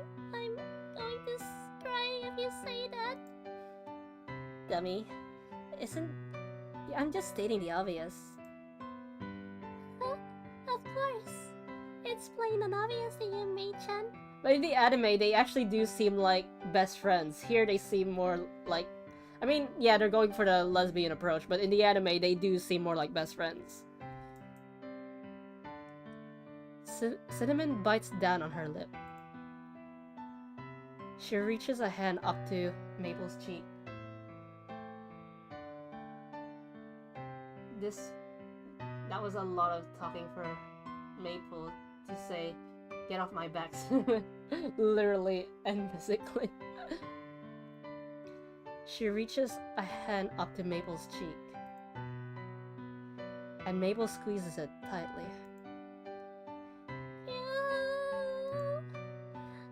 to cry if you say that. Dummy. I'm just stating the obvious. Huh? Of course. It's plain and obvious to you, Mei-chan. But in the anime, they actually do seem like best friends. Here they seem more like... I mean, yeah, they're going for the lesbian approach, but in the anime, they do seem more like best friends. Cinnamon bites down on her lip. She reaches a hand up to Maple's cheek. That was a lot of talking for Maple to say, get off my back, literally and physically. She reaches a hand up to Maple's cheek, and Maple squeezes it tightly.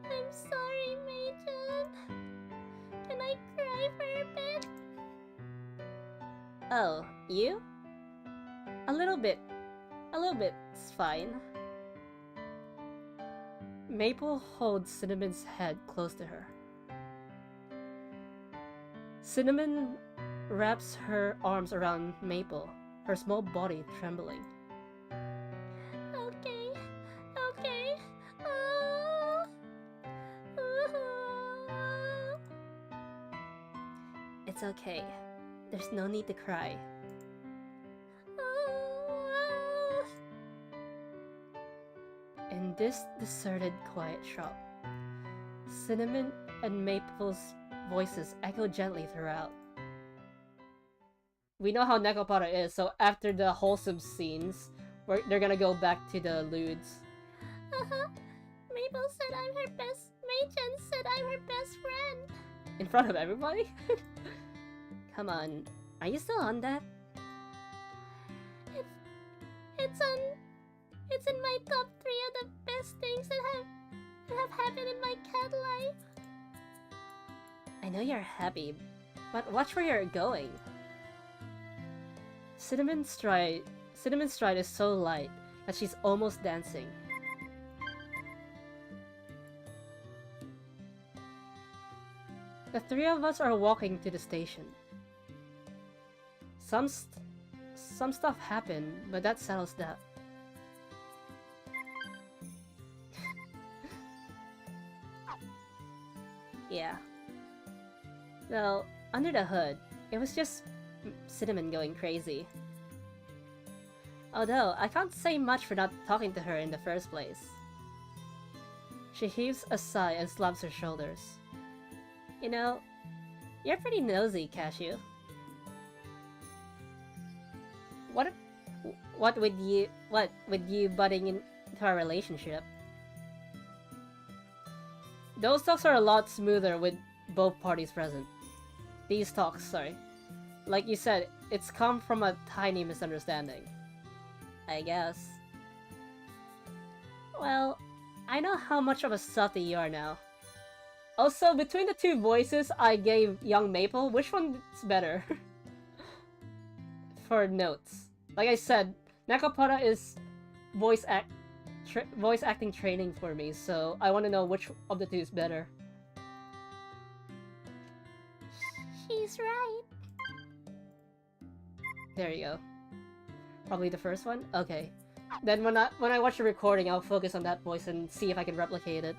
I'm sorry, Mei-chan. Can I cry for a bit? Oh, you? A little bit's fine. Maple holds Cinnamon's head close to her. Cinnamon wraps her arms around Maple, her small body trembling. Okay. Oh. It's okay. There's no need to cry. In this deserted, quiet shop, Cinnamon and Maple's voices echo gently throughout. We know how Nekopara is, so after the wholesome scenes, they're gonna go back to the lewds. Mabel said I'm her best. Mei-chan said I'm her best friend. In front of everybody? Come on, are you still on that? It's in my top 3 of the best things that have happened in my cat life. I know you're happy, but watch where you're going. Cinnamon's stride is so light, as she's almost dancing. The three of us are walking to the station. Some stuff happened, but that settles that. Yeah. Well, under the hood, it was just Cinnamon going crazy. Although, I can't say much for not talking to her in the first place. She heaves a sigh and slaps her shoulders. You know, you're pretty nosy, Cashew. What with you butting into our relationship? Those talks are a lot smoother with both parties present. These talks, sorry. Like you said, it's come from a tiny misunderstanding. I guess. Well, I know how much of a softie you are now. Also, between the two voices I gave young Maple, which one's better? For notes. Like I said, Nekopara is voice acting training for me, so I want to know which of the two is better. She's right. There you go. Probably the first one? Okay. Then when I watch the recording, I'll focus on that voice and see if I can replicate it.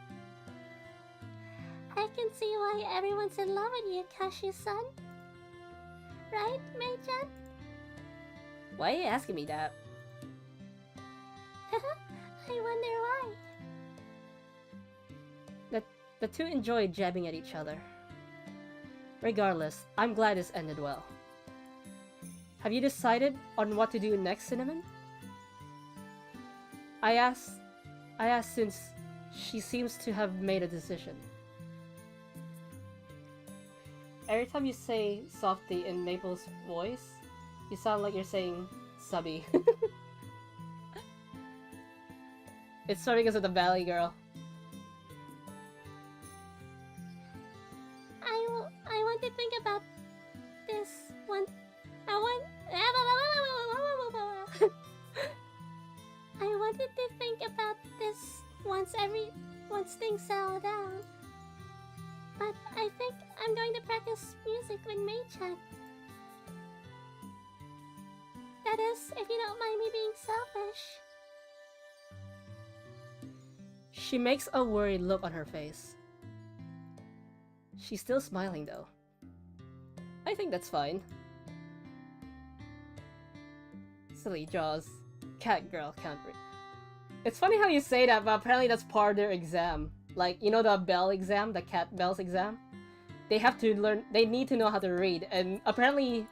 I can see why everyone's in love with you, Cashew-san. Right, Mei-chan? Why are you asking me that? I wonder why. The two enjoy jabbing at each other. Regardless, I'm glad this ended well. Have you decided on what to do next, Cinnamon? I asked since she seems to have made a decision. Every time you say softy in Maple's voice, you sound like you're saying subby. It's starting because of the Valley Girl. I want to think about this one. I wanted to think about this once things settle down. But I think I'm going to practice music with Mei-chan. That is, if you don't mind me being selfish. She makes a worried look on her face. She's still smiling though. I think that's fine. Silly Jaws. Cat girl can't read. It's funny how you say that, but apparently that's part of their exam. Like, you know the Bell exam, the Cat Bell's exam? They have to learn, they need to know how to read, and apparently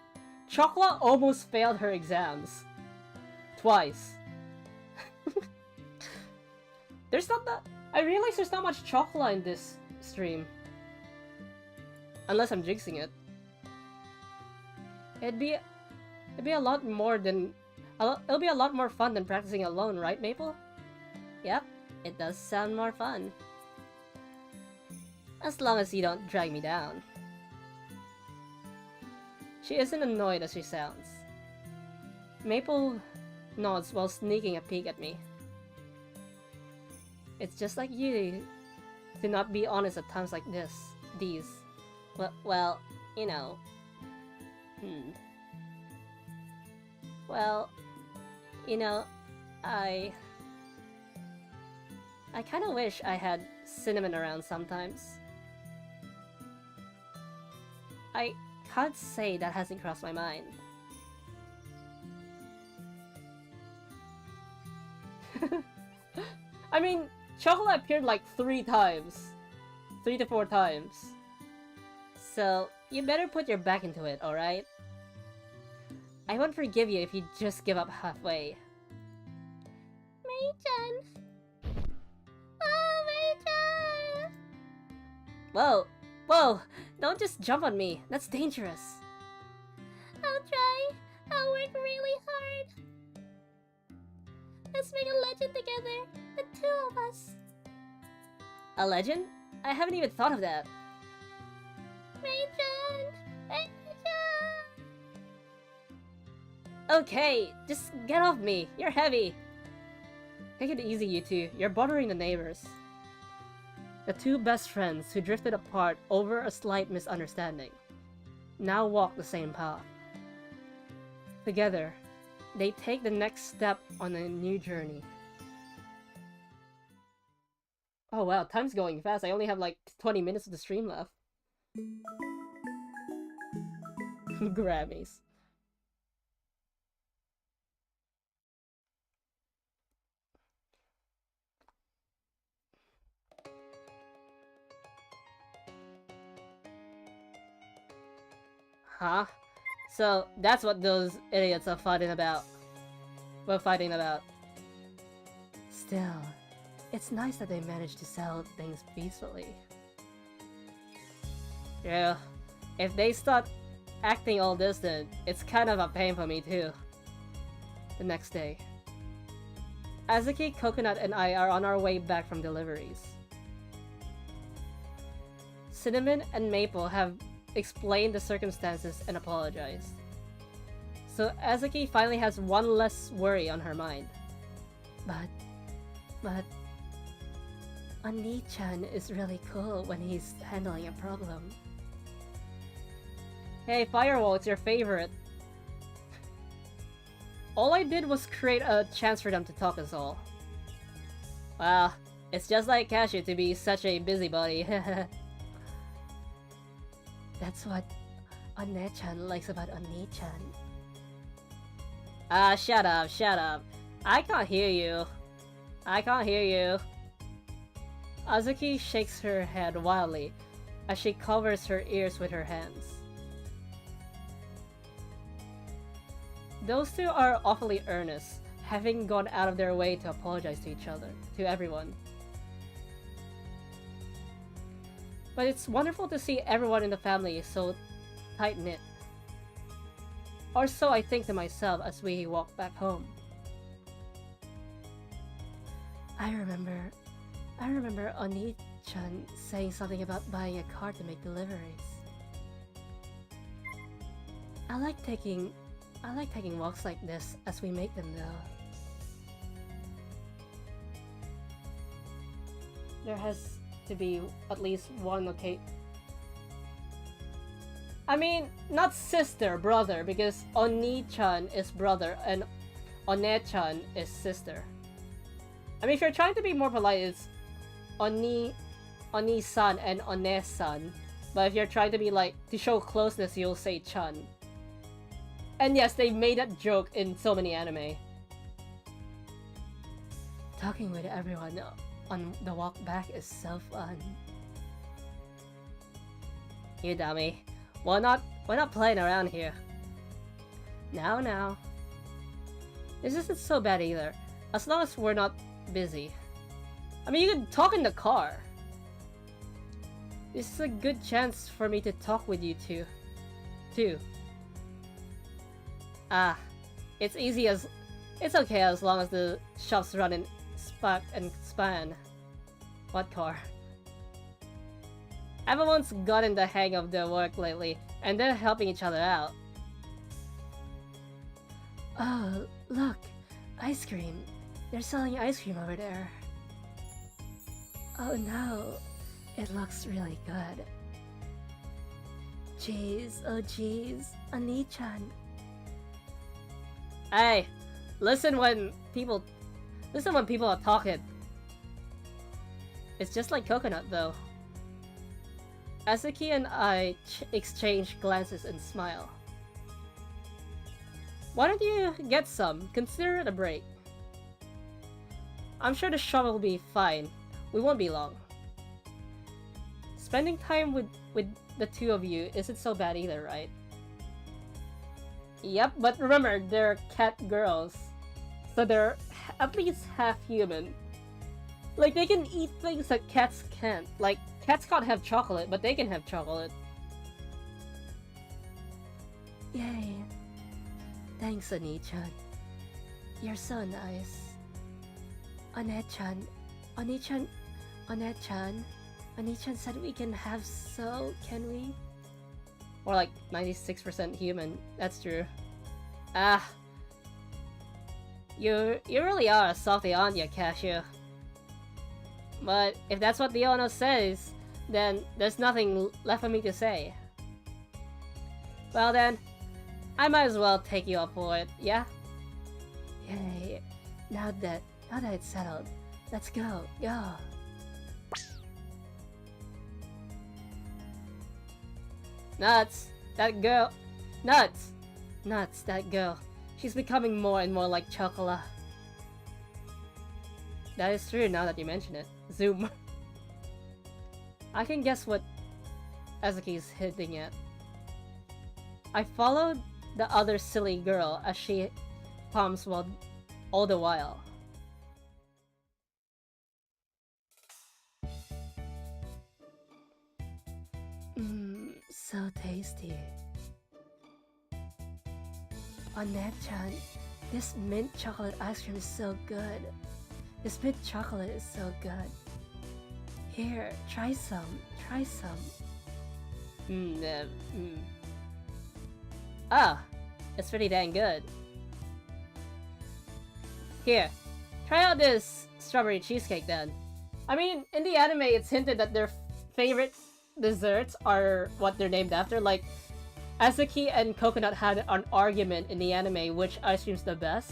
Chocola almost failed her exams. Twice. There's not that. I realize there's not much chocolate in this stream. Unless I'm jinxing it. It'll be a lot more than... It'll be a lot more fun than practicing alone, right, Maple? Yep, it does sound more fun. As long as you don't drag me down. She isn't annoyed as she sounds. Maple nods while sneaking a peek at me. It's just like you to not be honest at times like these. Well, you know. Well, you know, I kinda wish I had Cinnamon around sometimes. I can't say that hasn't crossed my mind. I mean, Chocolate appeared like 3 times. 3 to 4 times. So, you better put your back into it, alright? I won't forgive you if you just give up halfway. Mei-chan! Oh, Mei-chan! Whoa! Whoa! Don't just jump on me. That's dangerous. I'll try. I'll work really hard. Let's make a legend together. The 2 of us. A legend? I haven't even thought of that. Mei-chan! Mei-chan! Okay, just get off me. You're heavy. Take it easy, you two. You're bothering the neighbors. The two best friends who drifted apart over a slight misunderstanding now walk the same path. Together, they take the next step on a new journey. Oh wow, time's going fast. I only have like 20 minutes of the stream left. Grammys. Huh? So that's what those idiots are fighting about. We're fighting about. Still, it's nice that they managed to sell things peacefully. Yeah, if they start acting all distant, it's kind of a pain for me too. The next day, Azuki, Coconut, and I are on our way back from deliveries. Cinnamon and Maple have explained the circumstances and apologized. So Azuki finally has one less worry on her mind. But... Oni-chan is really cool when he's handling a problem. Hey, Firewall, it's your favorite. All I did was create a chance for them to talk us all. Well, it's just like Cashew to be such a busybody. That's what One-chan likes about Oni-chan. Ah, shut up, shut up. I can't hear you. I can't hear you. Azuki shakes her head wildly as she covers her ears with her hands. Those two are awfully earnest, having gone out of their way to apologize to each other, to everyone. But it's wonderful to see everyone in the family so tight-knit. Or so I think to myself as we walk back home. I remember Oni-chan saying something about buying a car to make deliveries. I like taking walks like this as we make them though. There has to be at least one occasion. I mean, not sister, brother, because Oni-chan is brother and One-chan is sister. I mean, if you're trying to be more polite, it's Oni-san and One-san. But if you're trying to be like, to show closeness, you'll say chan. And yes, they made that joke in so many anime. Talking with everyone on the walk back is so fun. You dummy. We're not playing around here. Now. This isn't so bad either, as long as we're not busy. I mean, you can talk in the car. This is a good chance for me to talk with you two. Ah, it's okay as long as the shop's running spark and span. What car? Everyone's gotten the hang of their work lately, and they're helping each other out. Oh, look! Ice cream! They're selling ice cream over there. Oh no! It looks really good. Jeez, oh jeez, Oni-chan. Hey! Listen when people are talking. It's just like Coconut though. Azuki and I exchange glances and smile. Why don't you get some? Consider it a break. I'm sure the shop will be fine. We won't be long. Spending time with the two of you isn't so bad either, right? Yep, but remember, they're cat girls. So they're at least half human. Like, they can eat things that cats can't. Like, cats can't have chocolate, but they can have chocolate. Yay. Thanks, Oni-chan. You're so nice. One-chan said we can have so, can we? Or like 96% human. That's true. Ah. You really are a softie, aren't you, Cashew? But if that's what the owner says, then there's nothing left for me to say. Well then, I might as well take you up for it, yeah? Yay. Now that it's settled, let's go. Nuts! That girl! Nuts! Nuts, that girl. She's becoming more and more like Chocola. That is true now that you mention it. Zoom. I can guess what Azuki's hinting at. I followed the other silly girl as she palms all the while. So tasty. Onette-chan, this mint chocolate ice cream is so good. This mint chocolate is so good. Here, try some. Ah, it's pretty dang good. Here, try out this strawberry cheesecake then. I mean, in the anime, it's hinted that their favorite desserts are what they're named after. Like, Azuki and Coconut had an argument in the anime which ice cream's the best.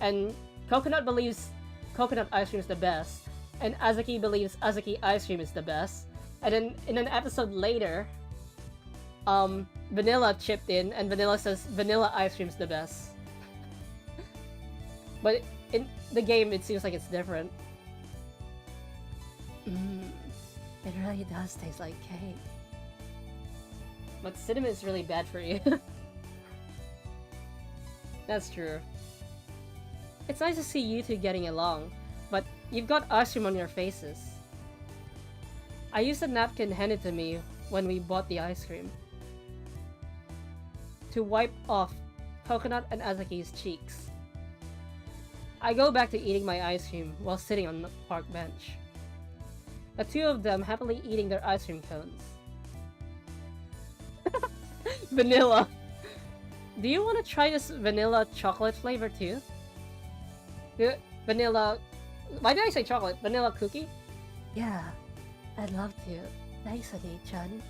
And Coconut believes coconut ice cream is the best. And Azuki believes Azuki ice cream is the best. And then in an episode later, Vanilla chipped in and Vanilla says vanilla ice cream's the best. But in the game, it seems like it's different. It really does taste like cake. But cinnamon is really bad for you. That's true. It's nice to see you two getting along, but you've got ice cream on your faces. I used a napkin handed to me when we bought the ice cream to wipe off Coconut and Azuki's cheeks. I go back to eating my ice cream while sitting on the park bench. The two of them happily eating their ice cream cones. Vanilla! Do you want to try this vanilla chocolate flavor too? Vanilla... Why did I say chocolate? Vanilla cookie? Yeah, I'd love to. Thanks, Oni-chan.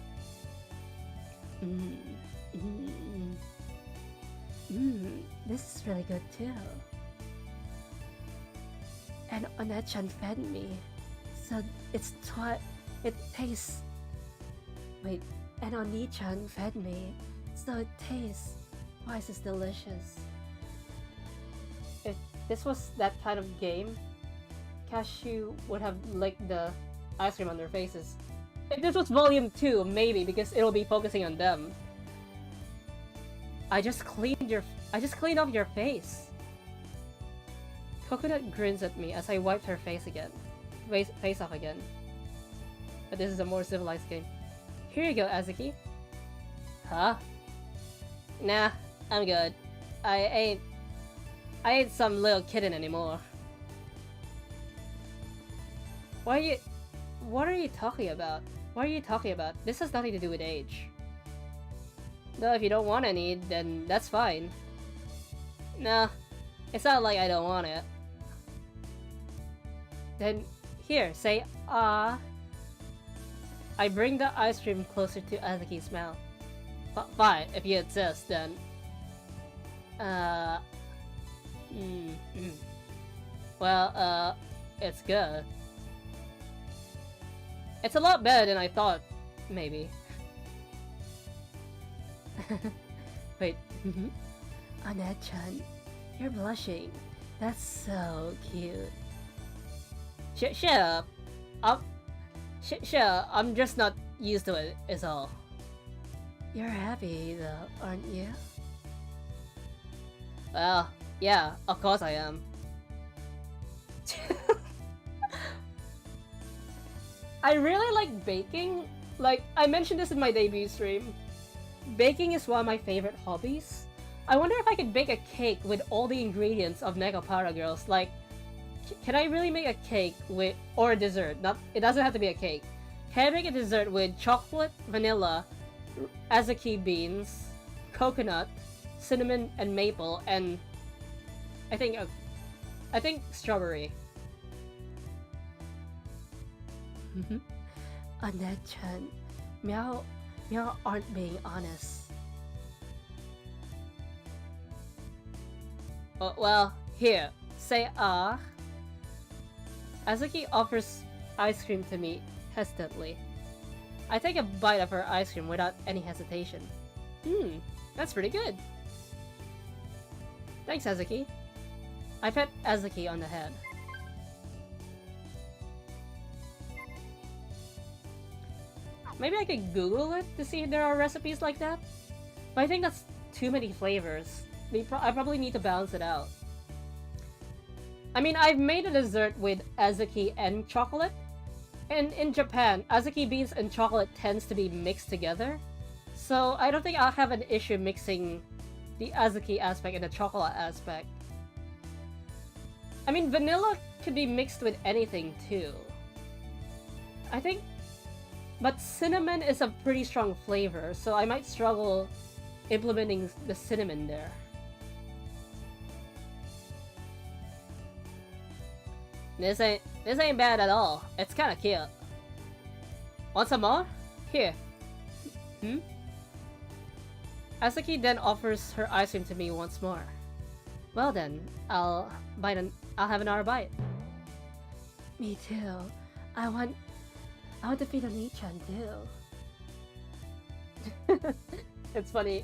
This is really good too. And Onette-chan fed me. So it tastes... Wait, and Oni-chan fed me. So it tastes twice as delicious. If this was that kind of game, Cashew would have licked the ice cream on their faces. If this was volume 2, maybe, because it'll be focusing on them. I just cleaned off your face. Coconut grins at me as I wiped her face off again. But this is a more civilized game. Here you go, Azuki. Huh? Nah, I'm good. I ain't some little kitten anymore. What are you talking about? What are you talking about? This has nothing to do with age. No, if you don't want any, then that's fine. Nah, it's not like I don't want it. Then, here, say ah. I bring the ice cream closer to Azuki's mouth. Fine, if you insist, then... Well, it's good. It's a lot better than I thought, maybe. Wait, Onette-chan, you're blushing. That's so cute. Shut up. Shut up. I'm just not used to it, is all. You're happy, though, aren't you? Well, yeah, of course I am. I really like baking. Like, I mentioned this in my debut stream. Baking is one of my favorite hobbies. I wonder if I could bake a cake with all the ingredients of Nekopara Girls. Like, can I really make a cake with, or a dessert? It doesn't have to be a cake. Can I make a dessert with chocolate, vanilla, Azuki beans, coconut, cinnamon, and maple, and I think I think strawberry. Annette-chan, Meow aren't being honest. Oh, well, here, say ah. Azuki offers ice cream to me hesitantly. I take a bite of her ice cream without any hesitation. That's pretty good. Thanks, Azuki. I pet Azuki on the head. Maybe I could Google it to see if there are recipes like that? But I think that's too many flavors. I probably need to balance it out. I mean, I've made a dessert with Azuki and chocolate. And in Japan, Azuki beans and chocolate tends to be mixed together. So I don't think I'll have an issue mixing the Azuki aspect and the chocolate aspect. I mean, vanilla could be mixed with anything too. I think... But cinnamon is a pretty strong flavor, so I might struggle implementing the cinnamon there. This ain't bad at all. It's kinda cute. Want some more? Here. Azuki then offers her ice cream to me once more. Well then, I'll have another bite. Me too. I want to feed Oni-chan too. It's funny.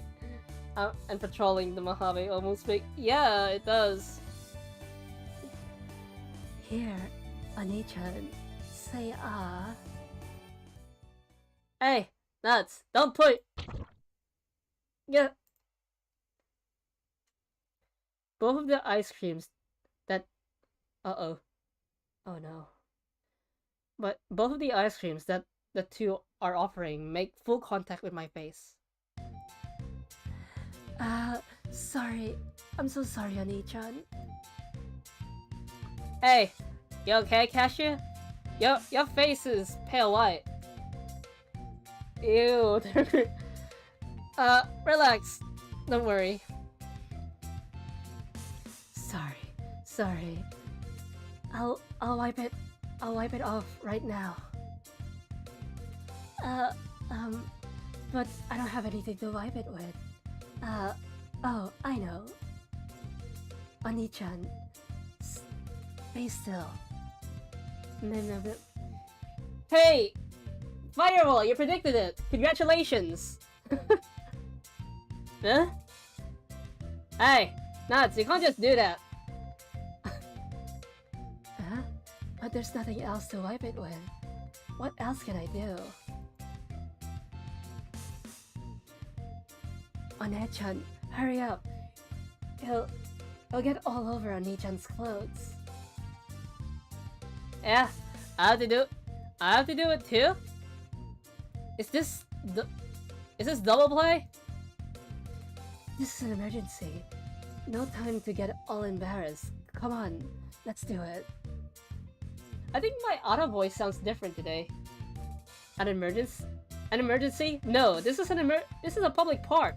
And patrolling the Mojave almost make... Yeah, it does. Here, Oni-chan, say ah. Hey, nuts! Don't put... Yeah. Both of the ice creams that... Uh-oh. Oh no. But both of the ice creams that the two are offering make full contact with my face. Sorry. I'm so sorry, Oni-chan. Hey, you okay, Cashew? Your face is pale white. Ew. Relax. Don't worry. Sorry. I'll wipe it off right now. But I don't have anything to wipe it with. Oh, I know. Oni-chan, stay still. Hey! Firewall, you predicted it! Congratulations! Huh? Hey! Nuts, you can't just do that! Huh? But there's nothing else to wipe it with. What else can I do? One-chan, hurry up! He'll get all over Oni-chan's clothes. Yeah, I have to do it too? Is this double play? This is an emergency. No time to get all embarrassed. Come on, let's do it. I think my auto voice sounds different today. An emergency? An emergency? No, this is a public park.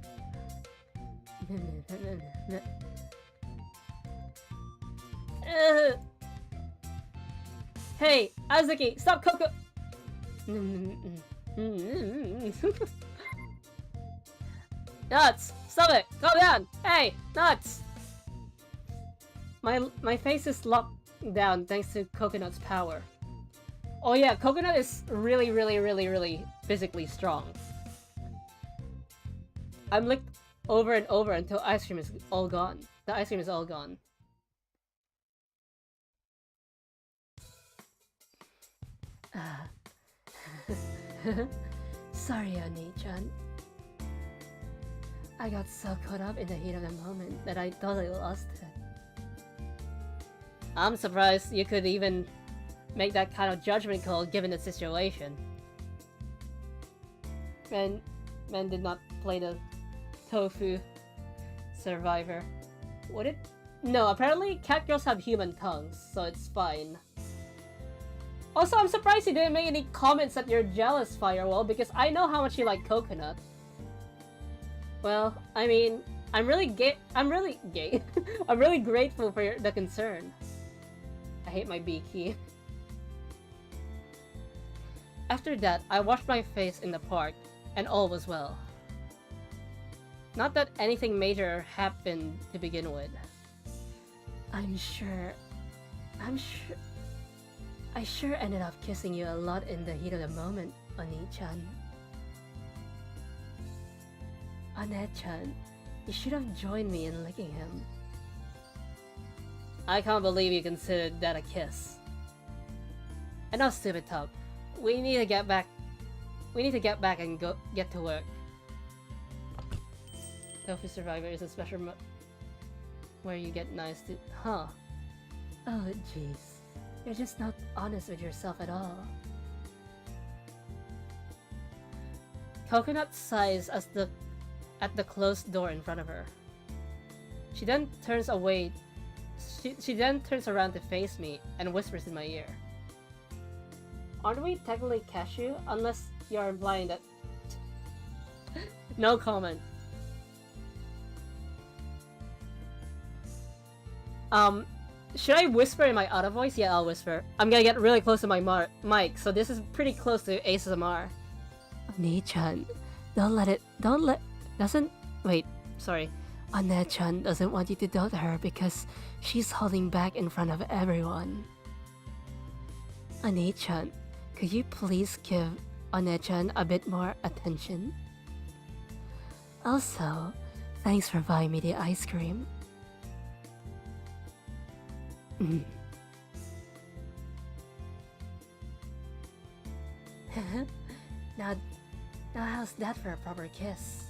Hey, Azuki, stop Coco. Nuts, stop it! Calm down! Hey, Nuts! My face is locked down thanks to Coconut's power. Oh yeah, Coconut is really physically strong. I'm licked over and over until ice cream is all gone. The ice cream is all gone. Sorry, Oni-chan. I got so caught up in the heat of the moment that I totally lost it. I'm surprised you could even make that kind of judgment call given the situation. Men did not play the tofu survivor. Would it? No, apparently cat girls have human tongues, so it's fine. Also, I'm surprised you didn't make any comments that you're jealous, Firewall, because I know how much you like Coconut. Well, I mean, I'm really I'm really grateful for the concern. I hate my B key. After that, I washed my face in the park, and all was well. Not that anything major happened to begin with. I sure ended up kissing you a lot in the heat of the moment, Oni-chan. Ane-chan, you should have joined me in licking him. I can't believe you considered that a kiss. And now, stupid tub. We need to get back and get to work. Tofu Survivor is a special where you get nice to— Huh. Oh jeez. You're just not honest with yourself at all. Coconut sighs at the closed door in front of her. She then turns away. She then turns around to face me and whispers in my ear. Aren't we technically cashew? Unless you're implying that— No comment. Should I whisper in my other voice? Yeah, I'll whisper. I'm gonna get really close to my mic, so this is pretty close to ASMR. Oni-chan, sorry. Ane-chan doesn't want you to doubt her because she's holding back in front of everyone. Oni-chan, could you please give Ane-chan a bit more attention? Also, thanks for buying me the ice cream. Now how's that for a proper kiss?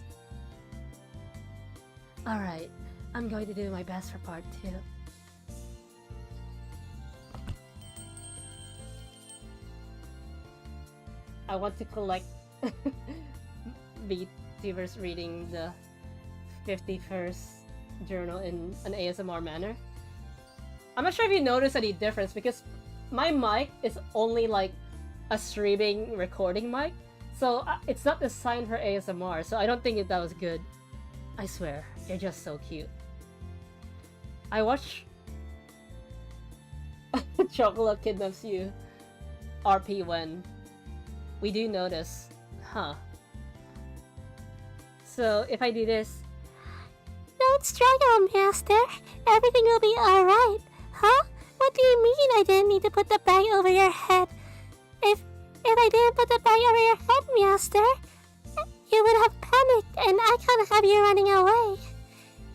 Alright, I'm going to do my best for part 2. I want to collect VTubers reading the 51st journal in an ASMR manner. I'm not sure if you notice any difference because my mic is only like a streaming recording mic, so it's not designed for ASMR, so I don't think that was good. I swear, you're just so cute. I watch Chocolate Kidnaps You RP when we do notice, huh? So if I do this, Don't struggle, Master. Everything will be alright. Huh? What do you mean I didn't need to put the bag over your head? If I didn't put the bag over your head, Master, you would have panicked and I can't have you running away.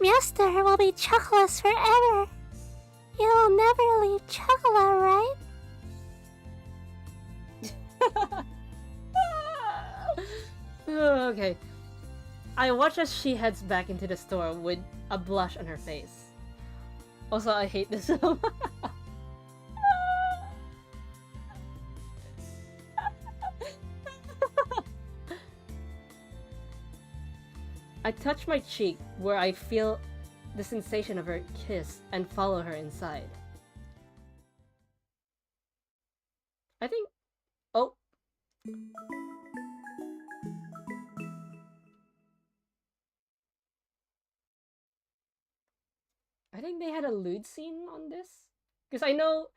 Master will be Chocolate forever. You will never leave Chocolate, right? Okay. I watch as she heads back into the store with a blush on her face. Also, I hate this so much. I touch my cheek where I feel the sensation of her kiss and follow her inside. I think... Oh! I think they had a lewd scene on this? Because I know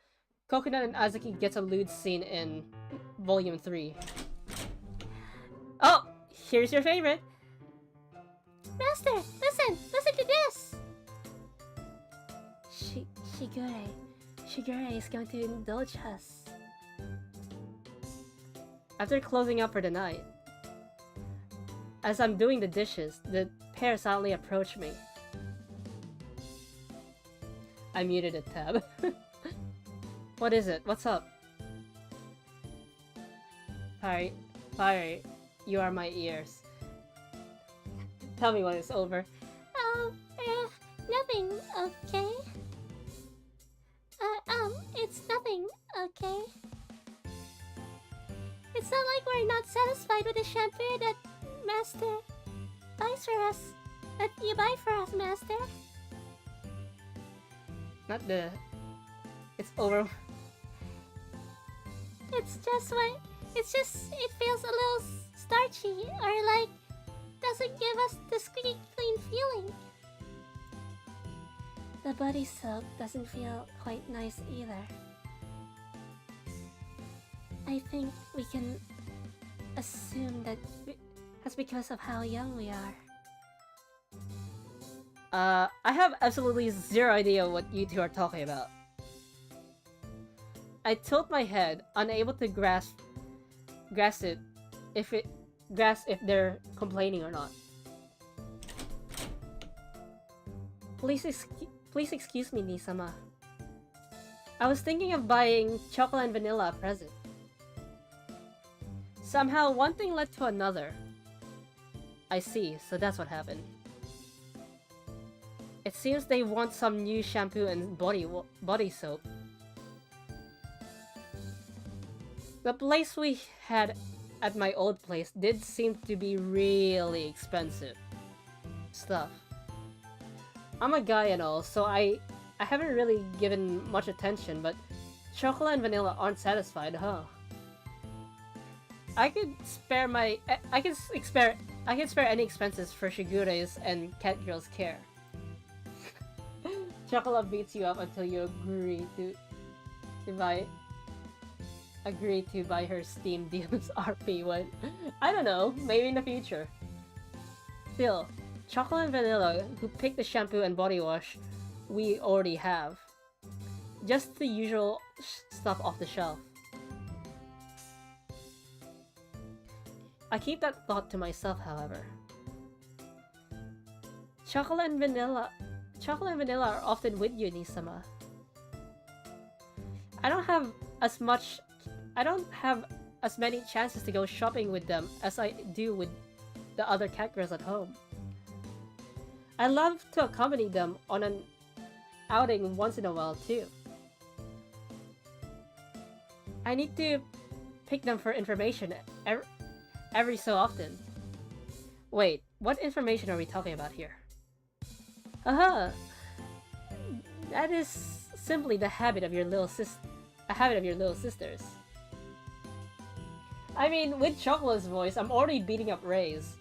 Coconut and Azuki gets a lewd scene in Volume 3. Oh! Here's your favorite! Master, listen to this! Shigure is going to indulge us. After closing up for the night, as I'm doing the dishes, the pair suddenly approached me. I muted a tab. What is it? What's up? Fire, you are my ears. Tell me when it's over. Nothing, okay? It's nothing, okay? It's not like we're not satisfied with the shampoo that Master buys for us. That you buy for us, Master. Not the... It's over... It's just what... it feels a little starchy, or like... doesn't give us the squeaky clean feeling. The body soap doesn't feel quite nice either. I think we can assume that that's because of how young we are. I have absolutely zero idea what you two are talking about. I tilt my head, unable to grasp if they're complaining or not. Please excuse me, Nisama. I was thinking of buying chocolate and vanilla a present. Somehow, one thing led to another. I see, so that's what happened. It seems they want some new shampoo and body soap. The place we had at my old place did seem to be really expensive stuff. I'm a guy and all, so I haven't really given much attention, but chocolate and vanilla aren't satisfied, huh? I could spare any expenses for Shigure's and Catgirl's care. Chocolate beats you up until you agree to buy her Steam Deals RP. What? I don't know, maybe in the future. Still, chocolate and vanilla who picked the shampoo and body wash we already have. Just the usual stuff off the shelf. I keep that thought to myself, however. Chocolate and vanilla are often with you, Nisama. I don't have as many chances to go shopping with them as I do with the other cat girls at home. I love to accompany them on an outing once in a while too. I need to pick them for information every so often. Wait, what information are we talking about here? That is simply the habit of your little sisters. I mean, with Chocolate's voice, I'm already beating up Ray's.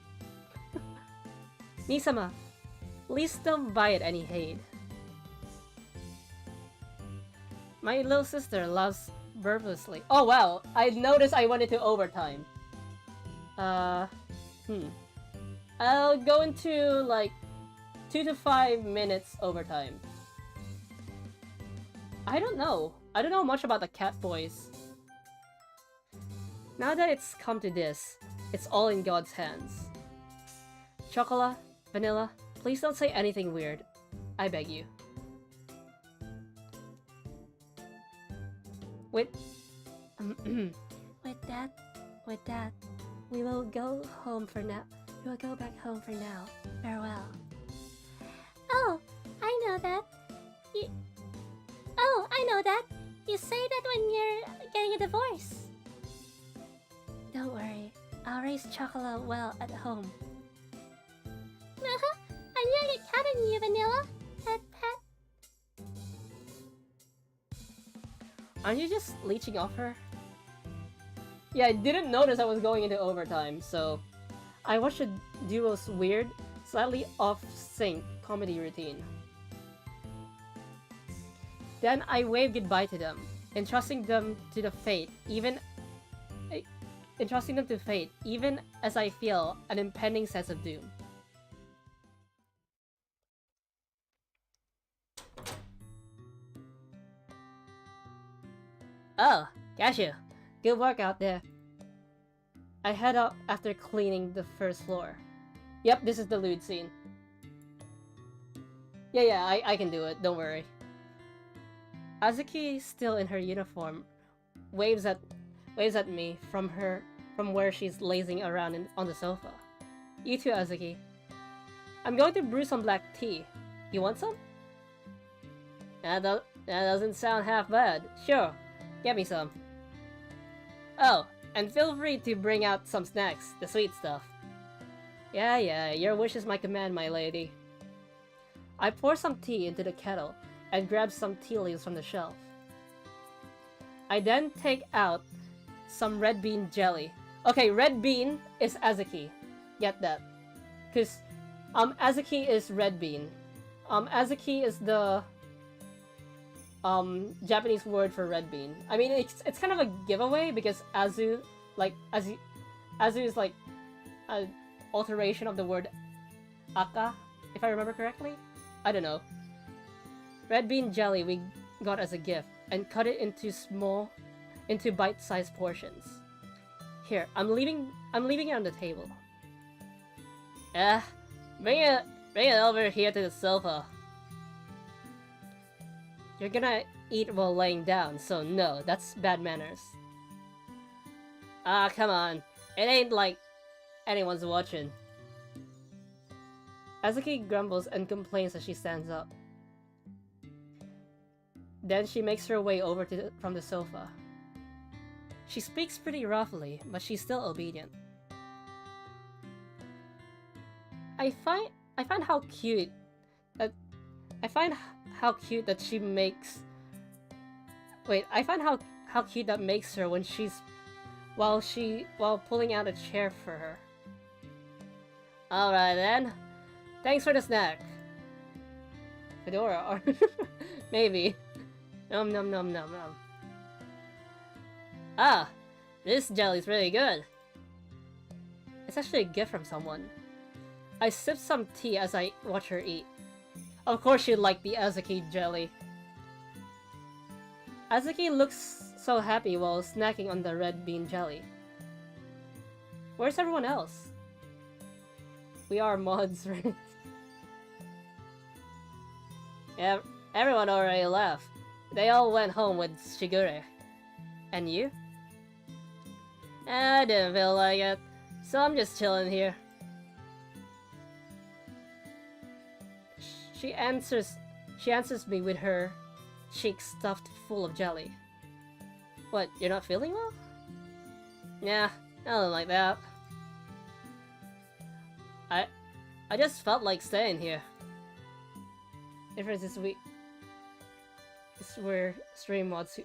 Nisama, please don't buy it any hate. My little sister loves burplessly. Oh wow, I noticed I went into overtime. I'll go into like 2 to 5 minutes overtime. I don't know much about the cat boys. Now that it's come to this, it's all in God's hands. Chocolate, vanilla, please don't say anything weird. I beg you. With that, we will go home for now. We will go back home for now. Farewell. Oh, I know that. You say that when you're getting a divorce. Don't worry, I'll raise Chocolate well at home. I'm gonna get cat on you, Vanilla. Pet. Aren't you just leeching off her? Yeah, I didn't notice I was going into overtime, so I watched the duo's weird, slightly off-sync comedy routine. Then I waved goodbye to them, entrusting them to fate, even as I feel an impending sense of doom. Oh, Cashew, good work out there. I head up after cleaning the first floor. Yep, this is the lewd scene. Yeah, I can do it, don't worry. Azuki, still in her uniform, waves at me from where she's lazing around on the sofa. You too, Azuki. I'm going to brew some black tea. You want some? That doesn't sound half bad. Sure, get me some. Oh, and feel free to bring out some snacks, the sweet stuff. Yeah, your wish is my command, my lady. I pour some tea into the kettle and grab some tea leaves from the shelf. I then take out some red bean jelly. Okay, red bean is Azuki. Get that. Because, Azuki is red bean. Azuki is the... Japanese word for red bean. I mean, it's kind of a giveaway because Azu, Azu is like an alteration of the word aka, if I remember correctly. I don't know. Red bean jelly we got as a gift and cut it into bite-sized portions. Here, I'm leaving it on the table. Bring it over here to the sofa. You're gonna eat while laying down, so no, that's bad manners. Ah, come on. It ain't like anyone's watching. Azuki grumbles and complains as she stands up. Then she makes her way over from the sofa. She speaks pretty roughly, but she's still obedient. I find how cute that she makes. Wait, I find how cute that makes her when while pulling out a chair for her. Alright then. Thanks for the snack. Fedora, or maybe. Nom nom nom nom nom. Ah, this jelly's really good. It's actually a gift from someone. I sip some tea as I watch her eat. Of course she'd like the Azuki jelly. Azuki looks so happy while snacking on the red bean jelly. Where's everyone else? We are mods, right? Yeah, everyone already left. They all went home with Shigure. And you? I didn't feel like it, so I'm just chilling here. She answers me with her cheeks stuffed full of jelly. What, you're not feeling well? Nah, nothing like that. I just felt like staying here. Difference is we're stream mods who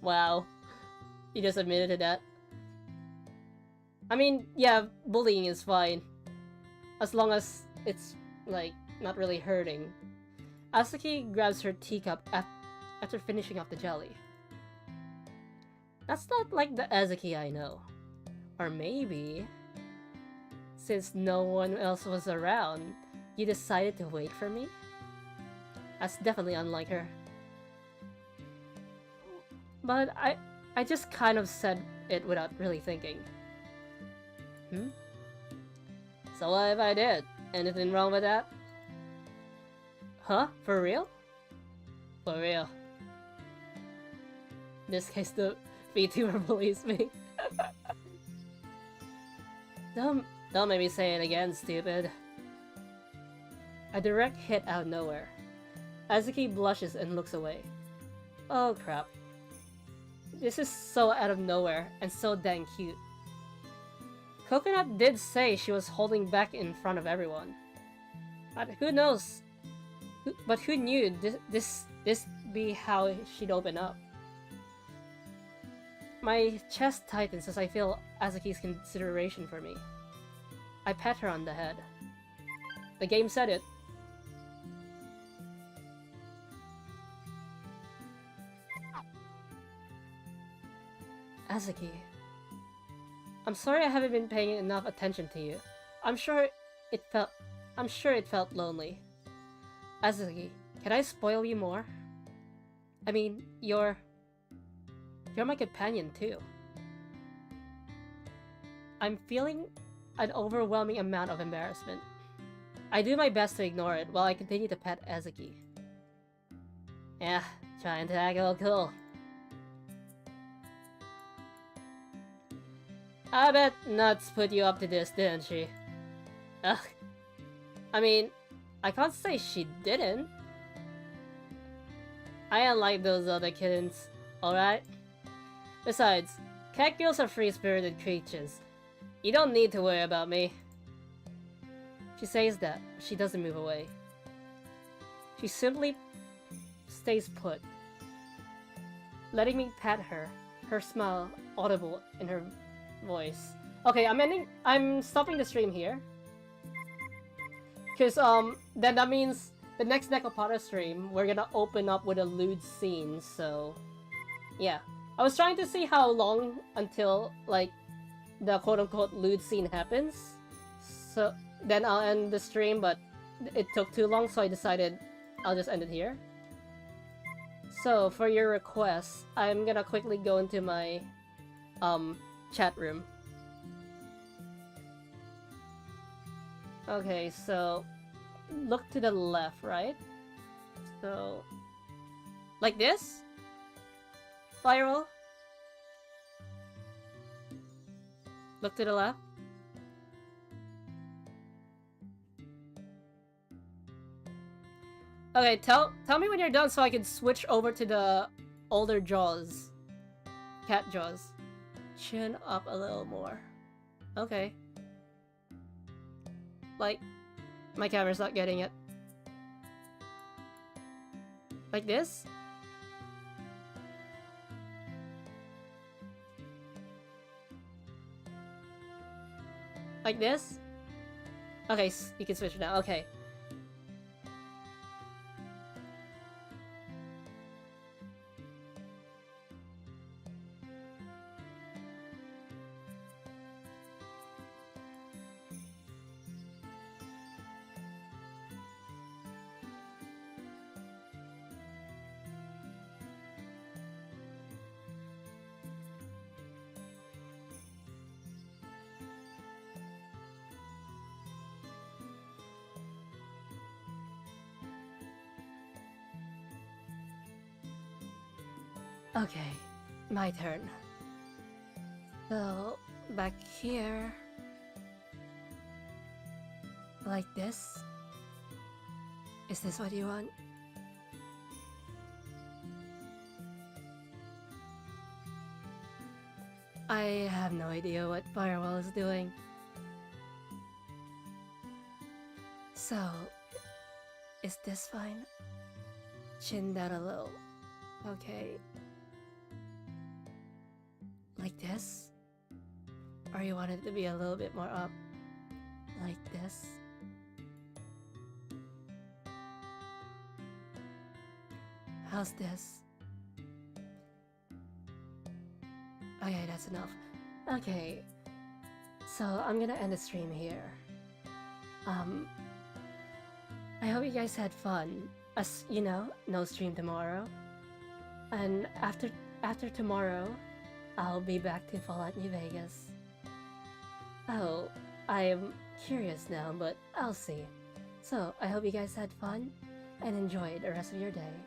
wow. You just admitted to that. I mean, yeah, bullying is fine. As long as it's, like, not really hurting. Azuki grabs her teacup after finishing off the jelly. That's not like the Azuki I know. Or maybe, since no one else was around, you decided to wait for me? That's definitely unlike her. But I just kind of said it without really thinking. So what if I did? Anything wrong with that? Huh? For real? For real. In this case, the VTuber believes me. Don't make me say it again, stupid. A direct hit out of nowhere. Azuki blushes and looks away. Oh crap. This is so out of nowhere and so dang cute. Coconut did say she was holding back in front of everyone. But who knows? But who knew this be how she'd open up? My chest tightens as I feel Azuki's consideration for me. I pat her on the head. The game said it. Azuki. I'm sorry I haven't been paying enough attention to you. I'm sure it felt lonely. Azuki, can I spoil you more? I mean, you're my companion too. I'm feeling an overwhelming amount of embarrassment. I do my best to ignore it while I continue to pet Azuki. Yeah, trying to act all cool. I bet Nuts put you up to this, didn't she? Ugh. I mean, I can't say she didn't. I ain't like those other kittens, alright? Besides, cat girls are free-spirited creatures. You don't need to worry about me. She says that, but she doesn't move away. She simply stays put, letting me pet her, her smile audible in her voice. Okay, I'm stopping the stream here. Cause then that means the next Nekopara stream, we're gonna open up with a lewd scene, so... Yeah. I was trying to see how long until, like, the quote-unquote lewd scene happens. So, then I'll end the stream, but it took too long, so I decided I'll just end it here. So, for your request, I'm gonna quickly go into my, chat room. Okay, so... Look to the left, right? So... Like this? Viral? Look to the left? Okay, tell me when you're done so I can switch over to the older jaws. Cat jaws. Chin up a little more. Okay. Like, my camera's not getting it. Like this? Like this? Okay, you can switch now. Okay. Okay, my turn. So, back here... Like this? Is this what you want? I have no idea what Firewall is doing. So, is this fine? Chin down a little. Okay. Like this? Or you want it to be a little bit more up? Like this? How's this? Okay, that's enough. Okay, so I'm gonna end the stream here. I hope you guys had fun. As you know, no stream tomorrow. And after tomorrow, I'll be back to Fallout New Vegas. Oh, I'm curious now, but I'll see. So, I hope you guys had fun, and enjoy the rest of your day.